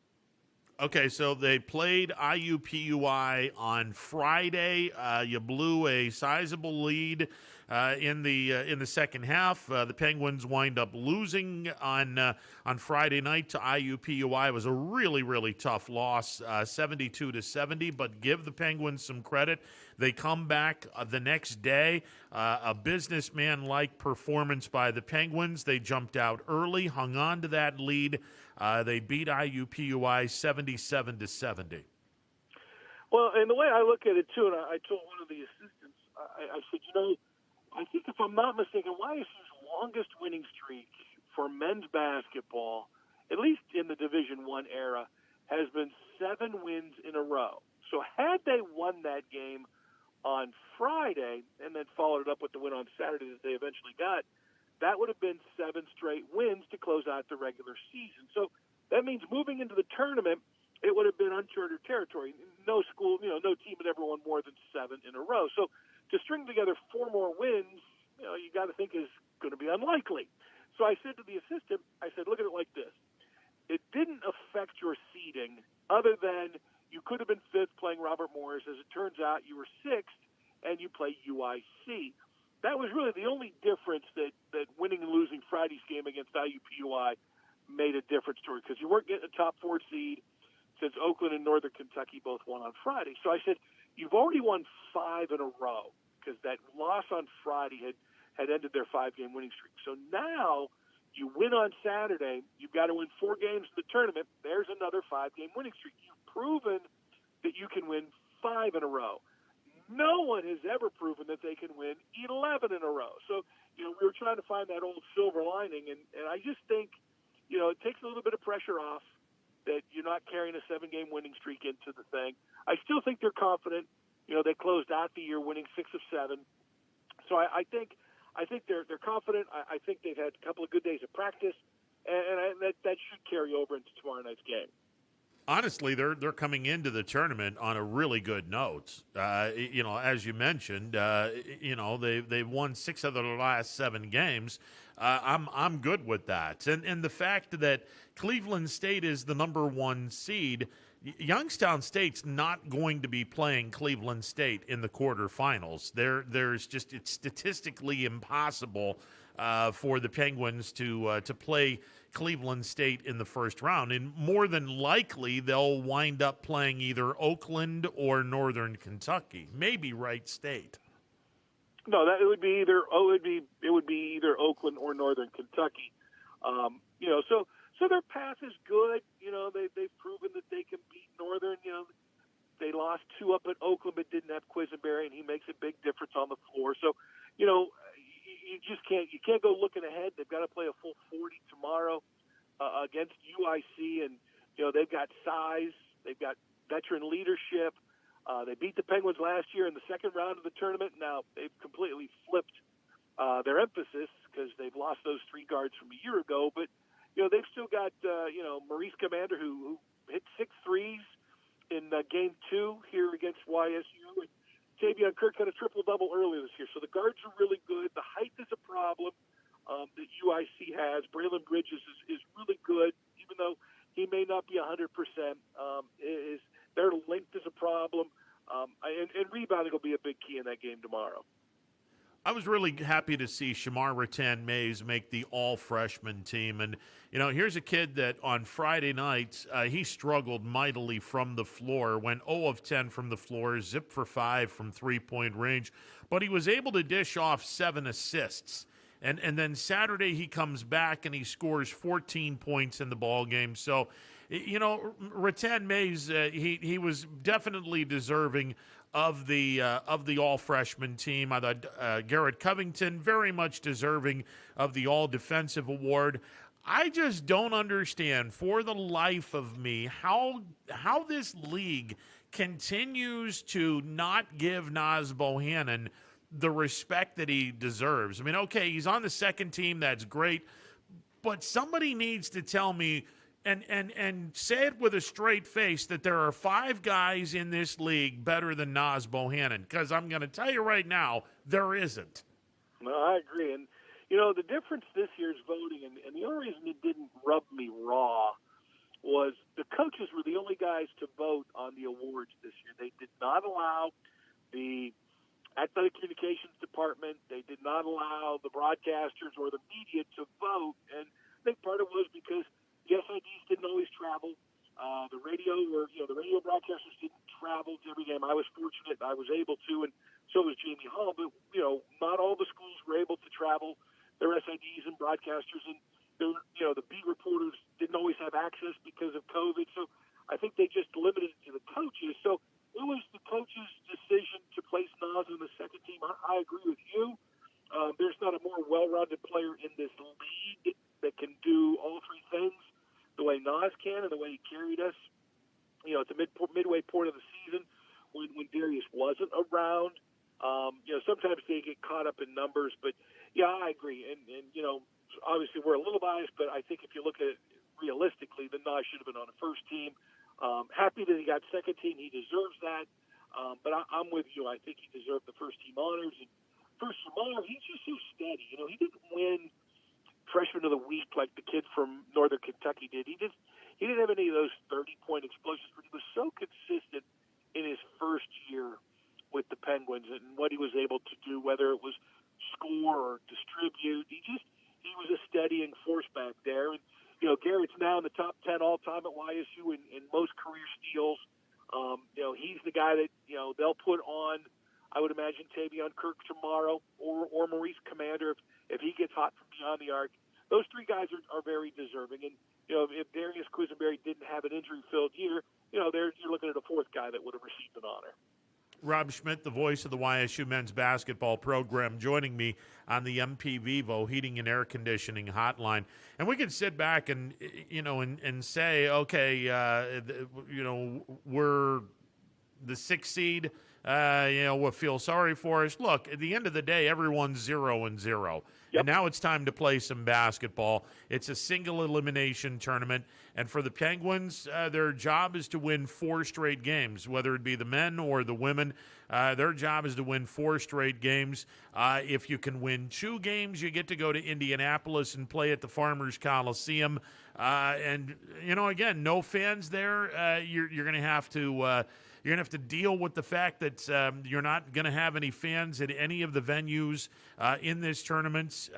Okay, so they played IUPUI on Friday. You blew a sizable lead in the second half. The Penguins wind up losing on Friday night to IUPUI. It was a really, really tough loss, 72-70. But give the Penguins some credit. They come back the next day. A businessman-like performance by the Penguins. They jumped out early, hung on to that lead. They beat IUPUI 77-70. Well, and the way I look at it, too, and I told one of the assistants, I said, I think if I'm not mistaken, YSU's longest winning streak for men's basketball, at least in the Division I era, has been 7 wins in a row. So had they won that game on Friday and then followed it up with the win on Saturday that they eventually got, that would have been 7 straight wins to close out the regular season. So that means moving into the tournament, it would have been uncharted territory. No school, no team had ever won more than 7 in a row. So to string together 4 more wins, you got to think is going to be unlikely. So I said to the assistant, look at it like this. It didn't affect your seeding other than you could have been 5th playing Robert Morris. As it turns out, you were 6th and you play UIC. That was really the only difference that winning and losing Friday's game against IUPUI made a difference to her, because you weren't getting a top 4 seed since Oakland and Northern Kentucky both won on Friday. So I said, you've already won 5 in a row, because that loss on Friday had ended their 5-game winning streak. So now you win on Saturday, you've got to win 4 games in the tournament. There's another 5-game winning streak. You've proven that you can win 5 in a row. No one has ever proven that they can win 11 in a row. So, we were trying to find that old silver lining, and I just think, it takes a little bit of pressure off that you're not carrying a 7-game winning streak into the thing. I still think they're confident. They closed out the year winning 6 of 7. So I think they're confident. I think they've had a couple of good days of practice, and that should carry over into tomorrow night's game. Honestly, they're coming into the tournament on a really good note. As you mentioned, they've won 6 of their last 7 games. I'm good with that, and the fact that Cleveland State is the number 1 seed. Youngstown State's not going to be playing Cleveland State in the quarterfinals. It's statistically impossible for the Penguins to play Cleveland State in the first round, and more than likely they'll wind up playing either Oakland or Northern Kentucky, maybe Wright State. No, it would be either Oakland or Northern Kentucky. So their path is good. They've proven that they can beat Northern. They lost 2 up at Oakland, but didn't have Quisenberry, and he makes a big difference on the floor. So, you just can't go looking ahead. They've got to play a full 40 tomorrow against UIC, and they've got size, they've got veteran leadership. They beat the Penguins last year in the second round of the tournament. Now they've completely flipped their emphasis because they've lost those 3 guards from a year ago. But they've still got Maurice Commander who hit 6 threes in game 2 here against YSU. And Tavion Kirk had a triple-double earlier this year. So the guards are really good. The height is a problem that UIC has. Braylon Bridges is really good, even though he may not be 100%. Their length is a problem. And rebounding will be a big key in that game tomorrow. I was really happy to see Shamar Rattan-Mays make the all-freshman team. And, here's a kid that on Friday nights, he struggled mightily from the floor, went 0 of 10 from the floor, zipped for 5 from three-point range. But he was able to dish off 7 assists. And then Saturday he comes back and he scores 14 points in the ball game. So, Rattan-Mays, he was definitely deserving of the all-freshman team. I thought Garrett Covington very much deserving of the all-defensive award. I just don't understand for the life of me how this league continues to not give Naz Bohannon the respect that he deserves. I mean, okay, he's on the second team, that's great, but somebody needs to tell me and say it with a straight face that there are 5 guys in this league better than Naz Bohannon, because I'm going to tell you right now, there isn't. No, I agree. And, the difference this year's voting, and the only reason it didn't rub me raw was the coaches were the only guys to vote on the awards this year. They did not allow the athletic communications department. They did not allow the broadcasters or the media to vote. And I think part of it was because the SIDs didn't always travel. The radio broadcasters didn't travel to every game. I was fortunate I was able to, and so was Jamie Hall. But, not all the schools were able to travel their SIDs and broadcasters. And, the beat reporters didn't always have access because of COVID. So I think they just limited it to the coaches. So it was the coach's decision to place Naz on the second team. I agree with you. There's not a more well-rounded player in this league that can do all 3 things the way Naz can and the way he carried us. At the midway point of the season when Darius wasn't around. Sometimes they get caught up in numbers, but yeah, I agree. And obviously we're a little biased, but I think if you look at it realistically, then Naz should have been on the first team. Happy that he got second team. He deserves that. But I'm with you. I think he deserved the first team honors. And for Samar, he's just so steady. You know, he didn't win freshman of the week like the kid from Northern Kentucky did. He didn't have any of those 30-point explosions, but he was so consistent in his first year with the Penguins and what he was able to do, whether it was score or distribute. He was a steadying force back there. And, you know, Garrett's now in the top 10 all-time at YSU in most career steals. You know, he's the guy that, you know, they'll put on, I would imagine, Tavion Kirk tomorrow or Maurice Commander if he gets hot from beyond the arc. Those three guys are very deserving. And, you know, if Darius Quisenberry didn't have an injury-filled year, you know, you're looking at a fourth guy that would have received an honor. Rob Schmidt, the voice of the YSU men's basketball program, joining me on the MP Vivo Heating and Air Conditioning Hotline. And we can sit back and, you know, and say, okay, you know, we're the 6th seed. You know, we'll feel sorry for us. Look, at the end of the day, everyone's 0-0. Yep. And now it's time to play some basketball. It's a single elimination tournament. And for the Penguins, their job is to win 4 straight games, whether it be the men or the women. Their job is to win 4 straight games. If you can win 2 games, you get to go to Indianapolis and play at the Farmers Coliseum. And, you know, again, no fans there. You're going to have to... You're going to have to deal with the fact that you're not going to have any fans at any of the venues in this tournament.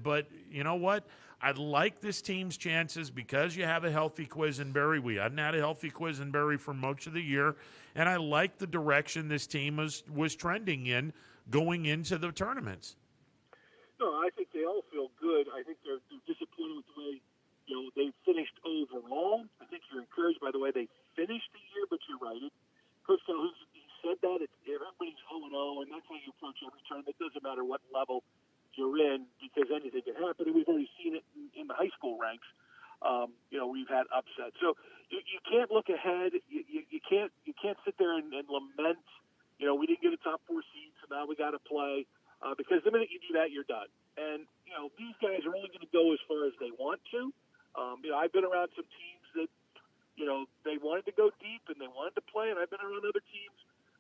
But you know what? I like this team's chances because you have a healthy Quisenberry. We hadn't had a healthy Quisenberry for much of the year. And I like the direction this team was trending in going into the tournaments. No, I think they all feel good. I think they're disappointed with the way, you know, they finished overall. I think you're encouraged by the way they finished the year, but you're right. Coach Calhoun, he said that everybody's 0-0, and that's how you approach every tournament. It doesn't matter what level you're in because anything can happen, and we've already seen it in the high school ranks. You know, we've had upsets, so you can't look ahead. You can't sit there and lament. You know, we didn't get a top 4 seed, so now we got to play because the minute you do that, you're done. And you know, these guys are only going to go as far as they want to. You know, I've been around some teams that, you know, they wanted to go deep and they wanted to play, and I've been around other teams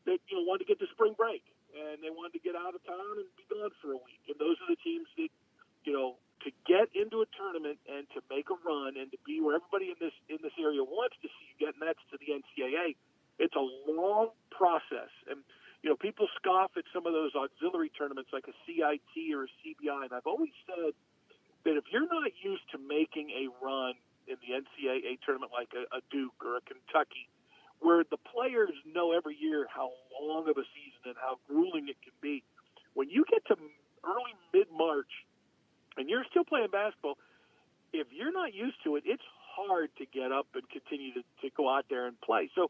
that, you know, wanted to get to spring break and they wanted to get out of town and be gone for a week. And those are the teams that, you know, to get into a tournament and to make a run and to be where everybody in this area wants to see you get, and that's to the NCAA. It's a long process, and you know, people scoff at some of those auxiliary tournaments like a CIT or a CBI, and I've always said that if you're not used to making a run in the NCAA tournament like a Duke or a Kentucky, where the players know every year how long of a season and how grueling it can be, when you get to early mid-March and you're still playing basketball, if you're not used to it, it's hard to get up and continue to go out there and play. So,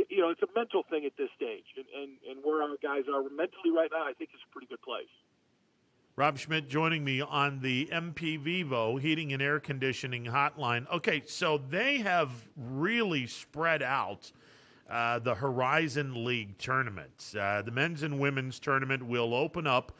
you know, it's a mental thing at this stage, and where our guys are mentally right now, I think it's a pretty good place. Rob Schmidt joining me on the MP Vivo Heating and Air Conditioning Hotline. Okay, so they have really spread out the Horizon League tournaments. The men's and women's tournament will open up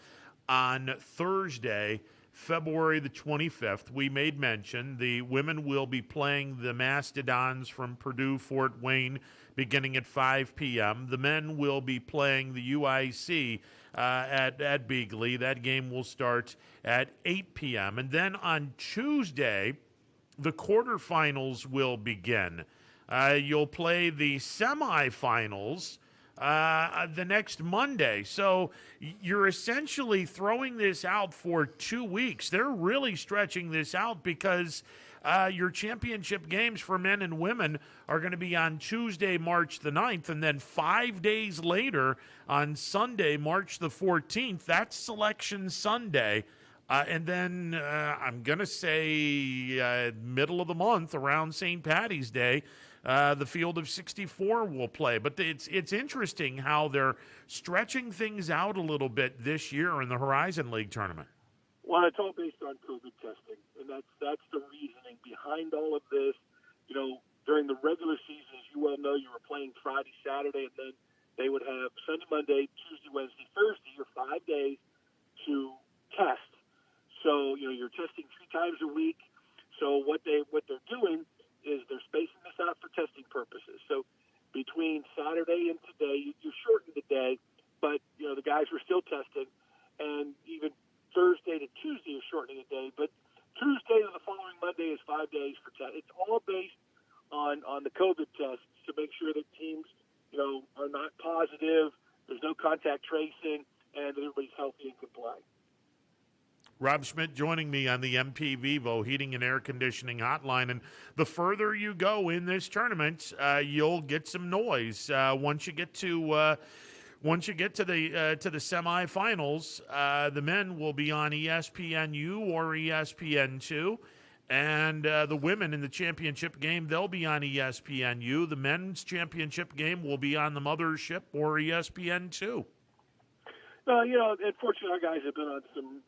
on Thursday, February the 25th. We made mention the women will be playing the Mastodons from Purdue Fort Wayne beginning at 5 p.m. The men will be playing the UIC at Beagley. That game will start at 8 p.m. And then on Tuesday, the quarterfinals will begin. You'll play the semifinals the next Monday. So you're essentially throwing this out for 2 weeks. They're really stretching this out because your championship games for men and women are going to be on Tuesday, March the 9th, and then 5 days later on Sunday, March the 14th. That's Selection Sunday. And then I'm going to say middle of the month, around St. Paddy's Day, the Field of 64 will play. But it's interesting how they're stretching things out a little bit this year in the Horizon League tournament. Well, it's all based on COVID testing, and that's the reasoning behind all of this. You know, during the regular season, as you well know, you were playing Friday, Saturday, and then they would have Sunday, Monday, Tuesday, Wednesday, Thursday, your 5 days to test. So, you know, you're testing 3 times a week. So what they're doing is they're spacing this out for testing purposes. So between Saturday and today, you shortened the day, but the guys were still testing, and even Thursday to Tuesday is shortening a day. But Tuesday to the following Monday is 5 days for test. It's all based on the COVID tests to make sure that teams are not positive. There's no contact tracing, and everybody's healthy and can play. Rob Schmidt joining me on the MP Vivo Heating and Air Conditioning Hotline. And the further you go in this tournament, you'll get some noise. Once you get to the semifinals, the men will be on ESPNU or ESPN2, and the women in the championship game, they'll be on ESPNU. The men's championship game will be on the mothership or ESPN2. Unfortunately, our guys have been on some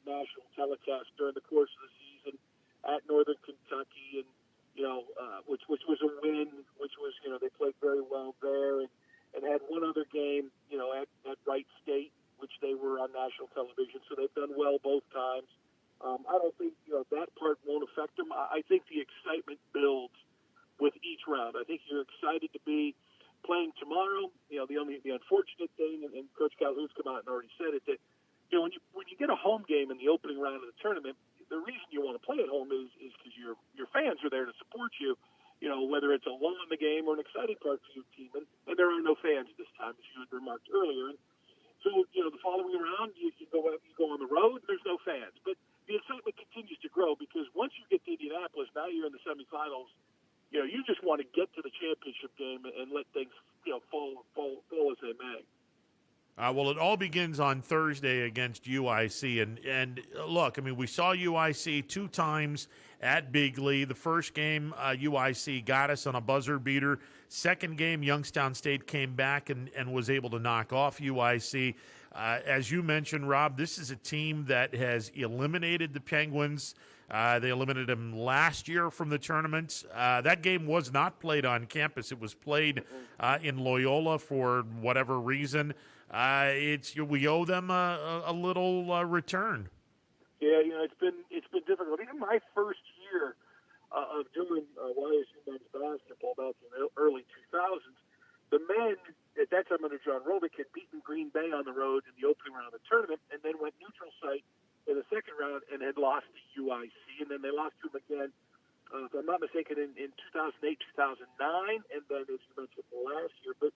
national telecasts during the course of the season at Northern Kentucky, and which was a win. Which was they played very well there, and had one other game at Wright State, which they were on national television. So they've done well both times. I don't think that part won't affect them. I think the excitement builds with each round. I think you're excited to be playing tomorrow. The unfortunate thing, and Coach Calhoun's come out and already said it, that when you get a home game in the opening round of the tournament, the reason you want to play at home is because your fans are there to support you. Whether it's a lull in the game or an exciting part for your team, and there are no fans this time, as you had remarked earlier. And so the following round, you go on the road, and there's no fans, but the excitement continues to grow because once you get to Indianapolis, now you're in the semifinals. You just want to get to the championship game and let things, fall as they may. Well, it all begins on Thursday against UIC, and look, I mean, we saw UIC 2 times at Bigley. The first game, UIC got us on a buzzer beater. Second game, Youngstown State came back and was able to knock off UIC. As you mentioned, Rob, this is a team that has eliminated the Penguins. They eliminated them last year from the tournament. That game was not played on campus. It was played in Loyola for whatever reason. We owe them a little return. Yeah, it's been difficult. Even my first year of doing YSU men's basketball back in the early 2000s, the men at that time under John Roldick had beaten Green Bay on the road in the opening round of the tournament, and then went neutral site in the second round and had lost to UIC, and then they lost to them again, if I'm not mistaken, in 2008, 2009, and then, as you mentioned, last year. But,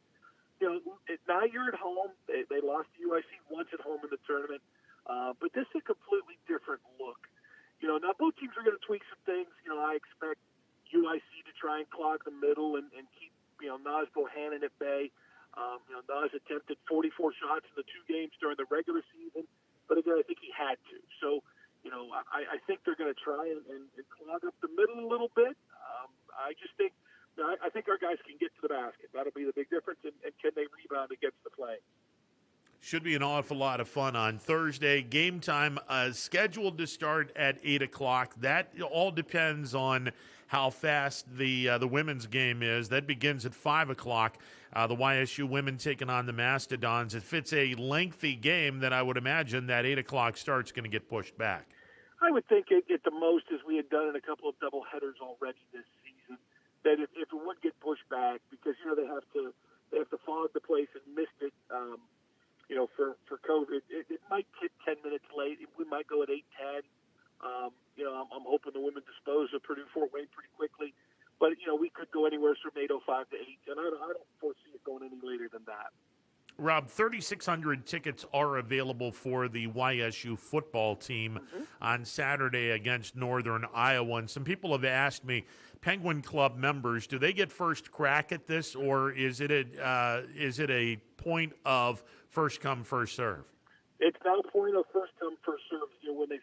now you're at home. They lost to UIC once at home in the tournament, but this is a completely different look. Now both teams are going to tweak some things. I expect UIC to try and clog the middle and keep, Naz Bohannon at bay. Naz attempted 44 shots in the 2 games during the regular season, but again, I think he had to. So, I think they're going to try and clog up the middle a little bit. I just think, I think our guys can get to the basket. That'll be the big difference, and can they rebound against the Flames? Should be an awful lot of fun on Thursday. Game time scheduled to start at 8 o'clock. That all depends on how fast the women's game is. That begins at 5 o'clock. The YSU women taking on the Mastodons. If it's a lengthy game, then I would imagine that 8 o'clock start's going to get pushed back. I would think at the most, as we had done in a couple of doubleheaders already this season, that if it would get pushed back, because they have to fog the place and missed it. For COVID, it might hit 10 minutes late. We might go at 8:10. I'm hoping the women dispose of Purdue Fort Wayne pretty quickly, but we could go anywhere from 8:05 to 8, and I don't foresee it going any later than that. Rob, 3,600 tickets are available for the YSU football team on Saturday against Northern Iowa. And some people have asked me, Penguin Club members, do they get first crack at this, or is it a point of first come, first serve? It's now a point of first come, first serve. When they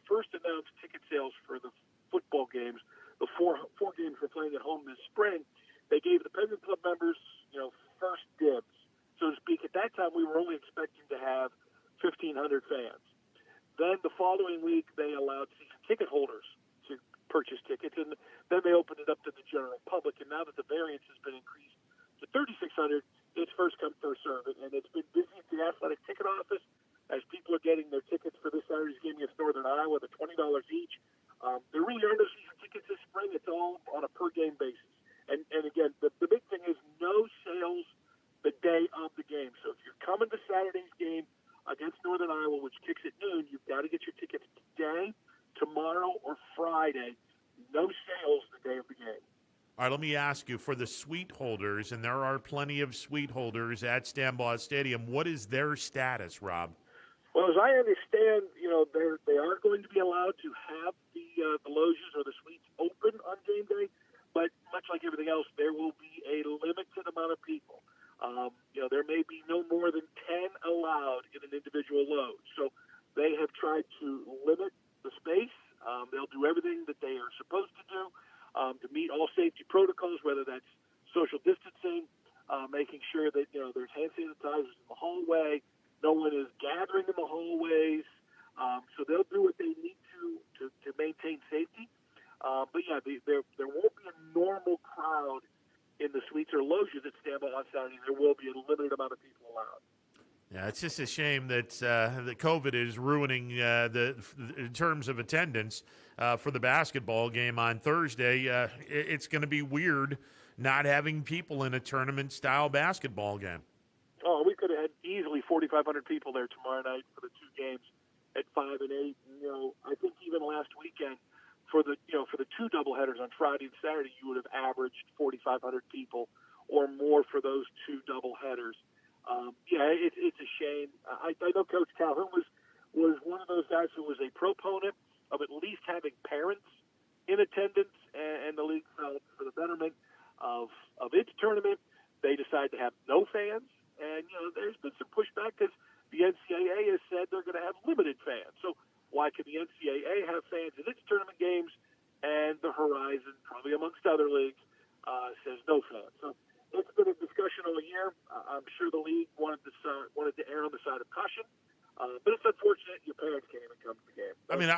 first announced ticket sales for the football games, the four games we're playing at home this spring, they gave the Penguin Club members, first dibs, so to speak. At that time, we were only expecting to have 1,500 fans. Then the following week, they allowed season ticket holders to purchase tickets, and then they opened it up to the general public. And now that the variance has been increased to 3,600, it's first come, first serve. And it's been busy at the athletic ticket office as people are getting their tickets for this Saturday's game against Northern Iowa, the $20 each. There really are no season tickets this spring. It's it's all on a per-game basis. And again, the big thing is no sales the day of the game. So if you're coming to Saturday's game against Northern Iowa, which kicks at noon, you've got to get your tickets today, tomorrow, or Friday. No sales the day of the game. All right, let me ask you, for the suite holders, and there are plenty of suite holders at Stambaugh Stadium, what is their status, Rob? Well, as I understand, they are going to be allowed to have the loges or the suites open on game day, but much like everything else, there will be a limited amount of people. There may be no more than 10 allowed in an individual loge. So they have tried to limit the space. They'll do everything that they are supposed to do to meet all safety protocols, whether that's social distancing, making sure that there's hand sanitizers in the hallway, no one is gathering in the hallways. So they'll do what they need to maintain safety. But yeah, there won't be a normal crowd in the suites or loges at Stambaugh on Saturday. There will be a limited amount of people allowed. Yeah, it's just a shame that that COVID is ruining in terms of attendance for the basketball game on Thursday. It's going to be weird not having people in a tournament-style basketball game. Oh, we could have had easily 4,500 people there tomorrow night for the two games at 5 and 8. And, I think even last weekend for the two doubleheaders on Friday and Saturday, you would have averaged 4,500 people or more for those two doubleheaders. It's a shame. I know Coach Calhoun was one of those guys who was a proponent of at least having parents in attendance, and the league felt for the betterment of its tournament, they decided to have no fans. And there's been some pushback because the NCAA has said they're going to have limited fans. So why can the NCAA have fans in its tournament games, and the Horizon, probably amongst other leagues, says no fans? So it's been a discussion all year. I'm sure the league wanted to err on the side of caution, but it's unfortunate your parents can't even come to the game. I mean,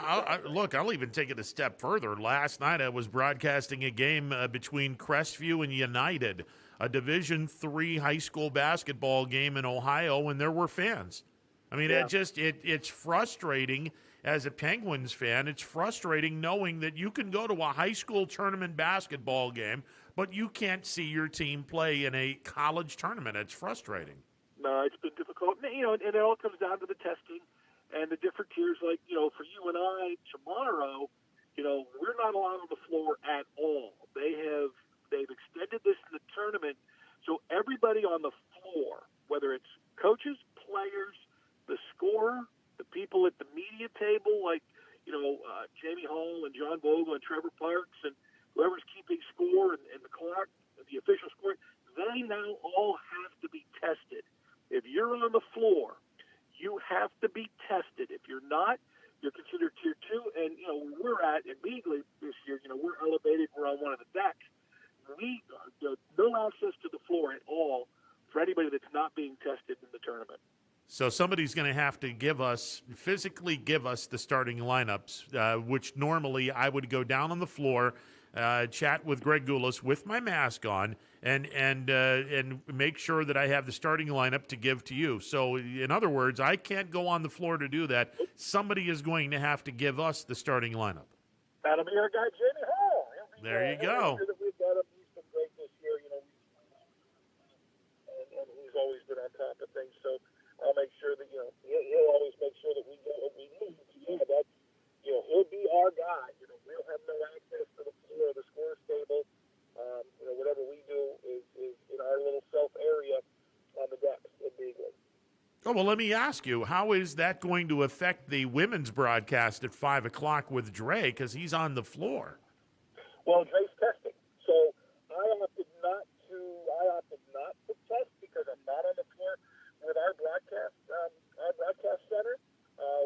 I'll even take it a step further. Last night I was broadcasting a game between Crestview and United, a Division III high school basketball game in Ohio, and there were fans. I mean, it's frustrating as a Penguins fan. It's frustrating knowing that you can go to a high school tournament basketball game, but you can't see your team play in a college tournament. It's frustrating. No, it's been difficult. And it all comes down to the testing and the different tiers. Like, for you and I tomorrow, we're not allowed on the floor at all. They've extended this in the tournament, so everybody on the floor, whether it's coaches, players, the scorer, the people at the media table, like Jamie Hall and John Vogel and Trevor Parks and whoever's keeping score and the clock, the official score, they now all have to be tested. If you're on the floor, you have to be tested. If you're not, you're considered Tier 2. And, where we're at immediately this year, we're elevated. We're on one of the decks. No access to the floor at all for anybody that's not being tested in the tournament. So somebody's going to have to physically give us the starting lineups, which normally I would go down on the floor, chat with Greg Goulas with my mask on, and make sure that I have the starting lineup to give to you. So in other words, I can't go on the floor to do that. Somebody is going to have to give us the starting lineup. That'll be our guy, Jamie Hall. There you go. We've got him. He's been great this year. And he's always been on top of things. So I'll make sure that he'll always make sure that we get what we need. He'll be our guy. We'll have no access to the floor, the score table. Whatever we do is in our little self area on the decks in Beagley. Oh, well, let me ask you, how is that going to affect the women's broadcast at 5 o'clock with Dre, because he's on the floor? Well, Dre's testing. So I opted not to test because I'm not on the floor with our broadcast center,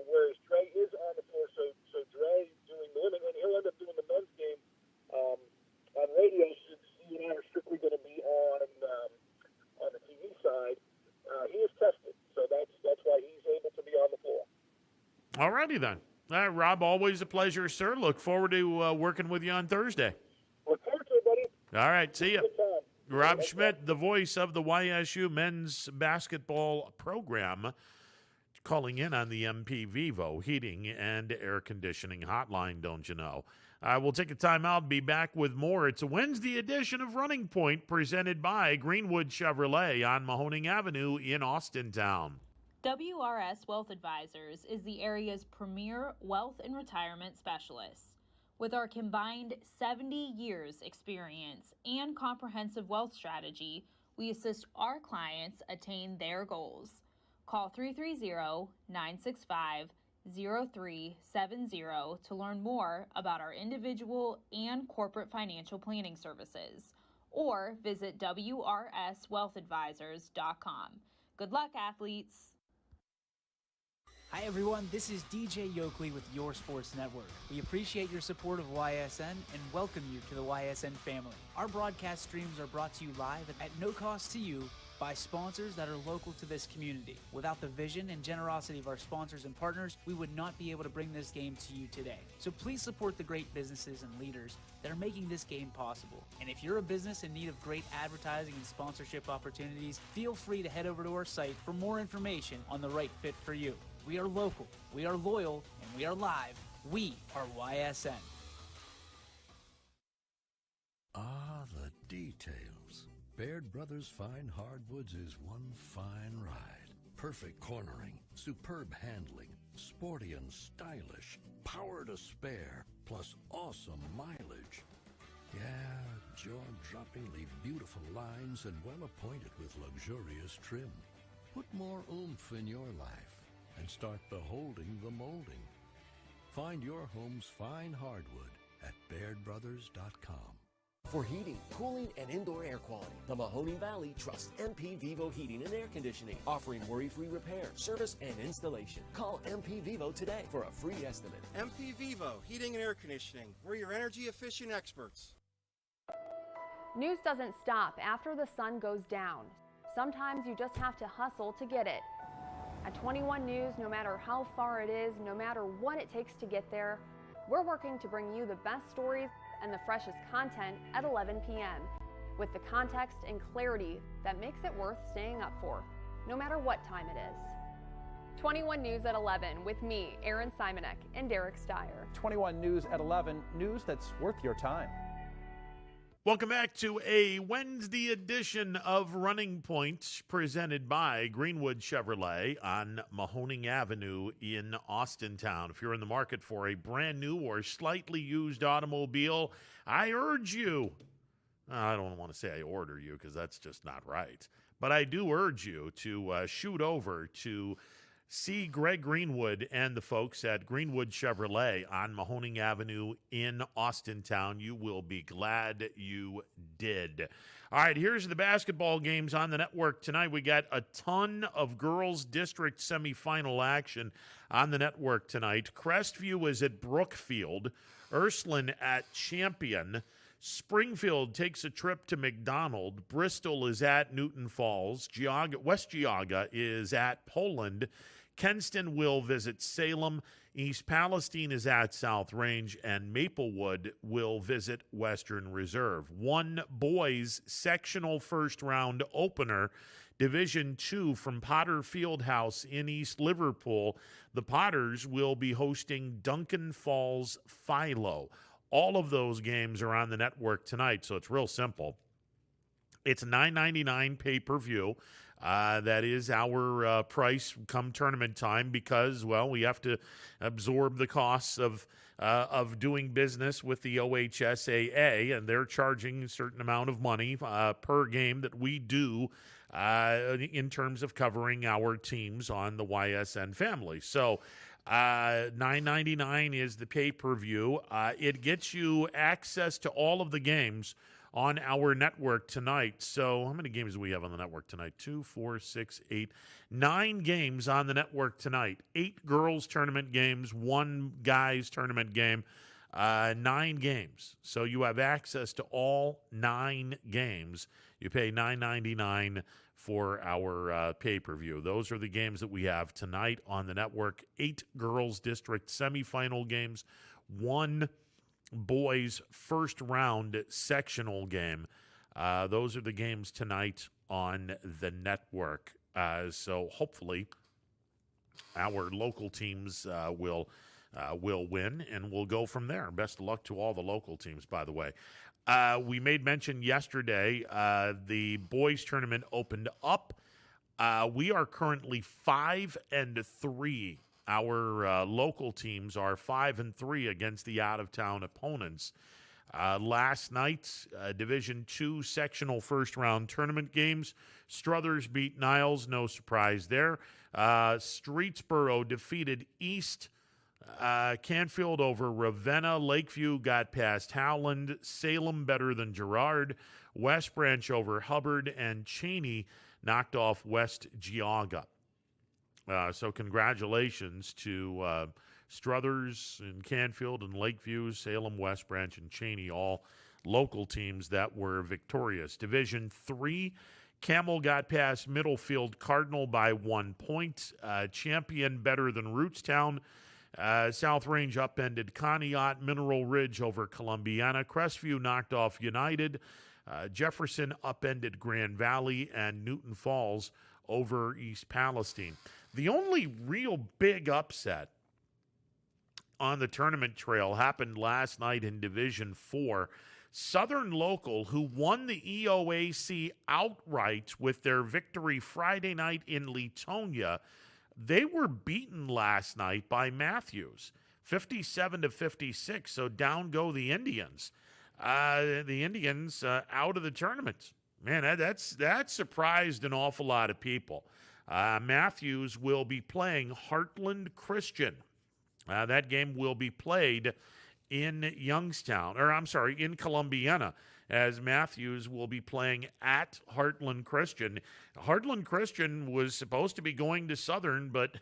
whereas Dre is on the floor. So Dre doing the women, and he'll end up doing the men's game on radio, since he and I are strictly going to be on the TV side. He is tested, so that's why he's able to be on the floor. All righty then. Rob, always a pleasure, sir. Look forward to working with you on Thursday. Look forward to it, buddy. All right, see you. Good time. Rob Schmidt, the voice of the YSU men's basketball program, calling in on the MP Vivo heating and air conditioning hotline, don't you know? We'll take a timeout and be back with more. It's a Wednesday edition of Running Point presented by Greenwood Chevrolet on Mahoning Avenue in Austintown. WRS Wealth Advisors is the area's premier wealth and retirement specialist. With our combined 70 years experience and comprehensive wealth strategy, we assist our clients attain their goals. Call 330-965-0370 to learn more about our individual and corporate financial planning services, or visit wrswealthadvisors.com. Good luck, athletes! Hi everyone, this is DJ Yoakley with Your Sports Network. We appreciate your support of YSN and welcome you to the YSN family. Our broadcast streams are brought to you live at no cost to you by sponsors that are local to this community. Without the vision and generosity of our sponsors and partners, we would not be able to bring this game to you today. So please support the great businesses and leaders that are making this game possible. And if you're a business in need of great advertising and sponsorship opportunities, feel free to head over to our site for more information on the right fit for you. We are local, we are loyal, and we are live. We are YSN. Ah, the details. Baird Brothers Fine Hardwoods is one fine ride. Perfect cornering, superb handling, sporty and stylish, power to spare, plus awesome mileage. Yeah, jaw-droppingly beautiful lines and well appointed with luxurious trim. Put more oomph in your life and start beholding the molding. Find your home's fine hardwood at BairdBrothers.com. For heating, cooling, and indoor air quality, the Mahoning Valley trusts MP Vivo Heating and Air Conditioning, offering worry-free repair, service, and installation. Call MP Vivo today for a free estimate. MP Vivo Heating and Air Conditioning. We're your energy-efficient experts. News doesn't stop after the sun goes down. Sometimes you just have to hustle to get it. At 21 News, no matter how far it is, no matter what it takes to get there, we're working to bring you the best stories and the freshest content at 11 p.m. with the context and clarity that makes it worth staying up for, no matter what time it is. 21 News at 11 with me, Aaron Simonek, and Derek Steyer. 21 News at 11, news that's worth your time. Welcome back to a Wednesday edition of Running Point presented by Greenwood Chevrolet on Mahoning Avenue in Austintown. If you're in the market for a brand new or slightly used automobile, I urge you, I don't want to say I order you because that's just not right, but I do urge you to shoot over to see Greg Greenwood and the folks at Greenwood Chevrolet on Mahoning Avenue in Austintown. You will be glad you did. All right, here's the basketball games on the network tonight. We got a ton of girls' district semifinal action on the network tonight. Crestview is at Brookfield, Ursuline at Champion. Springfield takes a trip to McDonald. Bristol is at Newton Falls. West Geauga is at Poland. Kenston will visit Salem. East Palestine is at South Range, and Maplewood will visit Western Reserve. One boys sectional first round opener, Division II from Potter Fieldhouse in East Liverpool. The Potters will be hosting Duncan Falls Philo. All of those games are on the network tonight, so it's real simple. It's $9.99 pay-per-view. That is our price come tournament time because, well, we have to absorb the costs of doing business with the OHSAA, and they're charging a certain amount of money per game that we do in terms of covering our teams on the YSN family. So $9.99 is the pay-per-view. It gets you access to all of the games on our network tonight. So how many games do we have on the network tonight? 2, 4, 6, 8, 9 games on the network tonight. 8 girls tournament games, 1 guys tournament game, 9 games. So you have access to all 9 games. You pay $9.99 for our pay-per-view. Those are the games that we have tonight on the network. 8 girls district semifinal games, 1 boys first round sectional game. Those are the games tonight on the network. So hopefully our local teams will will win, and we'll go from there. Best of luck to all the local teams, by the way. We made mention yesterday, the boys tournament opened up. We are currently 5-3. Our local teams are 5-3 against the out-of-town opponents. Last night, Division II sectional first-round tournament games. Struthers beat Niles, no surprise there. Streetsboro defeated East. Canfield over Ravenna. Lakeview got past Howland. Salem better than Girard. West Branch over Hubbard. And Cheney knocked off West Geauga. So congratulations to Struthers and Canfield and Lakeview, Salem, West Branch, and Cheney, all local teams that were victorious. Division III, Camel got past Middlefield Cardinal by 1 point. Champion better than Rootstown. South Range upended Conneaut. Mineral Ridge over Columbiana. Crestview knocked off United. Jefferson upended Grand Valley, and Newton Falls over East Palestine. The only real big upset on the tournament trail happened last night in Division IV. Southern Local, who won the EOAC outright with their victory Friday night in Leetonia, they were beaten last night by Matthews, 57-56. So down go the Indians. The Indians out of the tournament. Man, that surprised an awful lot of people. Matthews will be playing Heartland Christian. That game will be played in Youngstown, in Columbiana, as Matthews will be playing at Heartland Christian. Heartland Christian was supposed to be going to Southern, but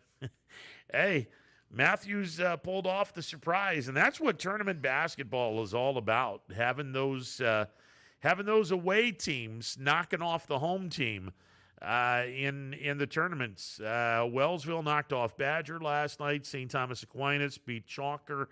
hey, Matthews pulled off the surprise, and that's what tournament basketball is all about, having those away teams knocking off the home team in the tournaments. Wellsville knocked off Badger last night. St. Thomas Aquinas beat Chalker.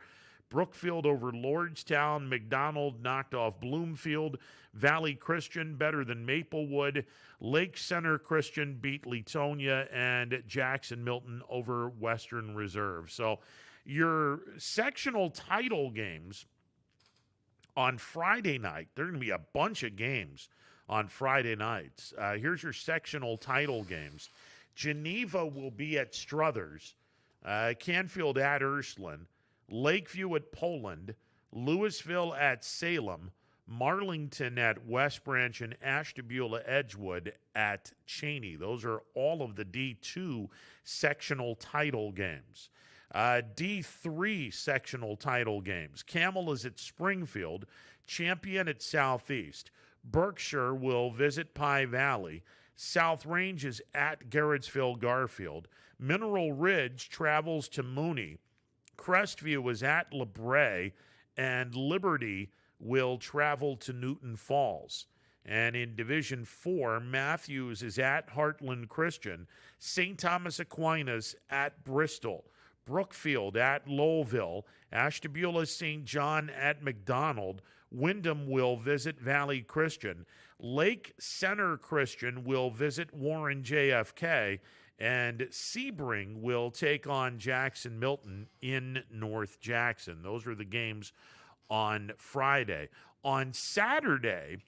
Brookfield over Lordstown. McDonald knocked off Bloomfield. Valley Christian better than Maplewood. Lake Center Christian beat Leetonia. And Jackson Milton over Western Reserve. So your sectional title games on Friday night, there are going to be a bunch of games on Friday nights. Here's your sectional title games. Geneva will be at Struthers. Canfield at Ursuline. Lakeview at Poland. Louisville at Salem. Marlington at West Branch, and Ashtabula Edgewood at Cheney. Those are all of the D2 sectional title games. D3 sectional title games. Camel is at Springfield. Champion at Southeast. Berkshire will visit Pie Valley. South Range is at Garrettsville Garfield. Mineral Ridge travels to Mooney. Crestview is at LeBray. And Liberty will travel to Newton Falls. And in Division 4, Matthews is at Heartland Christian. St. Thomas Aquinas at Bristol. Brookfield at Lowellville. Ashtabula St. John at McDonald. Wyndham will visit Valley Christian. Lake Center Christian will visit Warren JFK. And Sebring will take on Jackson Milton in North Jackson. Those are the games on Friday. On Saturday,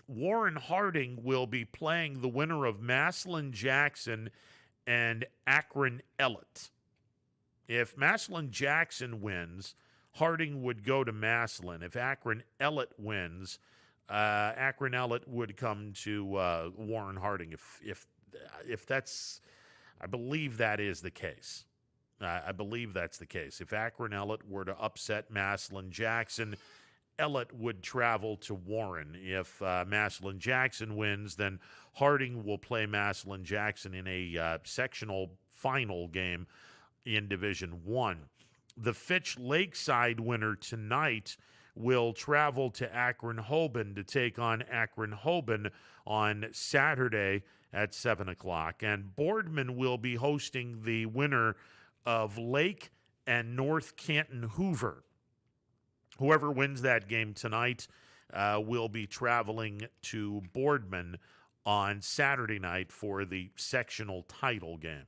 Warren Harding will be playing the winner of Massillon Jackson and Akron Ellett. If Massillon Jackson wins, Harding would go to Massillon. If Akron Ellett wins, Akron Ellett would come to Warren Harding. If that's, I believe that is the case. I believe that's the case. If Akron Ellett were to upset Massillon Jackson, Ellett would travel to Warren. If Massillon Jackson wins, then Harding will play Massillon Jackson in a sectional final game in Division I. The Fitch Lakeside winner tonight will travel to Akron-Hoban to take on Akron-Hoban on Saturday at 7 o'clock. And Boardman will be hosting the winner of Lake and North Canton Hoover. Whoever wins that game tonight will be traveling to Boardman on Saturday night for the sectional title game.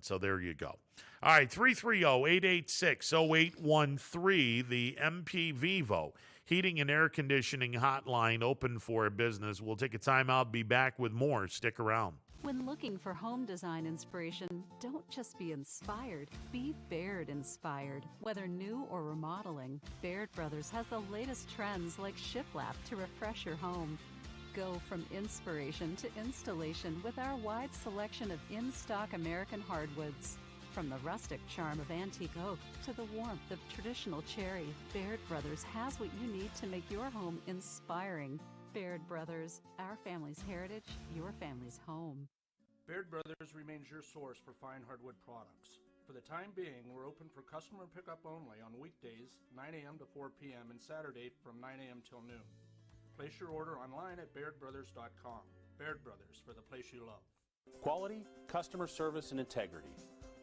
So there you go. All right, 330-886-0813, the MP Vivo Heating and Air Conditioning Hotline, open for business. We'll take a time out, be back with more. Stick around. When looking for home design inspiration, don't just be inspired, be Baird inspired. Whether new or remodeling, Baird Brothers has the latest trends like shiplap to refresh your home. Go from inspiration to installation with our wide selection of in-stock American hardwoods. From the rustic charm of antique oak to the warmth of traditional cherry, Baird Brothers has what you need to make your home inspiring. Baird Brothers, our family's heritage, your family's home. Baird Brothers remains your source for fine hardwood products. For the time being, we're open for customer pickup only on weekdays, 9 a.m. to 4 p.m. and Saturday from 9 a.m. till noon. Place your order online at BairdBrothers.com. Baird Brothers, for the place you love. Quality, customer service, and integrity.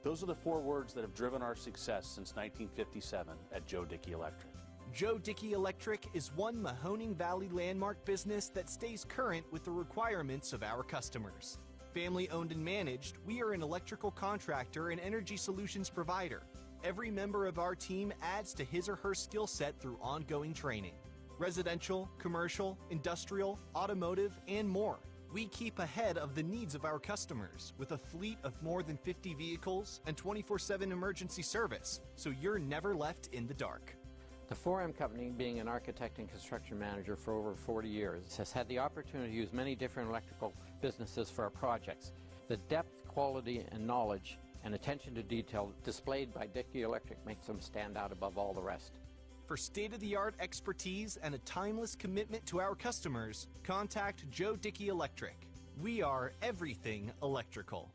Those are the 4 words that have driven our success since 1957 at Joe Dickey Electric. Joe Dickey Electric is one Mahoning Valley landmark business that stays current with the requirements of our customers. Family owned and managed, we are an electrical contractor and energy solutions provider. Every member of our team adds to his or her skill set through ongoing training. Residential, commercial, industrial, automotive, and more. We keep ahead of the needs of our customers with a fleet of more than 50 vehicles and 24/7 emergency service, so you're never left in the dark. The 4M Company, being an architect and construction manager for over 40 years, has had the opportunity to use many different electrical businesses for our projects. The depth, quality, and knowledge and attention to detail displayed by Dickey Electric makes them stand out above all the rest. For state-of-the-art expertise and a timeless commitment to our customers, contact Joe Dickey Electric. We are everything electrical.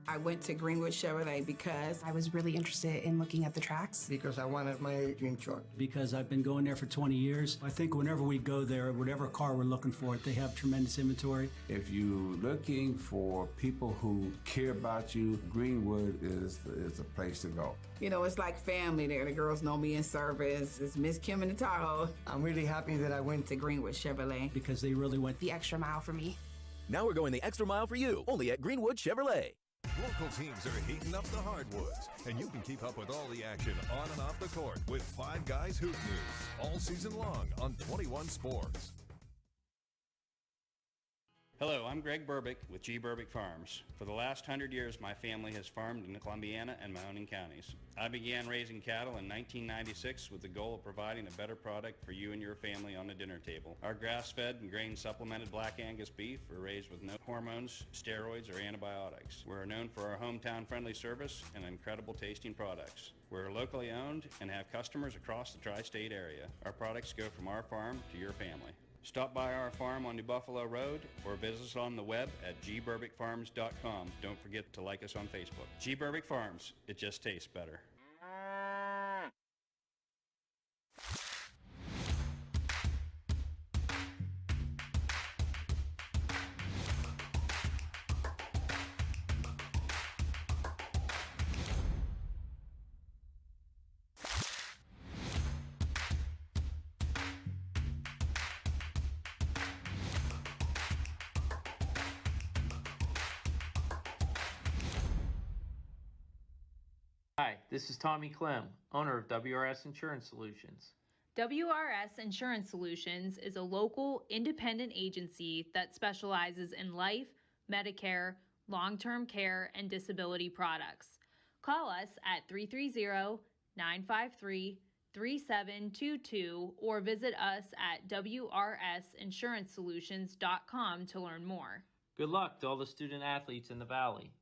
I went to Greenwood Chevrolet because I was really interested in looking at the tracks. Because I wanted my dream truck. Because I've been going there for 20 years. I think whenever we go there, whatever car we're looking for, they have tremendous inventory. If you're looking for people who care about you, Greenwood is a place to go. You know, it's like family there. The girls know me in service. It's Miss Kim in the Tahoe. I'm really happy that I went to Greenwood Chevrolet. Because they really went the extra mile for me. Now we're going the extra mile for you, only at Greenwood Chevrolet. Local teams are heating up the hardwoods, and you can keep up with all the action on and off the court with Five Guys Hoop News all season long on 21 Sports. Hello, I'm Greg Burbick with G. Burbick Farms. For the last 100 years, my family has farmed in the Columbiana and Mahoning counties. I began raising cattle in 1996 with the goal of providing a better product for you and your family on the dinner table. Our grass-fed and grain-supplemented Black Angus beef are raised with no hormones, steroids, or antibiotics. We're known for our hometown-friendly service and incredible tasting products. We're locally owned and have customers across the tri-state area. Our products go from our farm to your family. Stop by our farm on New Buffalo Road or visit us on the web at gburbickfarms.com. Don't forget to like us on Facebook. G. Burbick Farms, it just tastes better. Hi, this is Tommy Clem, owner of WRS Insurance Solutions. WRS Insurance Solutions is a local independent agency that specializes in life, Medicare, long-term care, and disability products. Call us at 330-953-3722 or visit us at wrsinsurancesolutions.com to learn more. Good luck to all the student athletes in the Valley.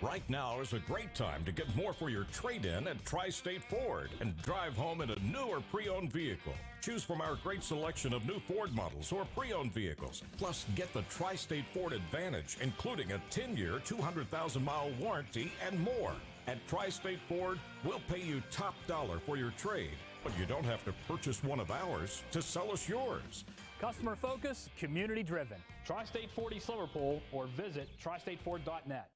Right now is a great time to get more for your trade-in at Tri-State Ford and drive home in a new or pre-owned vehicle. Choose from our great selection of new Ford models or pre-owned vehicles. Plus, get the Tri-State Ford Advantage, including a 10-year, 200,000-mile warranty and more. At Tri-State Ford, we'll pay you top dollar for your trade, but you don't have to purchase one of ours to sell us yours. Customer focus, community driven. Tri-State Ford East Liverpool or visit tristateford.net.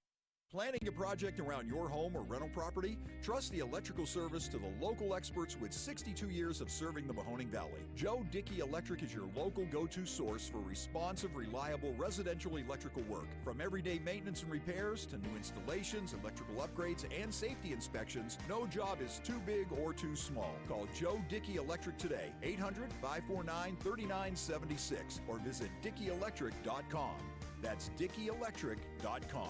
Planning a project around your home or rental property? Trust the electrical service to the local experts with 62 years of serving the Mahoning Valley. Joe Dickey Electric is your local go-to source for responsive, reliable residential electrical work. From everyday maintenance and repairs to new installations, electrical upgrades, and safety inspections, no job is too big or too small. Call Joe Dickey Electric today, 800-549-3976, or visit DickeyElectric.com. That's DickeyElectric.com.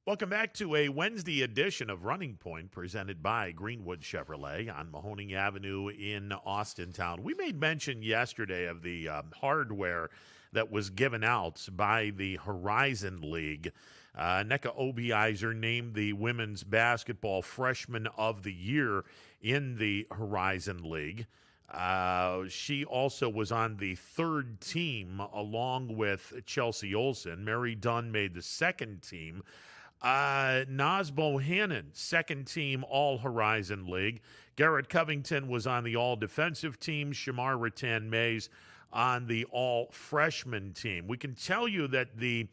Welcome back to a Wednesday edition of Running Point presented by Greenwood Chevrolet on Mahoning Avenue in Austintown. We made mention yesterday of the hardware that was given out by the Horizon League. Nneka Obiizer named the Women's Basketball Freshman of the Year in the Horizon League. She also was on the third team along with Chelsea Olsen. Mary Dunn made the second team. Naz Bohannon, second team All-Horizon League. Garrett Covington was on the all-defensive team. Shamar Rattan-Mays on the all-freshman team. We can tell you that the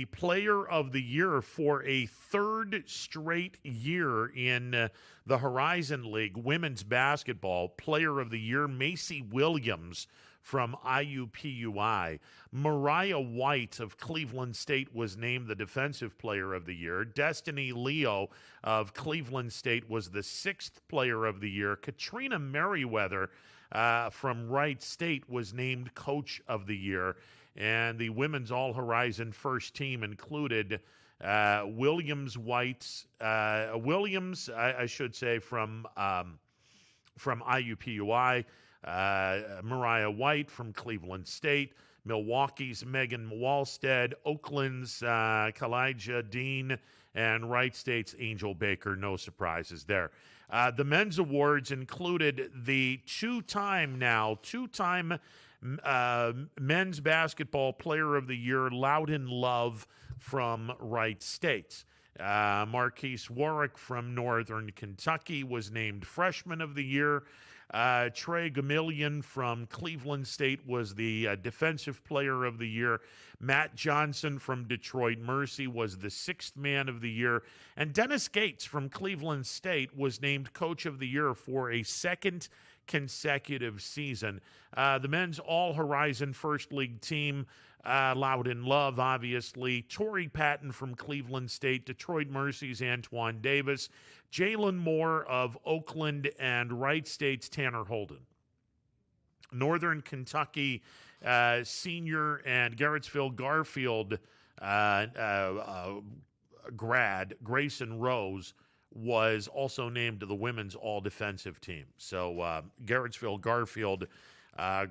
player of the year for a third straight year in the Horizon League women's basketball, player of the year, Macy Williams from IUPUI. Mariah White of Cleveland State was named the defensive player of the year. Destiny Leo of Cleveland State was the sixth player of the year. Katrina Merriweather from Wright State was named coach of the year. And the women's All-Horizon first team included Williams, I should say, from IUPUI, Mariah White from Cleveland State, Milwaukee's Megan Walstead, Oakland's Kalijah Dean, and Wright State's Angel Baker. No surprises there. The men's awards included the two-time men's basketball player of the year, Loudon Love from Wright State. Marquise Warwick from Northern Kentucky was named freshman of the year. Trey Gamillion from Cleveland State was the defensive player of the year. Matt Johnson from Detroit Mercy was the sixth man of the year. And Dennis Gates from Cleveland State was named coach of the year for a second consecutive season. The men's All-Horizon First League team, Loudon Love, obviously. Torrey Patton from Cleveland State, Detroit Mercy's Antoine Davis, Jalen Moore of Oakland, and Wright State's Tanner Holden. Northern Kentucky senior and Garrettsville Garfield grad Grayson Rose was also named to the women's all-defensive team. So Garrettsville Garfield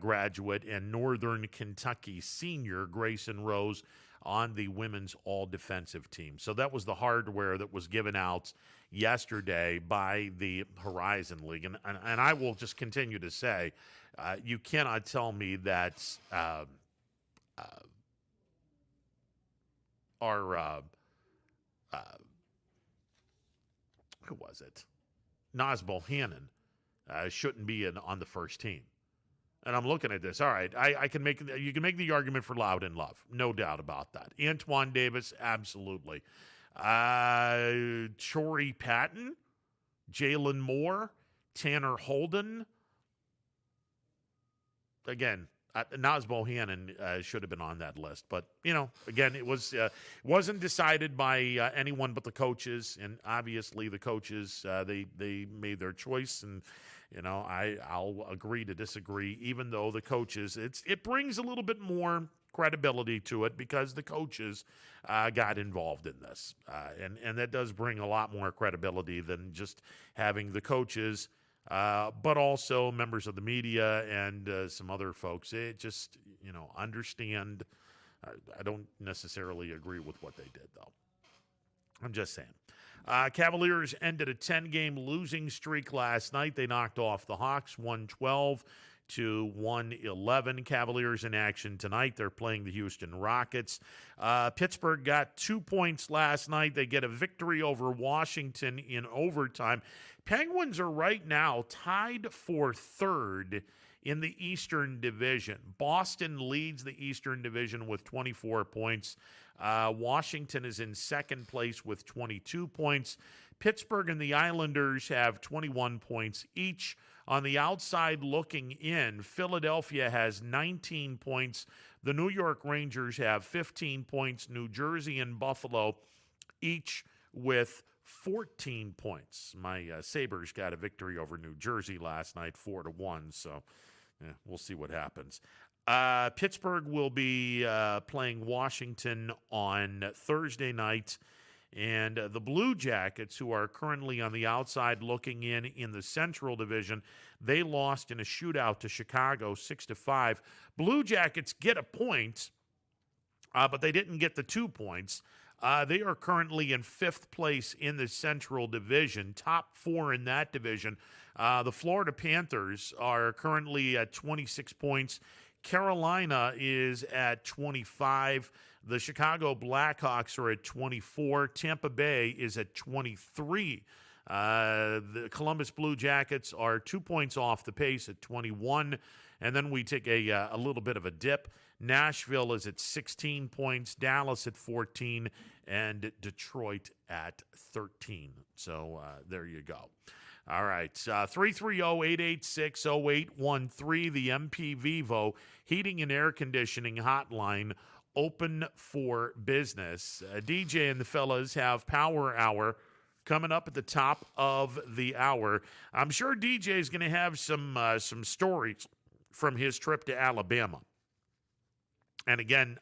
graduate and Northern Kentucky senior Grayson Rose on the women's all-defensive team. So that was the hardware that was given out yesterday by the Horizon League. And I will just continue to say, you cannot tell me that who was it? Naz Bohannon shouldn't be on the first team. And I'm looking at this. All right, you can make the argument for Loudon Love, no doubt about that. Antoine Davis, absolutely. Torrey Patton, Jalen Moore, Tanner Holden. Again, Naz Bohannon should have been on that list. But, again, it wasn't decided by anyone but the coaches. And obviously the coaches, they made their choice. And, I'll agree to disagree, even though the coaches, it brings a little bit more credibility to it because the coaches got involved in this. And that does bring a lot more credibility than just having the coaches, but also members of the media and some other folks. It just, understand. I don't necessarily agree with what they did, though. I'm just saying. Cavaliers ended a 10-game losing streak last night. They knocked off the Hawks 112-111. Cavaliers in action tonight. They're playing the Houston Rockets. Pittsburgh got 2 points last night. They get a victory over Washington in overtime. Penguins are right now tied for third in the Eastern Division. Boston leads the Eastern Division with 24 points. Washington is in second place with 22 points. Pittsburgh and the Islanders have 21 points each. On the outside looking in, Philadelphia has 19 points. The New York Rangers have 15 points. New Jersey and Buffalo each with 14 points. My Sabres got a victory over New Jersey last night, 4-1, so we'll see what happens. Pittsburgh will be playing Washington on Thursday night, and the Blue Jackets, who are currently on the outside looking in the Central Division, they lost in a shootout to Chicago 6-5. Blue Jackets get a point, but they didn't get the 2 points. They are currently in 5th place in the Central Division, top 4 in that division. The Florida Panthers are currently at 26 points. Carolina is at 25. The Chicago Blackhawks are at 24. Tampa Bay is at 23. The Columbus Blue Jackets are 2 points off the pace at 21. And then we take a little bit of a dip. Nashville is at 16 points, Dallas at 14, and Detroit at 13. So there you go. All right, 330-886-0813, the MP Vivo Heating and Air Conditioning Hotline, open for business. DJ and the fellas have Power Hour coming up at the top of the hour. I'm sure DJ is going to have some stories from his trip to Alabama. And again,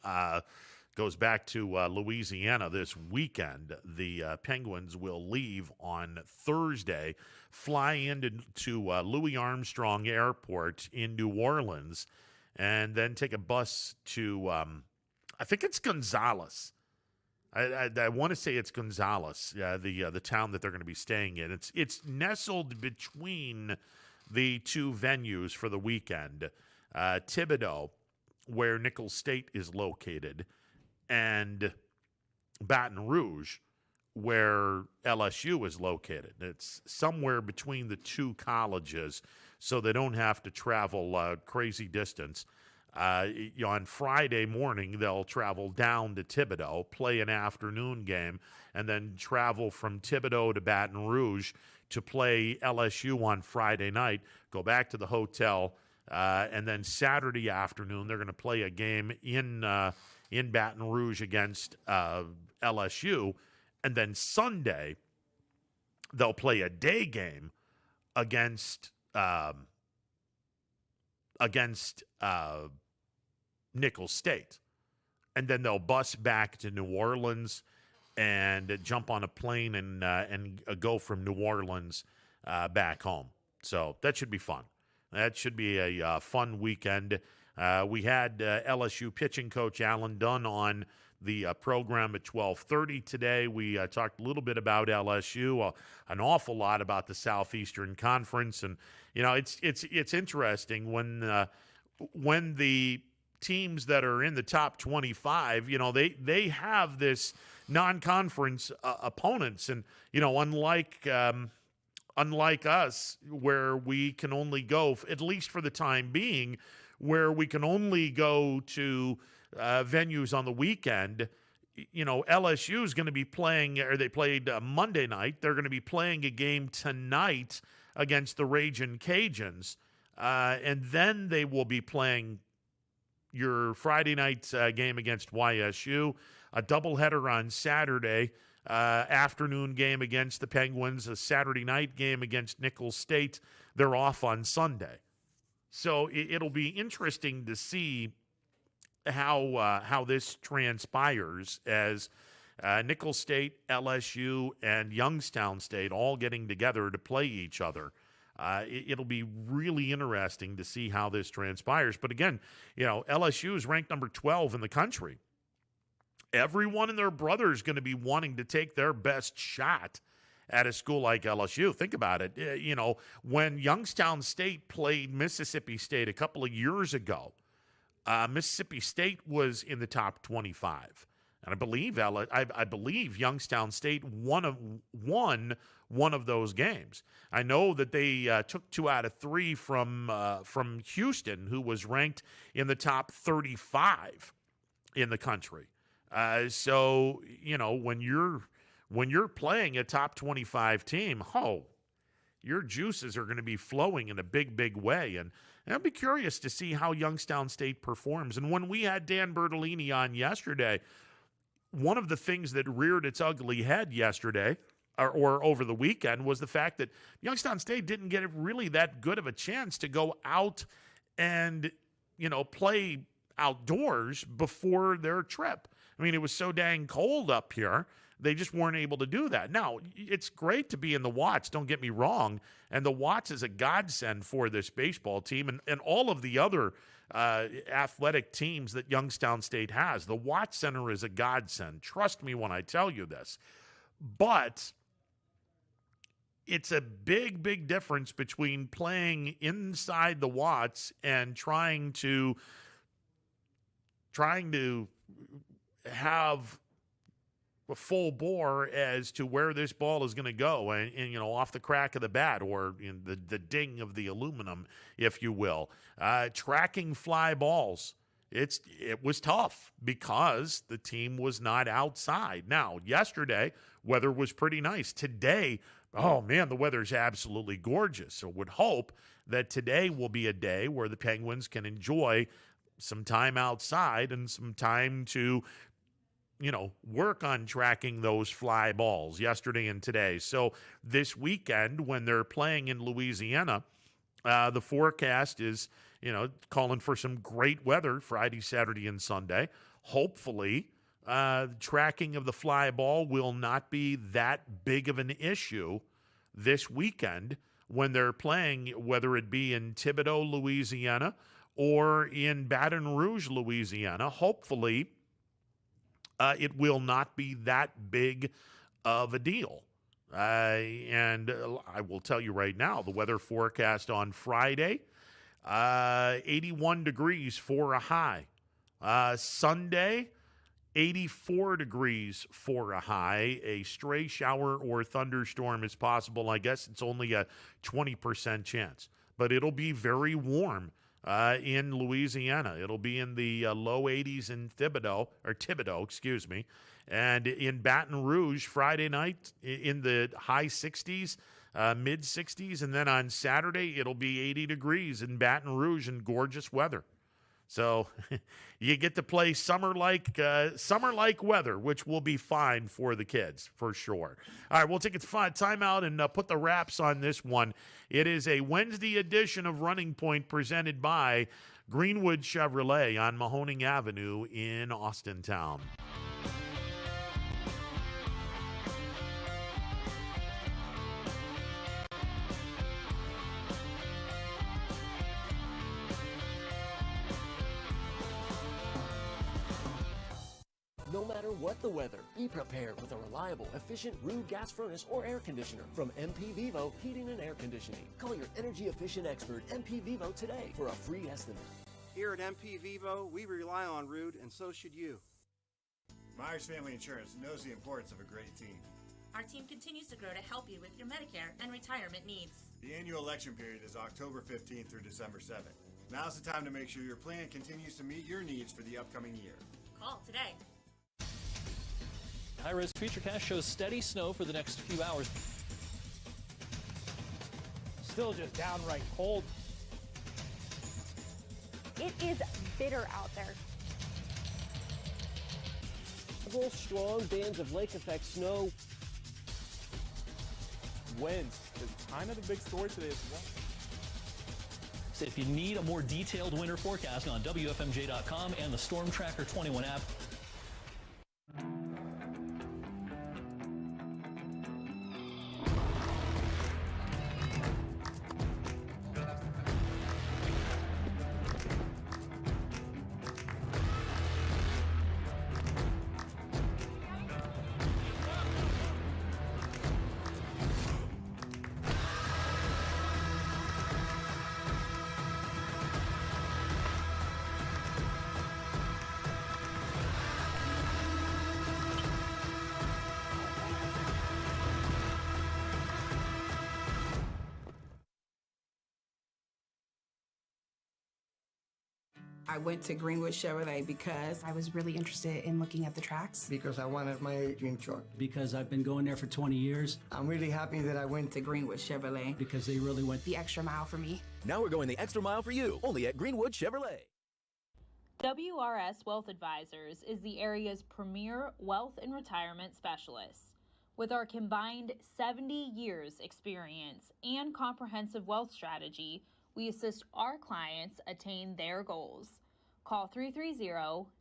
goes back to Louisiana this weekend. The Penguins will leave on Thursday, fly into Louis Armstrong Airport in New Orleans, and then take a bus to, I think it's Gonzales. I want to say it's Gonzales, the town that they're going to be staying in. It's nestled between the two venues for the weekend, Thibodaux, where Nicholls State is located, and Baton Rouge, where LSU is located. It's somewhere between the two colleges, so they don't have to travel crazy distance. On Friday morning, they'll travel down to Thibodaux, play an afternoon game, and then travel from Thibodaux to Baton Rouge to play LSU on Friday night, go back to the hotel, and then Saturday afternoon, they're going to play a game in Baton Rouge against LSU. And then Sunday, they'll play a day game against Nicholls State. And then they'll bus back to New Orleans and jump on a plane and go from New Orleans back home. So that should be fun. That should be a fun weekend. We had LSU pitching coach Alan Dunn on the program at 12:30 today. We talked a little bit about LSU, an awful lot about the Southeastern Conference, and it's interesting when the teams that are in the top 25, they have this non-conference opponents, and unlike us, where we can only go, at least for the time being, where we can only go to venues on the weekend. LSU is going to be playing, or they played Monday night. They're going to be playing a game tonight against the Ragin' Cajuns, and then they will be playing your Friday night game against YSU, a doubleheader on Saturday, afternoon game against the Penguins, a Saturday night game against Nicholls State. They're off on Sunday. So it'll be interesting to see how this transpires as Nicholls State, LSU, and Youngstown State all getting together to play each other. It'll be really interesting to see how this transpires. But again, LSU is ranked number 12 in the country. Everyone and their brother is going to be wanting to take their best shot at a school like LSU. Think about it. When Youngstown State played Mississippi State a couple of years ago, Mississippi State was in the top 25. And I believe Youngstown State won one of those games. I know that they took 2 out of 3 from Houston, who was ranked in the top 35 in the country. So when you're playing a top 25 team, your juices are going to be flowing in a big way. And I'll be curious to see how Youngstown State performs. And when we had Dan Bertolini on yesterday, one of the things that reared its ugly head yesterday or over the weekend was the fact that Youngstown State didn't get really that good of a chance to go out and, play outdoors before their trip. I mean, it was so dang cold up here. They just weren't able to do that. Now, it's great to be in the Watts, don't get me wrong. And the Watts is a godsend for this baseball team and all of the other athletic teams that Youngstown State has. The Watts Center is a godsend. Trust me when I tell you this. But it's a big difference between playing inside the Watts and trying to have a full bore as to where this ball is going to go and off the crack of the bat or the ding of the aluminum, if you will. Tracking fly balls, it was tough because the team was not outside. Now, yesterday, weather was pretty nice. Today, oh man, the weather's absolutely gorgeous. So would hope that today will be a day where the Penguins can enjoy some time outside and some time to work on tracking those fly balls yesterday and today. So this weekend, when they're playing in Louisiana, the forecast is, calling for some great weather Friday, Saturday, and Sunday. Hopefully, tracking of the fly ball will not be that big of an issue this weekend when they're playing, whether it be in Thibodaux, Louisiana, or in Baton Rouge, Louisiana. Hopefully, it will not be that big of a deal. And I will tell you right now, the weather forecast on Friday, 81 degrees for a high. Sunday, 84 degrees for a high. A stray shower or thunderstorm is possible. I guess it's only a 20% chance. But it'll be very warm in Louisiana. It'll be in the low 80s in Thibodaux, excuse me. And in Baton Rouge, Friday night, in the high 60s, mid 60s. And then on Saturday, it'll be 80 degrees in Baton Rouge and gorgeous weather. So you get to play summer-like weather, which will be fine for the kids, for sure. All right, we'll take a timeout and put the wraps on this one. It is a Wednesday edition of Running Point presented by Greenwood Chevrolet on Mahoning Avenue in Austintown. No matter what the weather, be prepared with a reliable, efficient Rude gas furnace or air conditioner from MP Vivo Heating and Air Conditioning. Call your energy-efficient expert, MP Vivo, today for a free estimate. Here at MP Vivo, we rely on Rude, and so should you. Myers Family Insurance knows the importance of a great team. Our team continues to grow to help you with your Medicare and retirement needs. The annual election period is October 15th through December 7th. Now's the time to make sure your plan continues to meet your needs for the upcoming year. Call today. High-res Futurecast shows steady snow for the next few hours. Still just downright cold. It is bitter out there. Several strong bands of lake effect snow. Wind is kind of the big story today as well. So if you need a more detailed winter forecast on WFMJ.com and the Storm Tracker 21 app. I went to Greenwood Chevrolet because I was really interested in looking at the tracks. Because I wanted my dream truck. Because I've been going there for 20 years. I'm really happy that I went to Greenwood Chevrolet. Because they really went the extra mile for me. Now we're going the extra mile for you, only at Greenwood Chevrolet. WRS Wealth Advisors is the area's premier wealth and retirement specialist. With our combined 70 years experience and comprehensive wealth strategy, we assist our clients attain their goals. Call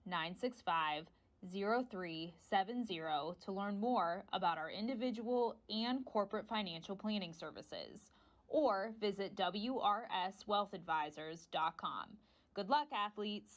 330-965-0370 to learn more about our individual and corporate financial planning services, or visit wrswealthadvisors.com. Good luck, athletes.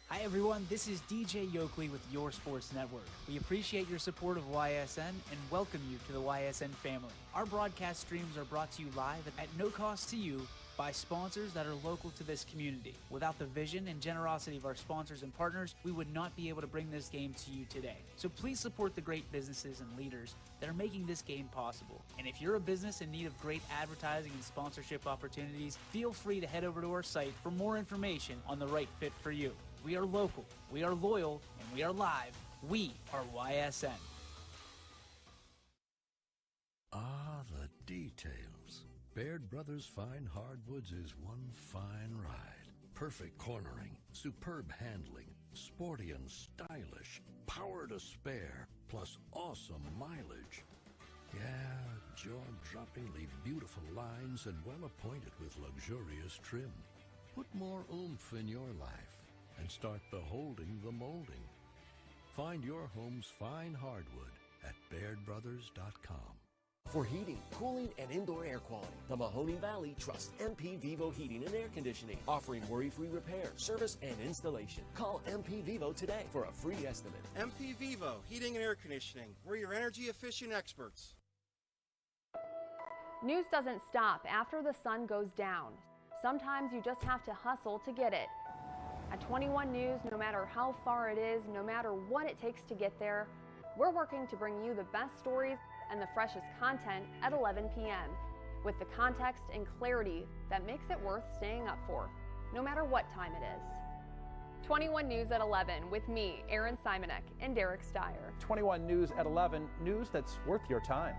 Hi everyone, this is DJ Yoakley with Your Sports Network. We appreciate your support of YSN and welcome you to the YSN family. Our broadcast streams are brought to you live at no cost to you by sponsors that are local to this community. Without the vision and generosity of our sponsors and partners, we would not be able to bring this game to you today. So please support the great businesses and leaders that are making this game possible. And if you're a business in need of great advertising and sponsorship opportunities, feel free to head over to our site for more information on the right fit for you. We are local, we are loyal, and we are live. We are YSN. Ah, the details. Baird Brothers Fine Hardwoods is one fine ride. Perfect cornering, superb handling, sporty and stylish, power to spare, plus awesome mileage. Yeah, jaw-droppingly beautiful lines and well appointed with luxurious trim. Put more oomph in your life and start beholding the molding. Find your home's fine hardwood at BairdBrothers.com. For heating, cooling, and indoor air quality, the Mahoning Valley trusts MP Vivo Heating and Air Conditioning, offering worry-free repair, service, and installation. Call MP Vivo today for a free estimate. MP Vivo Heating and Air Conditioning. We're your energy-efficient experts. News doesn't stop after the sun goes down. Sometimes you just have to hustle to get it. At 21 News, no matter how far it is, no matter what it takes to get there, we're working to bring you the best stories and the freshest content at 11 p.m. with the context and clarity that makes it worth staying up for, no matter what time it is. 21 News at 11 with me, Aaron Simonek, and Derek Steyer. 21 News at 11, news that's worth your time.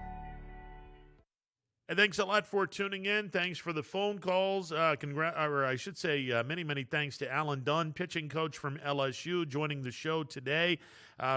And thanks a lot for tuning in. Thanks for the phone calls. Many, many thanks to Alan Dunn, pitching coach from LSU, joining the show today.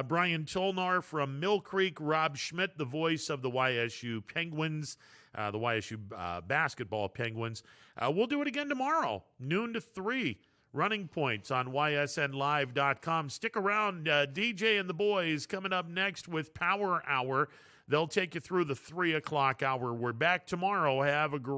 Brian Tolnar from Mill Creek, Rob Schmidt, the voice of the YSU Penguins, the YSU basketball Penguins. We'll do it again tomorrow, noon to 3. Running Points on ysnlive.com. Stick around. DJ and the boys coming up next with Power Hour. They'll take you through the 3 o'clock hour. We're back tomorrow. Have a great